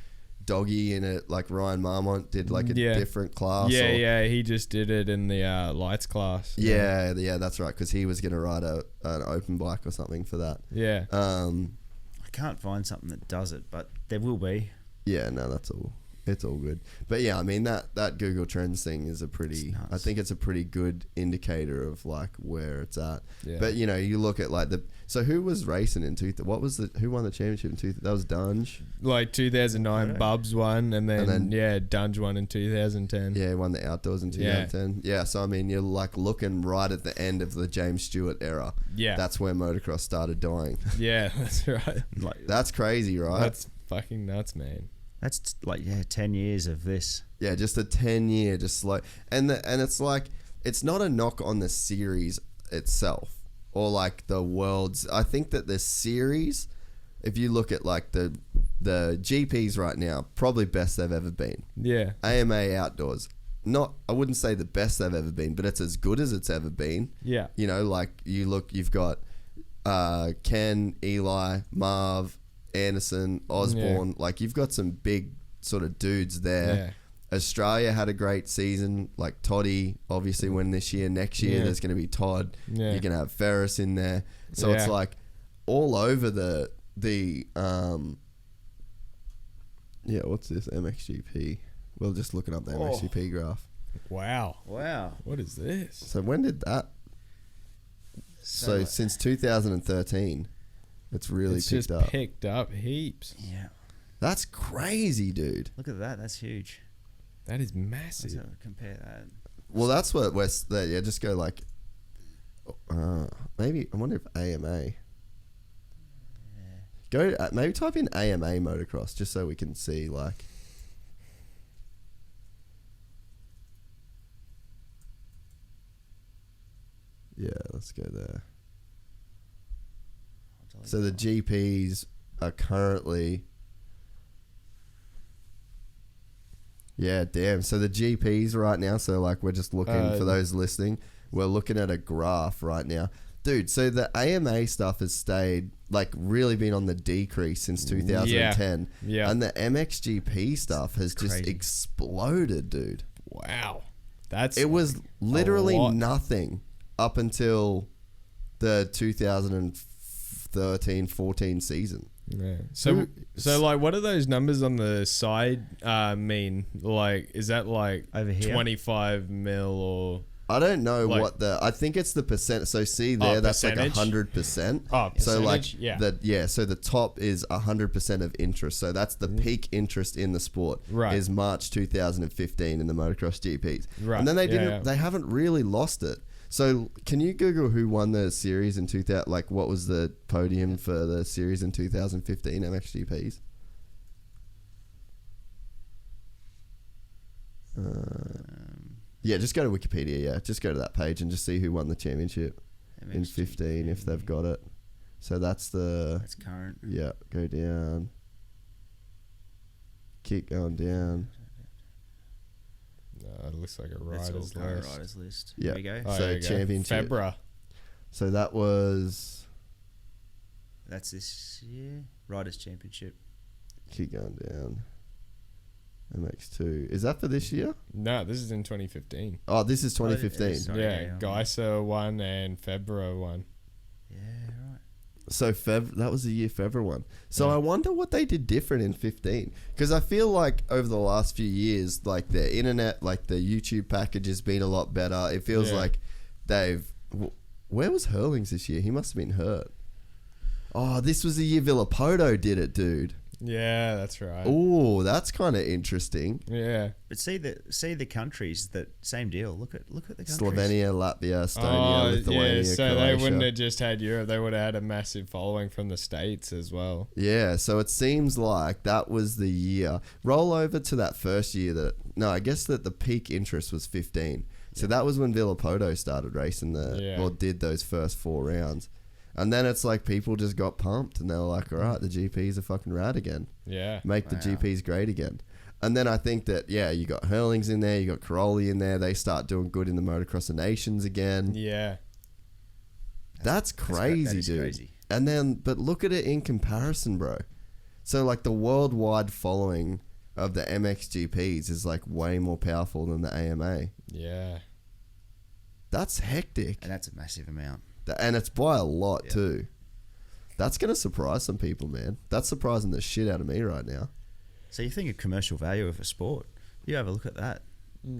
Doggy in it, like Ryan Marmont did like a different class. He just did it in the lights class. Yeah, that's right, because he was going to ride an open bike or something for that. Yeah. I can't find something that does it, but there will be. Yeah, no, that's all. It's all good. But yeah, I mean, that Google Trends thing is I think it's a pretty good indicator of like where it's at. Yeah. But you know, you look at like so who was racing in who won the championship in that was Dunge? Like 2009 Bubs won, and then Dunge won in 2010. Yeah, he won the outdoors in 2010. Yeah, so I mean, you're like looking right at the end of the James Stewart era. Yeah. That's where motocross started dying. Yeah, that's right. Like, that's crazy, right? That's fucking nuts, man. That's like 10 years of this. Yeah, just a 10-year, just like, and it's like, it's not a knock on the series itself or like the world's. I think that the series, if you look at like the GPs right now, probably best they've ever been. Yeah. AMA Outdoors, I wouldn't say the best they've ever been, but it's as good as it's ever been. Yeah. You know, like you've got Ken, Eli, Marv, Anderson, Osborne, like you've got some big sort of dudes there. Yeah. Australia had a great season, like Toddy obviously won this year. Next year there's going to be Todd. You're going to have Ferris in there. So it's like all over the what's this MXGP? We're just looking up the MXGP graph. Wow. What is this? So when did that? So since 2013. It's really picked up heaps. Yeah. That's crazy, dude. Look at that. That's huge. That is massive. Let's compare that. Well, that's what just go like, maybe, I wonder if AMA. Go, maybe type in AMA Motocross just so we can see like. Yeah, let's go there. So the GPs are currently, so the GPs right now, so like we're just looking for those listening, we're looking at a graph right now. Dude, so the AMA stuff has stayed, like really been on the decrease since 2010. Yeah. And the MXGP stuff has just exploded, dude. Wow. It was literally nothing up until the 2013-14 season. Yeah. So like, what do those numbers on the side mean? Like, is that like over here 25 mil or I don't know Like- what I think it's the percent. So see there, that's like percentage? 100%. Oh, so like percentage? Yeah. so the top is 100% of interest. So that's the peak interest in the sport. Right. Is March 2015 in the motocross GPs. Right. And then Yeah. they haven't really lost it. So can you Google who won the series in 2000? Like what was the podium for the series in 2015 MXGPs? Yeah, just go to Wikipedia. Yeah, just go to that page and just see who won the championship in 15 if they've got it. So that's current. Yeah, go down. Keep going down. No, it looks like a That's all riders current list. riders list. Yeah. There we go. Oh, So there you go. championship. February. So that was. That's this year. Riders Championship. Keep going down. MX2. Is that for this year? No, this is in 2015. Oh, this is 2015. Sorry, Yeah, okay, Geyser won and February won. Yeah, right. So that was the year February won. So I wonder what they did different in 15. Because I feel like over the last few years, like the internet, like the YouTube package has been a lot better. It feels like where was Hurlings this year? He must have been hurt. Oh, this was the year Villapoto did it, dude. Yeah, that's right. Oh, that's kind of interesting. Yeah. But see the countries that same deal. Look at the countries. Slovenia, Latvia, Estonia, Lithuania, yeah, so Croatia. they wouldn't have just had Europe. They would have had a massive following from the States as well. Yeah, so it seems like that was the year. Roll over to that first year I guess that the peak interest was 15. So that was when Villapoto started racing or did those first 4 rounds. And then it's like people just got pumped and they were like, all right, the GPs are fucking rad again. Yeah. Make the GPs great again. And then I think that, you got Hurlings in there, you got Caroli in there. They start doing good in the Motocross of Nations again. Yeah. That's crazy, that is dude. crazy. And then, but look at it in comparison, bro. So like the worldwide following of the MXGPs is like way more powerful than the AMA. Yeah. That's hectic. And that's a massive amount. And it's by a lot too. That's going to surprise some people, man. That's surprising the shit out of me right now. So you think of commercial value of a sport. You have a look at that.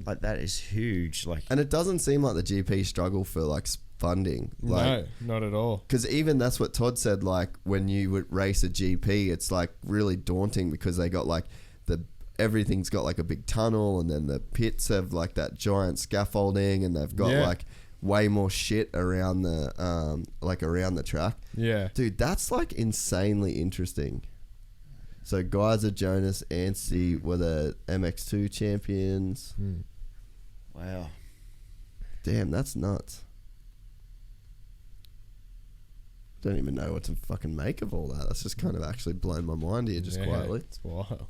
Like that is huge. Like, and it doesn't seem like the GP struggle for like funding. Like, no, not at all. Because even that's what Todd said. Like when you would race a GP, it's like really daunting because they got like everything's got like a big tunnel, and then the pits have like that giant scaffolding, and they've got like way more shit around the around the track. Yeah, dude, that's like insanely interesting. So Geyser, Jonas, Anstey were the MX2 champions. Wow. Damn, that's nuts. Don't even know what to fucking make of all that. That's just kind of actually blown my mind here just quietly. It's wild.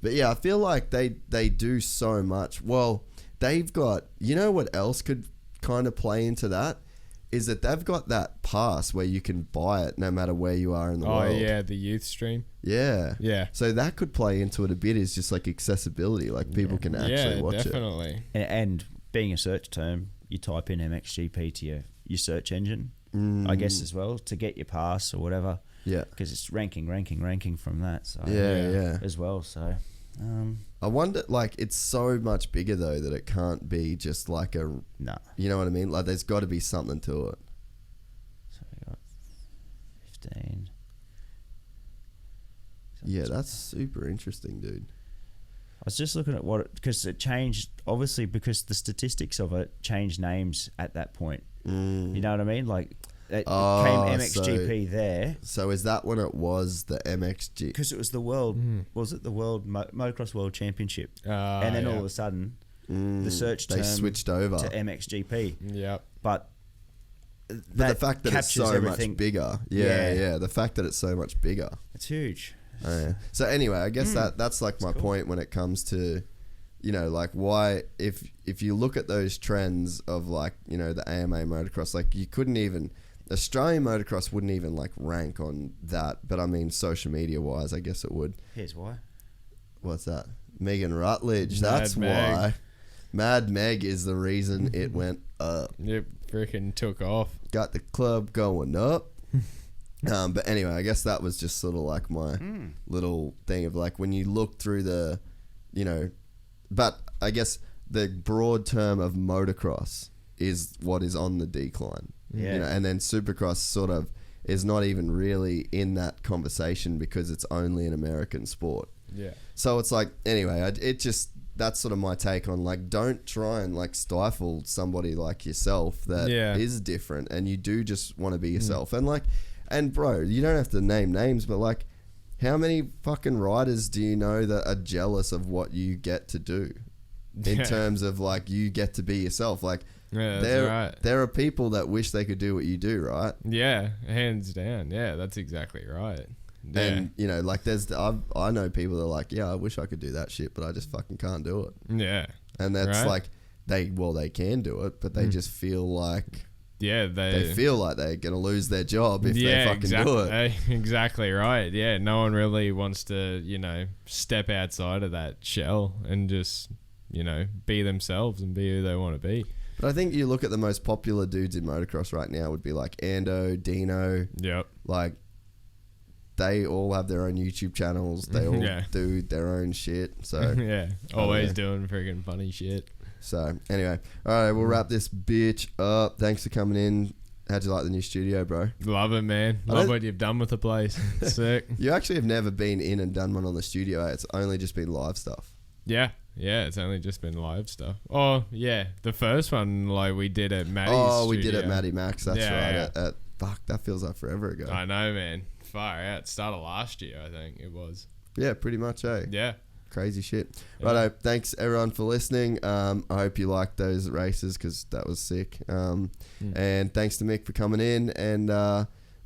But yeah, I feel like they do so much. Well, they've got, you know what else could kind of play into that? Is that they've got that pass where you can buy it no matter where you are in the world. Oh yeah, the youth stream. Yeah. Yeah. So that could play into it a bit, is just like accessibility. Like people can actually watch definitely. it. And being a search term, you type in MXGP to your search engine, I guess, as well, to get your pass or whatever. Yeah. Because it's ranking from that. So Yeah. as well. So I wonder, like, it's so much bigger though that it can't be just like a. No. You know what I mean? Like, there's got to be something to it. So we got 15. Yeah, that's super interesting, dude. I was just looking at because it changed, obviously, because the statistics of it changed names at that point. You know what I mean? Like, it came MXGP there. So is that when it was the MXG? Because it was the world, was it the World Motocross World Championship? And then all of a sudden, the search term they switched over to MXGP. Yep. But the fact that it's so much bigger. Yeah. The fact that it's so much bigger. It's huge. So anyway, I guess that's like my point when it comes to, you know, like why if you look at those trends of like, you know, the AMA Motocross, like you couldn't even, Australian Motocross wouldn't even like rank on that, but I mean social media wise, I guess it would. Here's why. What's that? Megan Rutledge. Mad That's Meg. why. Mad Meg is the reason it went up. Yep, freaking took off. Got the club going up. But anyway, I guess that was just sort of like my little thing of like when you look through the, you know, but I guess the broad term of motocross is what is on the decline. Yeah. You know, and then Supercross sort of is not even really in that conversation because it's only an American sport. Yeah. So it's like, anyway, that's sort of my take on, like, don't try and like stifle somebody like yourself that is different, and you do just want to be yourself. And like, and bro, you don't have to name names, but like, how many fucking riders do you know that are jealous of what you get to do in terms of like, you get to be yourself? Like, there are people that wish they could do what you do, right? Yeah, hands down. Yeah, that's exactly right. Yeah. And you know, like, I know people that are like, yeah, I wish I could do that shit, but I just fucking can't do it. Yeah. And that's like, they can do it, but they just feel like, they feel like they're gonna lose their job if they fucking do it. Exactly right. Yeah, no one really wants to, you know, step outside of that shell and just, you know, be themselves and be who they want to be. But I think you look at the most popular dudes in motocross right now would be like Ando, Dino. Yep. Like, they all have their own YouTube channels. They all do their own shit. So always doing freaking funny shit. So anyway, all right, we'll wrap this bitch up. Thanks for coming in. How'd you like the new studio, bro? Love it, man. Love what you've done with the place. Sick. You actually have never been in and done one on the studio. It's only just been live stuff. Yeah, it's only just been live stuff. Oh, yeah, the first one, like, we did at Maddie's studio. We did at Maddie Max, that's right. Fuck, that feels like forever ago. I know, man. Far out. Started last year, I think it was. Yeah, pretty much, eh? Yeah. Crazy shit. Righto, thanks everyone for listening. I hope you liked those races because that was sick. And thanks to Mick for coming in and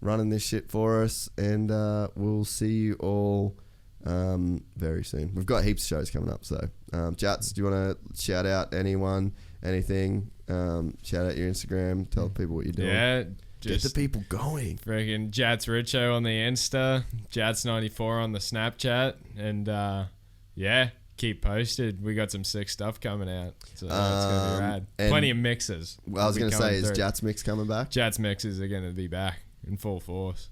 running this shit for us. And we'll see you all very soon. We've got heaps of shows coming up. So, Jatz, do you want to shout out anyone, anything? Shout out your Instagram. Tell people what you're doing. Yeah. Get the people going. Freaking Jatz Richo on the Insta, Jatz94 on the Snapchat, and keep posted. We got some sick stuff coming out, so that's gonna be rad. Plenty of mixes. I was gonna say, is Jatz Mix coming back? Jatz Mixes are gonna be back in full force.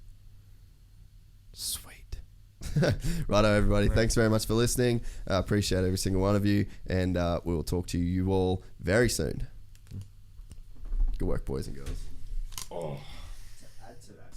Sweet. Righto, everybody. Thanks very much for listening. Appreciate every single one of you, and we will talk to you all very soon. Good work, boys and girls. To add to that